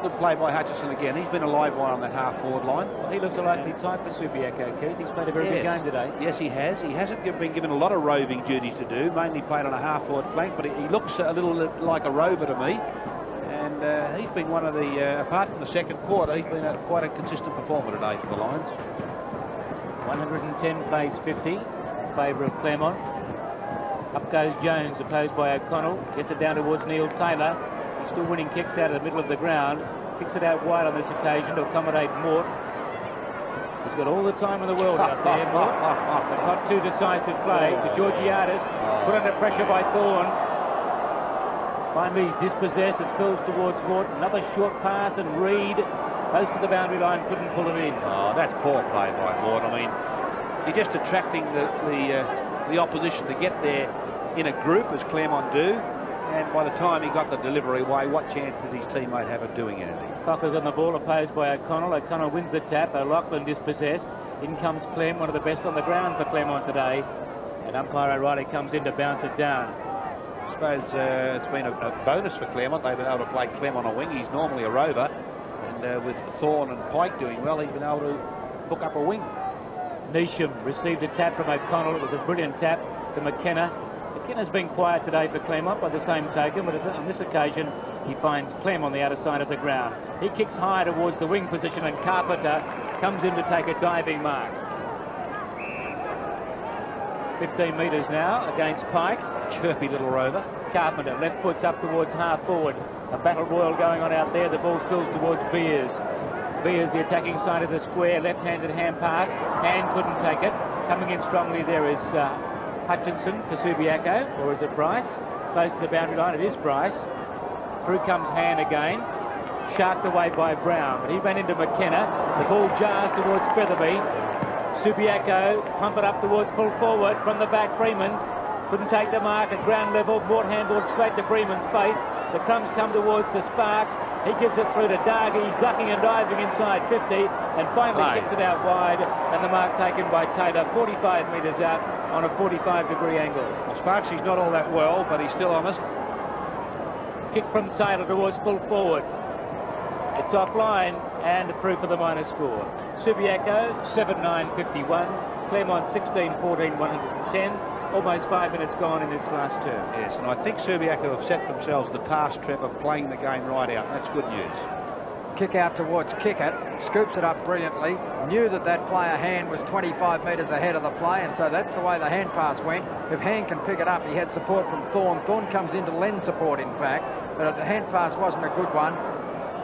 good play by Hutchinson again. He's been a live wire on that half-forward line. Well, he looks a likely type for Subiaco, Keith. He's played a very big game today. Yes, he has. He hasn't been given a lot of roving duties to do, mainly played on a half-forward flank, but he looks a little like a rover to me. And he's been one of the, apart from the second quarter, he's been quite a consistent performer today for the Lions. 110 plays 50 in favour of Claremont. Up goes Jones, opposed by O'Connell. Gets it down towards Neil Taylor. He's still winning kicks out of the middle of the ground. Kicks it out wide on this occasion to accommodate Mort. He's got all the time in the world out there, Mort. But not too decisive play to Georgiadis. Put under pressure by Thorne. Finally, he's dispossessed. It spills towards Mort. Another short pass, and Reed, close to the boundary line, couldn't pull it in. Oh, that's poor play by Mort. I mean, you're just attracting the opposition to get there in a group, as Claremont do, and by the time he got the delivery away, what chance did his teammate have of doing anything? Cocker's on the ball, opposed by O'Connell. O'Connell wins the tap. O'Loughlin dispossessed. In comes Clem, one of the best on the ground for Claremont today. And umpire O'Reilly comes in to bounce it down. I suppose it's been a bonus for Claremont. They've been able to play Clem on a wing. He's normally a rover. And with Thorne and Pike doing well, he's been able to hook up a wing. Neesham received a tap from O'Connell. It was a brilliant tap to McKenna. McKenna's been quiet today for Claremont by the same token, but on this occasion he finds Clem on the outer side of the ground. He kicks high towards the wing position, and Carpenter comes in to take a diving mark. 15 metres now against Pike. Chirpy little rover. Carpenter, left foot's up towards half forward. A battle royal going on out there. The ball spills towards Beers. Beers, the attacking side of the square, left-handed hand pass. Hand couldn't take it. Coming in strongly there is Hutchinson to Subiaco, or is it Bryce? Close to the boundary line, it is Bryce. Through comes Hand again. Sharked away by Brown, but he ran into McKenna. The ball jars towards Featherby. Subiaco pump it up towards full forward from the back. Freeman couldn't take the mark at ground level. Brought handball straight to Freeman's face. The crumbs come towards the Sparks. He gives it through to Dargy. He's ducking and diving inside 50 and finally kicks it out wide, and the mark taken by Taylor 45 metres out on a 45-degree angle. Well, Sparks, he's not all that well, but he's still honest. Kick from Taylor towards full forward. It's offline and through for the minor score. Subiaco 7-9-51. Claremont 16-14, 110. Almost 5 minutes gone in this last term. Yes, and I think Subiaco have set themselves the task, Trev, of playing the game right out. That's good news. Kick out towards Kickett, scoops it up brilliantly, knew that that player Hand was 25 metres ahead of the play, and so that's the way the hand pass went. If Hand can pick it up, he had support from Thorne. Thorne comes in to lend support, in fact, but the hand pass wasn't a good one.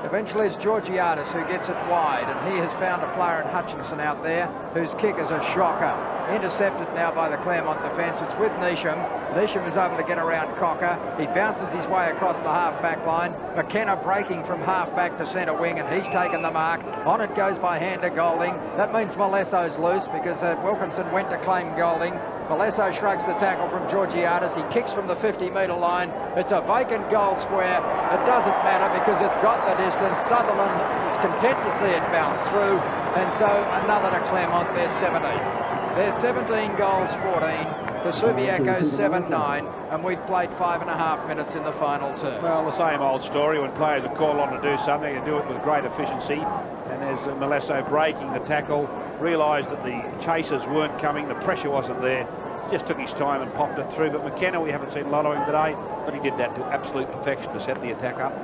Eventually it's Georgiadis who gets it wide, and he has found a player in Hutchinson out there whose kick is a shocker. Intercepted now by the Claremont defence. It's with Neesham. Neesham is able to get around Cocker. He bounces his way across the half-back line. McKenna breaking from half-back to centre wing, and he's taken the mark. On it goes by Hand to Golding. That means Malesso's loose because Wilkinson went to claim Golding. Malesso shrugs the tackle from Georgiadis. He kicks from the 50-metre line. It's a vacant goal square. It doesn't matter because it's got the distance. Sutherland is content to see it bounce through. And so another to Claremont. They're 17. They're 17 goals, 14. To Subiaco 7-9. And we've played 5.5 minutes in the final term. Well, the same old story. When players are called on to do something, they do it with great efficiency. And as Malesso breaking the tackle, realised that the chasers weren't coming, the pressure wasn't there, just took his time and popped it through. But McKenna, we haven't seen a lot of him today, but he did that to absolute perfection to set the attack up.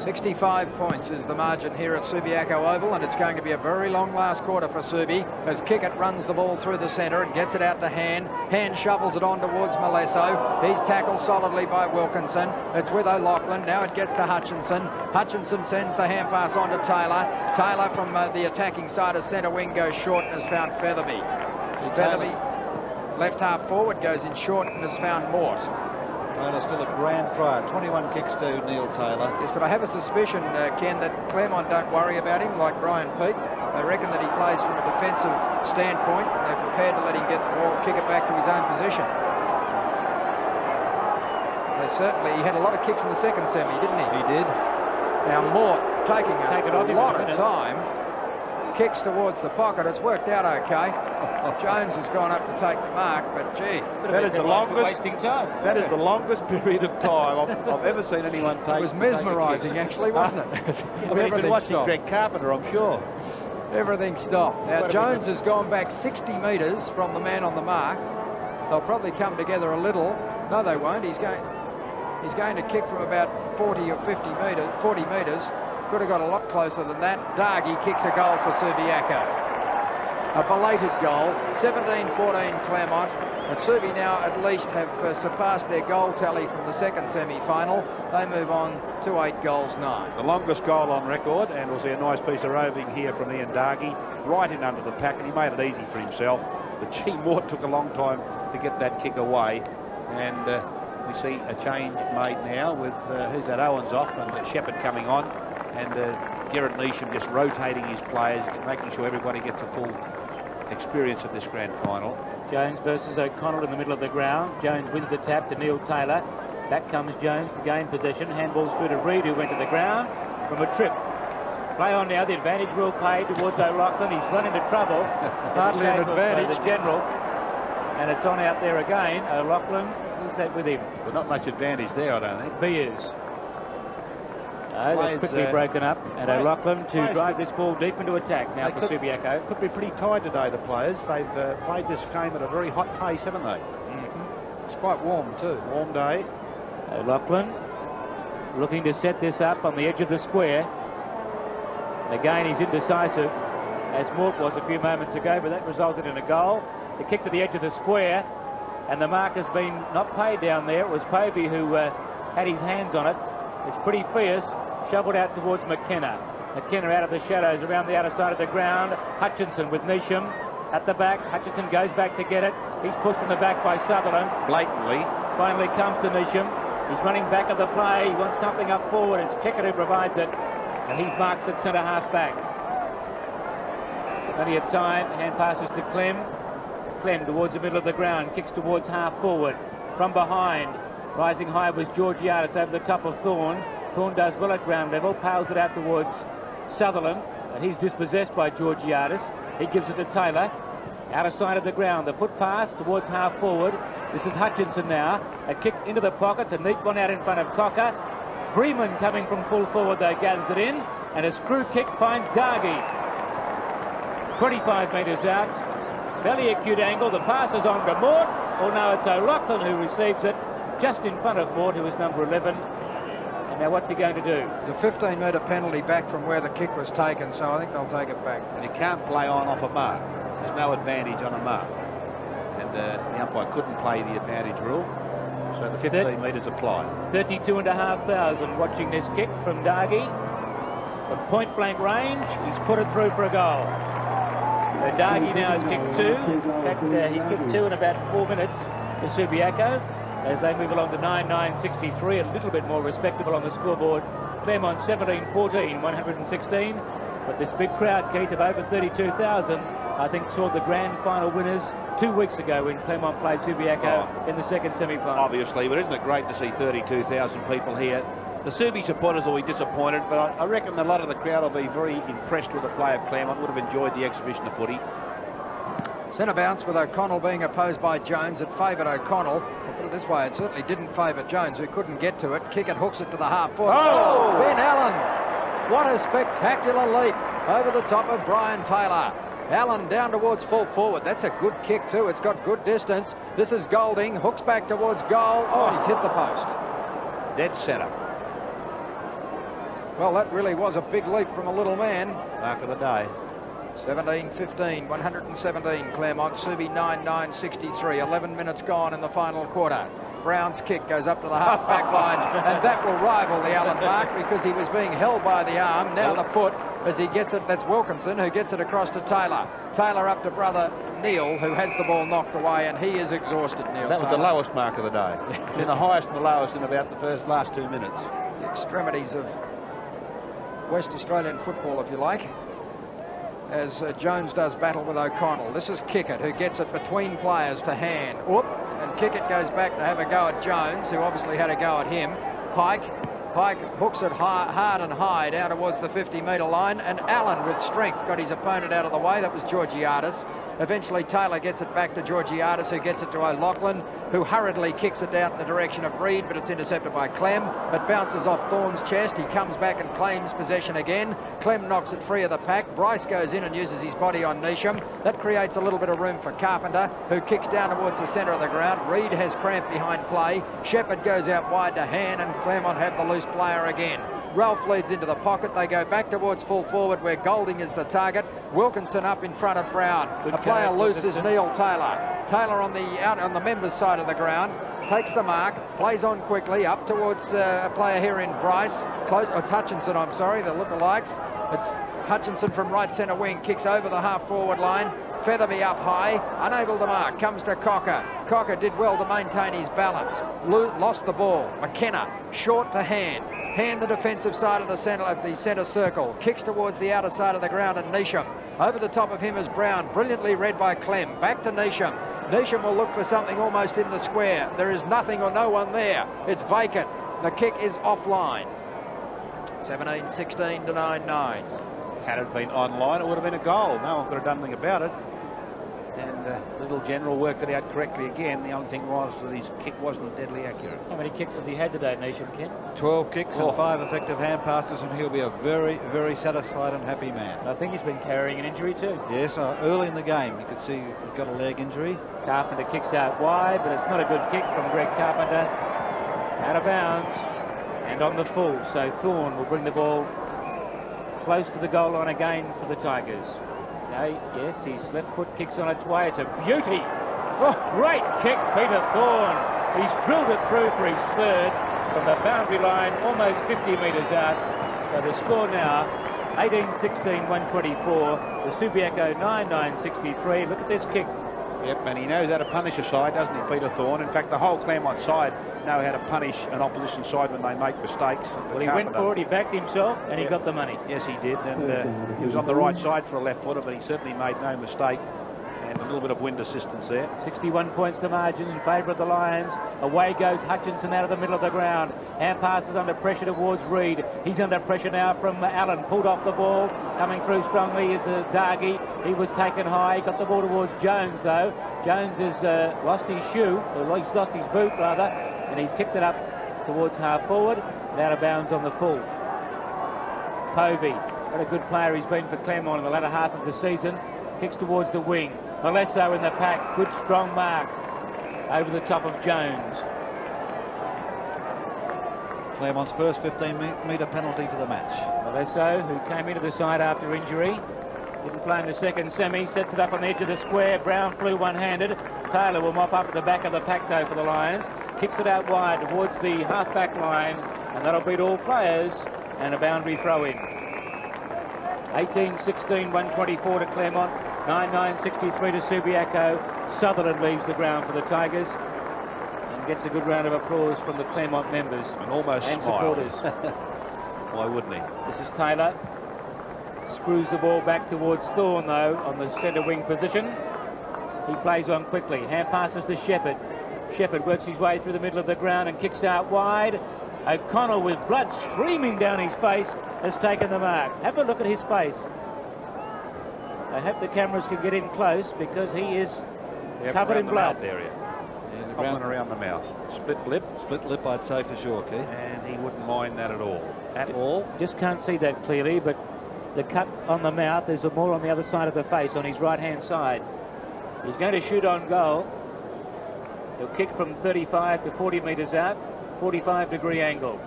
65 points is the margin here at Subiaco Oval, and it's going to be a very long last quarter for Subi as Kickett runs the ball through the centre and gets it out to Hand. Hand shovels it on towards Malesso. He's tackled solidly by Wilkinson. It's with O'Loughlin. Now it gets to Hutchinson. Hutchinson sends the hand pass on to Taylor. Taylor from the attacking side of centre wing goes short and has found Featherby. Featherby, left half forward, goes in short and has found Mort. Taylor still a grand trier, 21 kicks to Neil Taylor. Yes, but I have a suspicion, Ken, that Claremont don't worry about him like Brian Peake. They reckon that he plays from a defensive standpoint. They're prepared to let him get the ball, kick it back to his own position. He had a lot of kicks in the second semi, didn't he? He did. Now Mort taking a lot of time. Kicks towards the pocket. It's worked out okay. Jones has gone up to take the mark, but gee, that is the longest time. That is the longest period of time I've ever seen anyone take. It was mesmerising, actually, wasn't it? I mean, you've been watching Greg Carpenter, I'm sure. Everything stopped. Now Jones has gone back 60 metres from the man on the mark. They'll probably come together a little. No, they won't. He's going to kick from about 40 or 50 metres, 40 metres. Could have got a lot closer than that. Dargy kicks a goal for Subiaco. A belated goal, 17-14 Claremont. And Subi now at least have surpassed their goal tally from the second semi-final. They move on to 8 goals 9. The longest goal on record, and we'll see a nice piece of roving here from Ian Dargy, right in under the pack, and he made it easy for himself. But gee, Mort took a long time to get that kick away, and we see a change made now with, who's that, Owens off, and Shepherd coming on. And Gerard Neesham just rotating his players, making sure everybody gets a full experience of this grand final. Jones versus O'Connell in the middle of the ground. Jones wins the tap to Neil Taylor. Back comes Jones to gain possession. Handball's through to Reid, who went to the ground from a trip. Play on now, the advantage will pay towards O'Loughlin. He's run into trouble. Hardly an advantage. The general. And it's on out there again. O'Loughlin, who's that with him? Well, not much advantage there, I don't think. B is. That's quickly broken up. And O'Loughlin to drive this ball deep into attack now for Subiaco. Could be pretty tired today, the players. They've played this game at a very hot pace, haven't they? It's quite warm too. Warm day. O'Loughlin looking to set this up on the edge of the square. And again, he's indecisive, as Mort was a few moments ago, but that resulted in a goal. The kick to the edge of the square, and the mark has been not paid down there. It was Povey who had his hands on it. It's pretty fierce, shoveled out towards McKenna. McKenna out of the shadows around the outer side of the ground. Hutchinson with Neesham at the back. Hutchinson goes back to get it. He's pushed from the back by Sutherland. Blatantly. Finally comes to Neesham. He's running back of the play. He wants something up forward. It's Kickett who provides it. And he marks at centre half back. Plenty of time. Hand passes to Clem. Clem towards the middle of the ground. Kicks towards half forward. From behind. Rising high was Georgiadis over the top of Thorne. Thorne does well at ground level. Pails it out towards Sutherland. And he's dispossessed by Georgiadis. He gives it to Taylor. Outer side of the ground. The foot pass towards half forward. This is Hutchinson now. A kick into the pockets. A neat one out in front of Cocker. Freeman coming from full forward, though, gathers it in, and a screw kick finds Dargy. 25 metres out. Fairly acute angle. The pass is on to Mort. Oh, no, it's O'Loughlin who receives it just in front of Mort, who is number 11. And now what's he going to do? It's a 15-metre penalty back from where the kick was taken, so I think they'll take it back. And you can't play on off a mark. There's no advantage on a mark. And the umpire couldn't play the advantage rule. So the 15 metres applied. 32,500 watching this kick from Dargy. From point-blank range, he's put it through for a goal. So Dargy now has kicked 2. In fact, he's kicked 2 in about 4 minutes for Subiaco. As they move along to 9,963, a little bit more respectable on the scoreboard. Claremont 17-14, 116. But this big crowd, Keith, of over 32,000, I think saw the grand final winners 2 weeks ago when Claremont played Subiaco in the second semi-final. Obviously, but isn't it great to see 32,000 people here? The Subi supporters will be disappointed, but I reckon a lot of the crowd will be very impressed with the play of Claremont. Would have enjoyed the exhibition of footy. Centre bounce with O'Connell being opposed by Jones. It favoured O'Connell. I'll put it this way, it certainly didn't favour Jones, who couldn't get to it. Kickett hooks it to the half forward. Oh! Ben Allen! What a spectacular leap over the top of Brian Taylor. Allen down towards full forward. That's a good kick too. It's got good distance. This is Golding. Hooks back towards goal. Oh, he's hit the post. Dead centre. Well, that really was a big leap from a little man. Mark of the day. 17-15, 117 Claremont. Subi 9,963. 11 minutes gone in the final quarter. Brown's kick goes up to the half-back line, and that will rival the Allen mark because he was being held by the arm. Now the foot as he gets it. That's Wilkinson who gets it across to Taylor. Taylor up to brother Neil, who has the ball knocked away, and he is exhausted, Neil. That was the lowest mark of the day. In the highest and the lowest in about the last 2 minutes. The extremities of West Australian football, if you like, as Jones does battle with O'Connell. This is Kickett, who gets it between players to hand. Whoop, and Kickett goes back to have a go at Jones, who obviously had a go at him. Pike hooks it hard and high down towards the 50-metre line, and Allen with strength got his opponent out of the way. That was Georgiadis. Eventually Taylor gets it back to Georgiadis, who gets it to O'Loughlin, who hurriedly kicks it out in the direction of Reid, but it's intercepted by Clem. It bounces off Thorne's chest. He comes back and claims possession again. Clem knocks it free of the pack. Bryce goes in and uses his body on Neesham. That creates a little bit of room for Carpenter, who kicks down towards the centre of the ground. Reid has cramp behind play. Shepherd goes out wide to Han, and Claremont have the loose player again. Ralph leads into the pocket. They go back towards full forward where Golding is the target. Wilkinson up in front of Brown. A player loose is Neil Taylor. Taylor on the members' side of the ground. Takes the mark, plays on quickly up towards a player here in Bryce. It's Hutchinson, I'm sorry, the lookalikes. It's Hutchinson from right centre wing, kicks over the half forward line. Featherby up high, unable to mark, comes to Cocker. Cocker did well to maintain his balance. Lost the ball. McKenna, short to hand. Hand the defensive side of the centre circle. Kicks towards the outer side of the ground, and Neesham. Over the top of him is Brown, brilliantly read by Clem. Back to Neesham. Neesham will look for something almost in the square. There is nothing or no one there. It's vacant. The kick is offline. 17-16 to 9-9. Had it been online, it would have been a goal. No one could have done anything about it. And little general worked it out correctly again. The only thing was that his kick wasn't deadly accurate. How many kicks has he had today, Neesham, Ken? 12 kicks and 5 effective hand passes, and he'll be a very, very satisfied and happy man. I think he's been carrying an injury too. Yes, early in the game, you could see he's got a leg injury. Carpenter kicks out wide, but it's not a good kick from Greg Carpenter. Out of bounds and on the full. So Thorne will bring the ball close to the goal line again for the Tigers. Okay, yes, his left foot kicks on its way. It's a beauty. Oh, great kick, Peter Thorne. He's drilled it through for his third from the boundary line, almost 50 metres out. So the score now, 18-16, 124. The Subiaco 9-9-63. Look at this kick. Yep, and he knows how to punish a side, doesn't he, Peter Thorne? In fact, the whole Claremont side know how to punish an opposition side when they make mistakes. Well, he went for it, he backed himself, and he got the money. Yes, he did, and he was on the right side for a left footer, but he certainly made no mistake. And a little bit of wind assistance there. 61 points to margin in favour of the Lions. Away goes Hutchinson out of the middle of the ground. Hand passes under pressure towards Reid. He's under pressure now from Allen. Pulled off the ball. Coming through strongly is Dargy. He was taken high. Got the ball towards Jones, though. Jones has lost his shoe, or he's lost his boot, rather, and he's tipped it up towards half forward and out of bounds on the full. Povey, what a good player he's been for Claremont in the latter half of the season. Kicks towards the wing. Malesso in the pack. Good strong mark over the top of Jones. Claremont's first 15-metre penalty for the match. Malesso, who came into the side after injury, didn't play in the second semi, sets it up on the edge of the square. Brown flew one-handed. Taylor will mop up at the back of the pack, though, for the Lions. Kicks it out wide towards the half-back line, and that'll beat all players, and a boundary throw-in. 18-16, 124 to Claremont. 9-9-63 to Subiaco. Sutherland leaves the ground for the Tigers and gets a good round of applause from the Claremont members and almost supporters. Why wouldn't he? This is Taylor. Screws the ball back towards Thorne, though, on the centre wing position. He plays on quickly. Hand passes to Shepherd. Shepherd works his way through the middle of the ground and kicks out wide. O'Connell, with blood streaming down his face, has taken the mark. Have a look at his face. I hope the cameras can get in close because he is covered in blood. Area. Yeah, around the mouth. Split lip. Split lip, I'd say for sure, Keith. And he wouldn't mind that at all. At all. Just can't see that clearly, but the cut on the mouth is more on the other side of the face, on his right-hand side. He's going to shoot on goal. He'll kick from 35 to 40 metres out, 45-degree angle.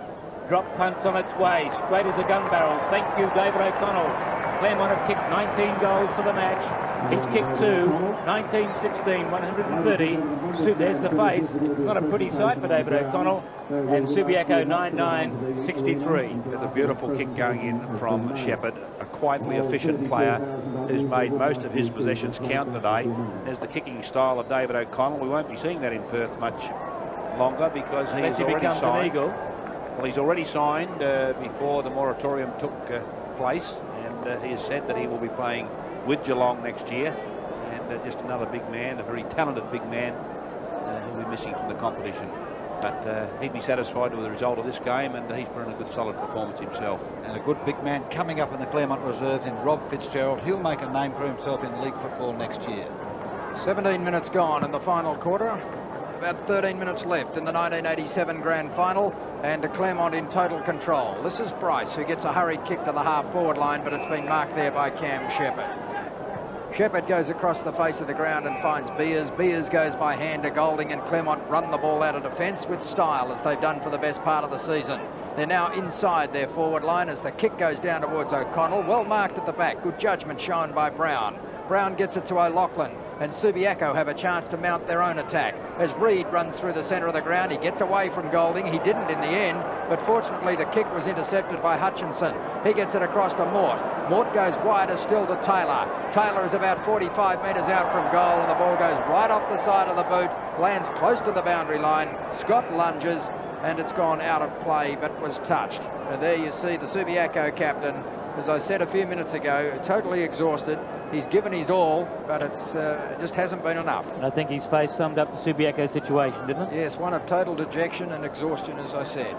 Drop punt on its way, straight as a gun barrel. Thank you, David O'Connell. Claremont have kicked 19 goals for the match. He's kicked 2, 19-16, 130. There's the face. Not a pretty sight for David O'Connell. And Subiaco 9-9-63. There's a beautiful kick going in from Shepherd, a quietly efficient player who's made most of his possessions count today. There's the kicking style of David O'Connell. We won't be seeing that in Perth much longer because unless he becomes an Eagle. Well, he's already signed before the moratorium took place, and he has said that he will be playing with Geelong next year, and just another big man, a very talented big man who will be missing from the competition. But he'd be satisfied with the result of this game, and he's put in a good solid performance himself. And a good big man coming up in the Claremont reserves in Rob Fitzgerald. He'll make a name for himself in league football next year. 17 minutes gone in the final quarter. About 13 minutes left in the 1987 grand final, and Claremont in total control. This is Bryce, who gets a hurried kick to the half-forward line, but it's been marked there by Cam Shepherd. Shepherd goes across the face of the ground and finds Beers. Beers goes by hand to Golding, and Claremont run the ball out of defence with style, as they've done for the best part of the season. They're now inside their forward line as the kick goes down towards O'Connell. Well marked at the back. Good judgment shown by Brown. Brown gets it to O'Loughlin, and Subiaco have a chance to mount their own attack as Reid runs through the centre of the ground. He gets away from Golding. He didn't in the end, but fortunately the kick was intercepted by Hutchinson. He gets it across to Mort. Mort goes wider still to Taylor. Taylor is about 45 metres out from goal, and the ball goes right off the side of the boot, lands close to the boundary line. Scott lunges, and it's gone out of play but was touched. And there you see the Subiaco captain, as I said a few minutes ago, totally exhausted. He's given his all, but it just hasn't been enough. And I think his face summed up the Subiaco situation, didn't it? Yes, one of total dejection and exhaustion, as I said.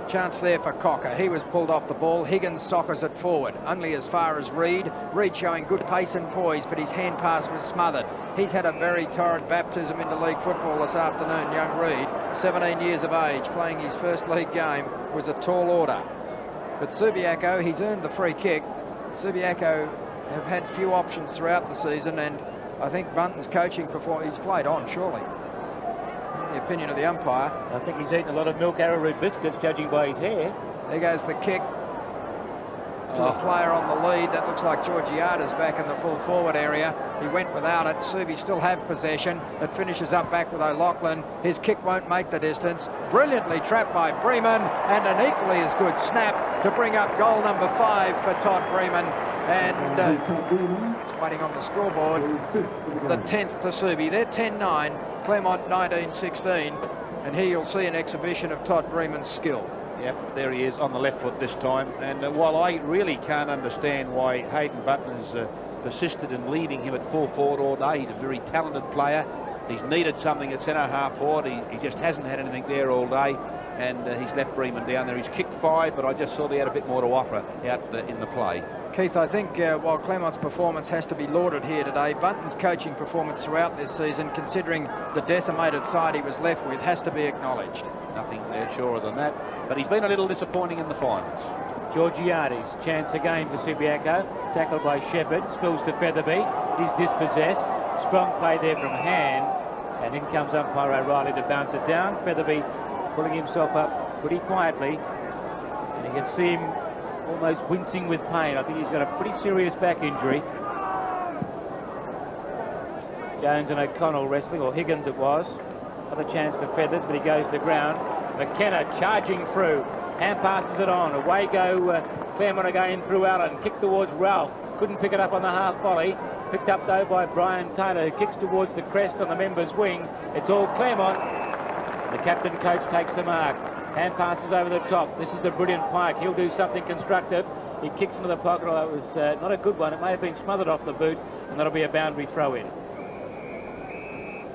Chance there for Cocker. He was pulled off the ball. Higgins soccers it forward, only as far as Reed. Reed showing good pace and poise, but his hand pass was smothered. He's had a very torrid baptism into league football this afternoon, young Reed. 17 years of age, playing his first league game was a tall order. But Subiaco, he's earned the free kick. Subiaco have had few options throughout the season, and I think Bunton's coaching performance, he's played on, surely. In the opinion of the umpire. I think he's eaten a lot of milk arrowroot biscuits, judging by his hair. There goes the kick to the player on the lead. That looks like Georgiada's back in the full forward area. He went without it. Subi still have possession. It finishes up back with O'Loughlin. His kick won't make the distance. Brilliantly trapped by Bremen, and an equally as good snap to bring up goal number 5 for Todd Bremen. And it's waiting on the scoreboard. The 10th to Subi. They're 10-9. Claremont 19-16. And here you'll see an exhibition of Todd Bremen's skill. Yep, there he is on the left foot this time. And while I really can't understand why Hayden Button has persisted in leaving him at full forward all day, he's a very talented player. He's needed something at centre half forward. He just hasn't had anything there all day. And he's left Bremen down there. He's kicked 5, but I just saw he had a bit more to offer out in the play. Keith, I think while Claremont's performance has to be lauded here today, Bunton's coaching performance throughout this season, considering the decimated side he was left with, has to be acknowledged. Nothing there surer than that, but he's been a little disappointing in the finals. Georgiades, chance again for Subiaco, tackled by Shepherd, spills to Featherby, he's dispossessed, strong play there from hand, and in comes umpire O'Reilly to bounce it down. Featherby pulling himself up pretty quietly, and you can see him almost wincing with pain. I think he's got a pretty serious back injury. Jones and O'Connell wrestling, or Higgins it was. Another chance for Feathers, but he goes to the ground. McKenna charging through, hand passes it on. Away go Claremont again through Allen, kick towards Ralph. Couldn't pick it up on the half volley. Picked up though by Brian Taylor, who kicks towards the crest on the members' wing. It's all Claremont. The captain coach takes the mark. Hand passes over the top. This is the brilliant Pike. He'll do something constructive. He kicks into the pocket. Oh, it was not a good one. It may have been smothered off the boot, and that'll be a boundary throw in.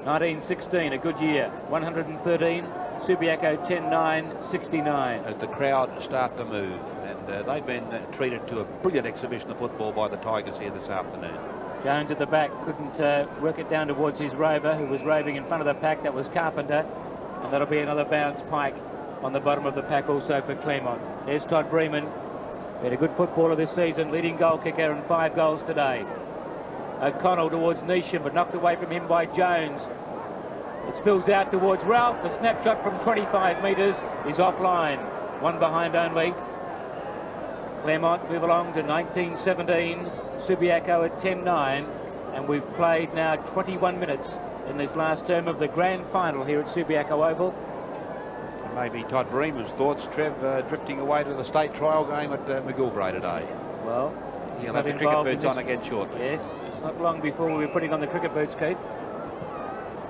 1916, a good year. 113. Subiaco 10-9, 69. As the crowd start to move, and they've been treated to a brilliant exhibition of football by the Tigers here this afternoon. Jones at the back couldn't work it down towards his rover, who was roving in front of the pack. That was Carpenter, and that'll be another bounce. Pike on the bottom of the pack also for Claremont. There's Todd Bremen, been a good footballer this season, leading goal kicker and 5 goals today. O'Connell towards Neesham, but knocked away from him by Jones. It spills out towards Ralph. The snapshot from 25 metres is offline. One behind only. Claremont move along to 1917. Subiaco at 10-9. And we've played now 21 minutes in this last term of the grand final here at Subiaco Oval. Maybe Todd Bremen's thoughts, Trev, drifting away to the state trial game at McGilvray today. Well, he'll have the cricket boots on again shortly. Yes, it's not long before we'll be putting on the cricket boots, Keith.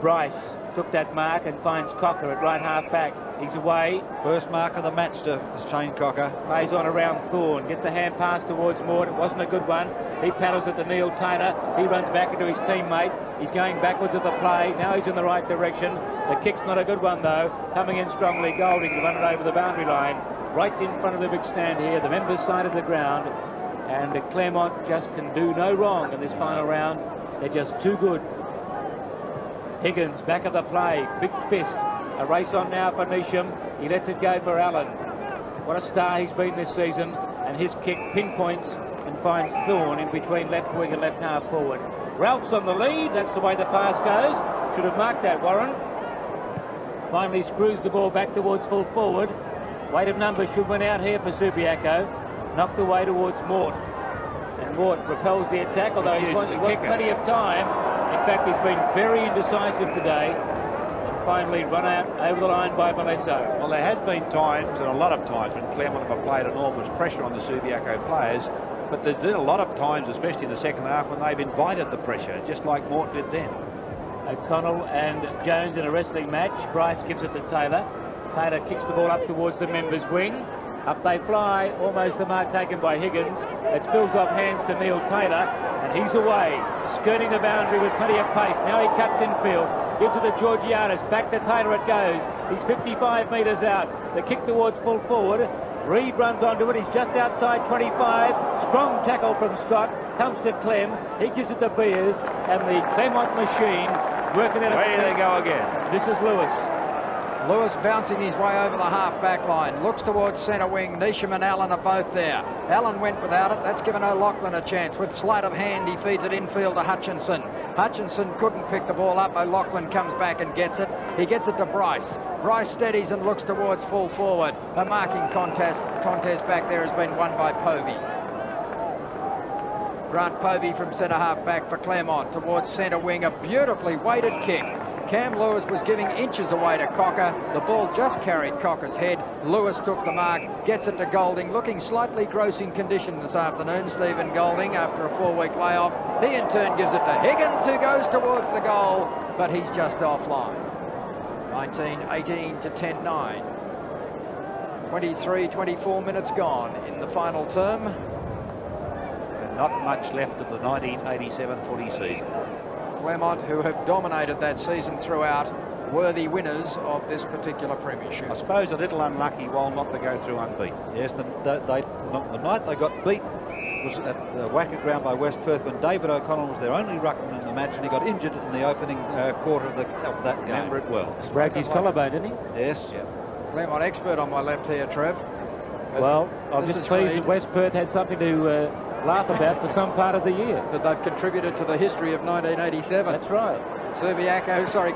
Bryce took that mark and finds Cocker at right half back. He's away. First mark of the match to Shane Cocker. Plays on around Thorne. Gets a hand pass towards Mort. It wasn't a good one. He paddles it to Neil Taylor. He runs back into his teammate. He's going backwards at the play. Now he's in the right direction. The kick's not a good one though. Coming in strongly, Golding to run it over the boundary line. Right in front of the big stand here, the members' side of the ground. And Claremont just can do no wrong in this final round. They're just too good. Higgins back of the play, big fist. A race on now for Neesham. He lets it go for Allen. What a star he's been this season. And his kick pinpoints and finds Thorne in between left wing and left half forward. Ralph's on the lead. That's the way the pass goes. Should have marked that, Warren. Finally screws the ball back towards full forward. Weight of numbers should win out here for Subiaco. Knocked away towards Mort. And Mort repels the attack, although he's got plenty of time. In fact, he's been very indecisive today. And finally run out over the line by Valesso. Well, there has been times, and a lot of times, when Claremont have applied enormous pressure on the Subiaco players. But there's been a lot of times, especially in the second half, when they've invited the pressure, just like Mort did then. O'Connell and Jones in a wrestling match. Bryce gives it to Taylor. Taylor kicks the ball up towards the members' wing. Up they fly, almost the mark taken by Higgins. It spills off hands to Neil Taylor, and he's away, skirting the boundary with plenty of pace. Now he cuts infield, gives it to Georgianis, back to Taylor it goes. He's 55 metres out. The kick towards full forward. Reed runs onto it, he's just outside 25. Strong tackle from Scott, comes to Clem. He gives it to Beers, and the Claremont machine working out. Where they go again? This is Lewis. Lewis bouncing his way over the half-back line, looks towards centre wing. Neesham and Allen are both there. Allen went without it. That's given O'Loughlin a chance. With sleight of hand, he feeds it infield to Hutchinson. Hutchinson couldn't pick the ball up. O'Loughlin comes back and gets it. He gets it to Bryce. Bryce steadies and looks towards full forward. A marking contest back there has been won by Povey. Grant Povey from centre half-back for Claremont towards centre wing. A beautifully weighted kick. Cam Lewis was giving inches away to Cocker. The ball just carried Cocker's head. Lewis took the mark, gets it to Golding, looking slightly gross in condition this afternoon, Stephen Golding, after a 4-week layoff. He in turn gives it to Higgins, who goes towards the goal, but he's just offline. 19-18 to 10-9. 23-24 minutes gone in the final term. And not much left of the 1987 footy season. Claremont, who have dominated that season throughout, worthy winners of this particular premiership. I suppose a little unlucky while not to go through unbeaten. Yes, the night they got beat was at the Wacker ground by West Perth when David O'Connell was their only ruckman in the match, and he got injured in the opening quarter of that game. Remember it well. Broke his collarbone, didn't he? Yes. Yeah. Claremont expert on my left here, Trev. Well, I'm This just is pleased Reid. that West Perth had something to laugh about for some part of the year. That they've contributed to the history of 1987. That's right.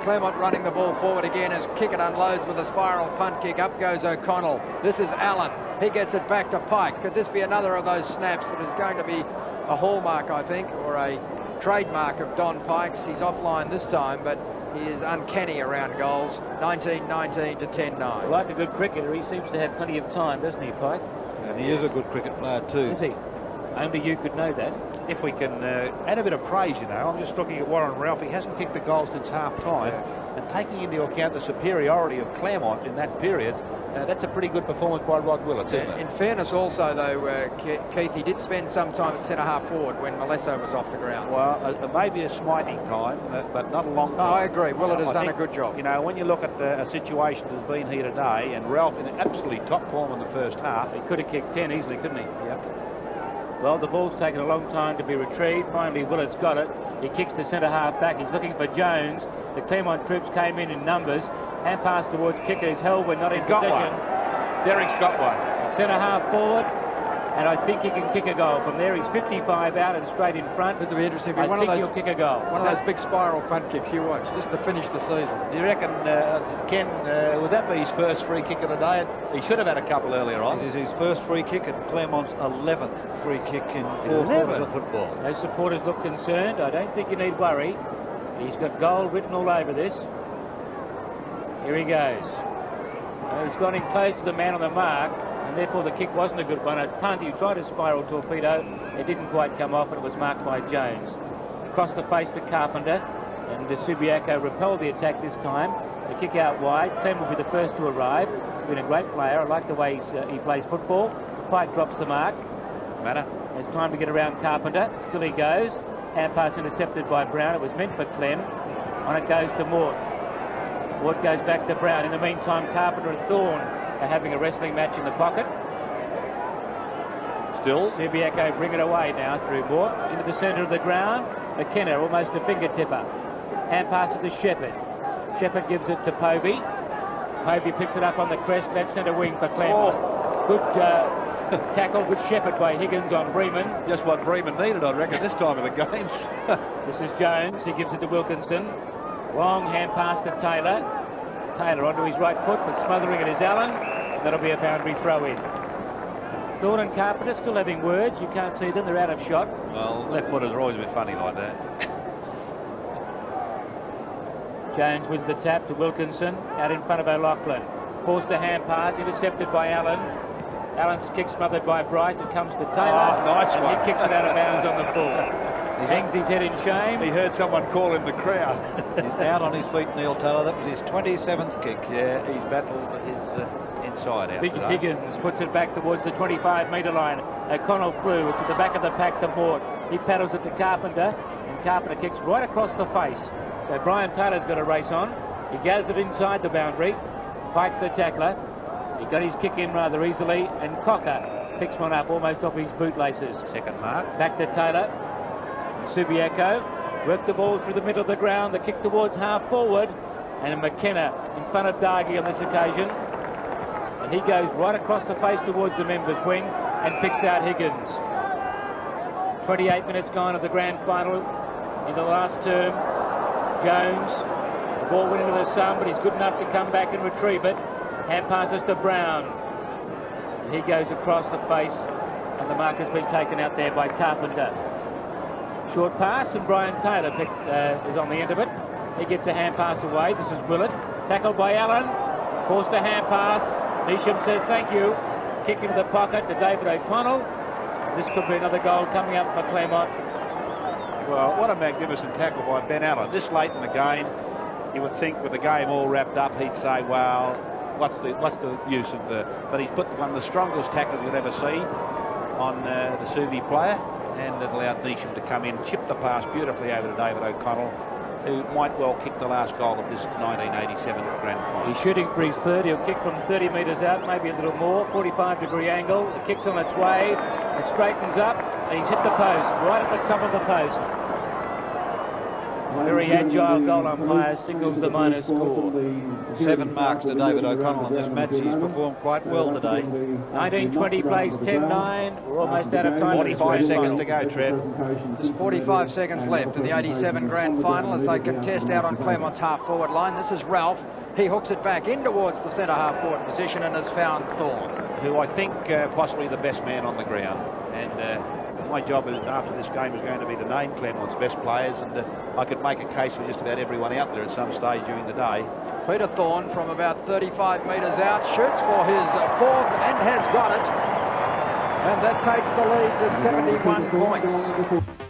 Claremont running the ball forward again as Kickett unloads with a spiral punt kick. Up goes O'Connell. This is Allen. He gets it back to Pike. Could this be another of those snaps that is going to be a hallmark, I think, or a trademark of Don Pike's? He's offline this time, but he is uncanny around goals. 19-19 to 10-9. Like a good cricketer, he seems to have plenty of time, doesn't he, Pike? And he is a good cricket player too. Is he? Only you could know that. If we can add a bit of praise, you know, I'm just looking at Warren Ralph. He hasn't kicked a goal since half-time. And taking into account the superiority of Claremont in that period, that's a pretty good performance by Rod Willits, isn't it? In fairness also, though, Keith, he did spend some time at centre-half forward when Malesso was off the ground. Well, maybe a smiting time, but not a long time. No, I agree. Willett has done a good job. You know, when you look at a situation that's been here today, and Ralph in absolutely top form in the first half. He could have kicked 10 easily, couldn't he? Yep. Well, the ball's taken a long time to be retrieved. Finally, Willits got it. He kicks to centre half back. He's looking for Jones. The Claremont troops came in numbers. Hand pass towards Kicker is held when not in possession. Derek's got one. Centre half forward, and I think he can kick a goal. From there, he's 55 out and straight in front. This will be interesting. I think he'll kick a goal. One of those big spiral punt kicks you watch, just to finish the season. Do you reckon, Ken, would that be his first free kick of the day? He should have had a couple earlier on. It is his first free kick and Claremont's 11th free kick in 4 quarters of football. Those supporters look concerned. I don't think you need worry. He's got goal written all over this. Here he goes. He's gone in close to the man on the mark, and therefore the kick wasn't a good one. A punt, he tried a spiral torpedo. It didn't quite come off, and it was marked by Jones. Across the face to Carpenter, and Subiaco repelled the attack this time. The kick out wide. Clem will be the first to arrive. He's been a great player. I like the way he plays football. Pike drops the mark. Matter. There's time to get around Carpenter. Still he goes. Hand pass intercepted by Brown. It was meant for Clem. On it goes to Mort. Mort goes back to Brown. In the meantime, Carpenter and Thorne are having a wrestling match in the pocket. Still. Subiaco bring it away now through Mort. Into the centre of the ground. McKenna, almost a fingertipper. Hand passes to Shepherd. Shepherd gives it to Povey. Povey picks it up on the crest, left centre wing for Claremont. Good tackle, good Shepherd by Higgins on Bremen. Just what Bremen needed, I reckon, this time of the game. This is Jones. He gives it to Wilkinson. Long hand pass to Taylor. Taylor onto his right foot, but smothering it is Allen. That'll be a boundary throw in. Thorne and Carpenter still having words. You can't see them. They're out of shot. Well, left footers are always a bit funny like that. Jones wins the tap to Wilkinson. Out in front of O'Loughlin. Forced a hand pass. Intercepted by Allen. Allen's kick smothered by Bryce. It comes to Taylor. Nice and one. he kicks it out of bounds on the full. He hangs his head in shame. He heard someone call in the crowd. He's out on his feet, Neil Taylor. That was his 27th kick. Yeah, he's battled his inside out Big today. Higgins puts it back towards the 25-metre line. O'Connell through. It's at the back of the pack to Mort. He paddles it to Carpenter, and Carpenter kicks right across the face. So Brian Taylor's got a race on. He gathers it inside the boundary, pikes the tackler. He got his kick in rather easily, and Cocker picks one up almost off his bootlaces. Second mark. Back to Taylor. Subiaco worked the ball through the middle of the ground. The kick towards half forward, and McKenna in front of Dargy on this occasion. And he goes right across the face towards the members' wing and picks out Higgins. 28 minutes gone of the grand final in the last term. Jones, the ball went into the sun, but he's good enough to come back and retrieve it. Hand passes to Brown. And he goes across the face, and the mark has been taken out there by Carpenter. Short pass, and Brian Taylor is on the end of it. He gets a hand pass away. This is Willett. Tackled by Allen. Forced a hand pass. Neesham says thank you. Kick into the pocket to David O'Connell. This could be another goal coming up for Claremont. Well, what a magnificent tackle by Ben Allen. This late in the game, you would think with the game all wrapped up, he'd say, well, what's the use of the... But he's put one of the strongest tackles you'd ever see on the Subi player, and it allowed Neesham to come in, chip the pass beautifully over to David O'Connell, who might well kick the last goal of this 1987 grand final. He's shooting for his third. He'll kick from 30 metres out, maybe a little more. 45-degree angle. The kick's on its way. It straightens up, and he's hit the post, right at the top of the post. Very agile goal umpire signals the minor score. 7 marks to David O'Connell in this match. He's performed quite well today. 19-20 plays 10-9. We're almost out of time. 45 seconds to go, Trev. There's 45 seconds left in the 87 grand final as they contest out on Claremont's half-forward line. This is Ralph. He hooks it back in towards the centre half-forward position and has found Thorne, who I think possibly the best man on the ground. And my job after this game is going to be to name Claremont's best players, and I could make a case for just about everyone out there at some stage during the day. Peter Thorne from about 35 metres out shoots for his fourth and has got it. And that takes the lead to 71 points.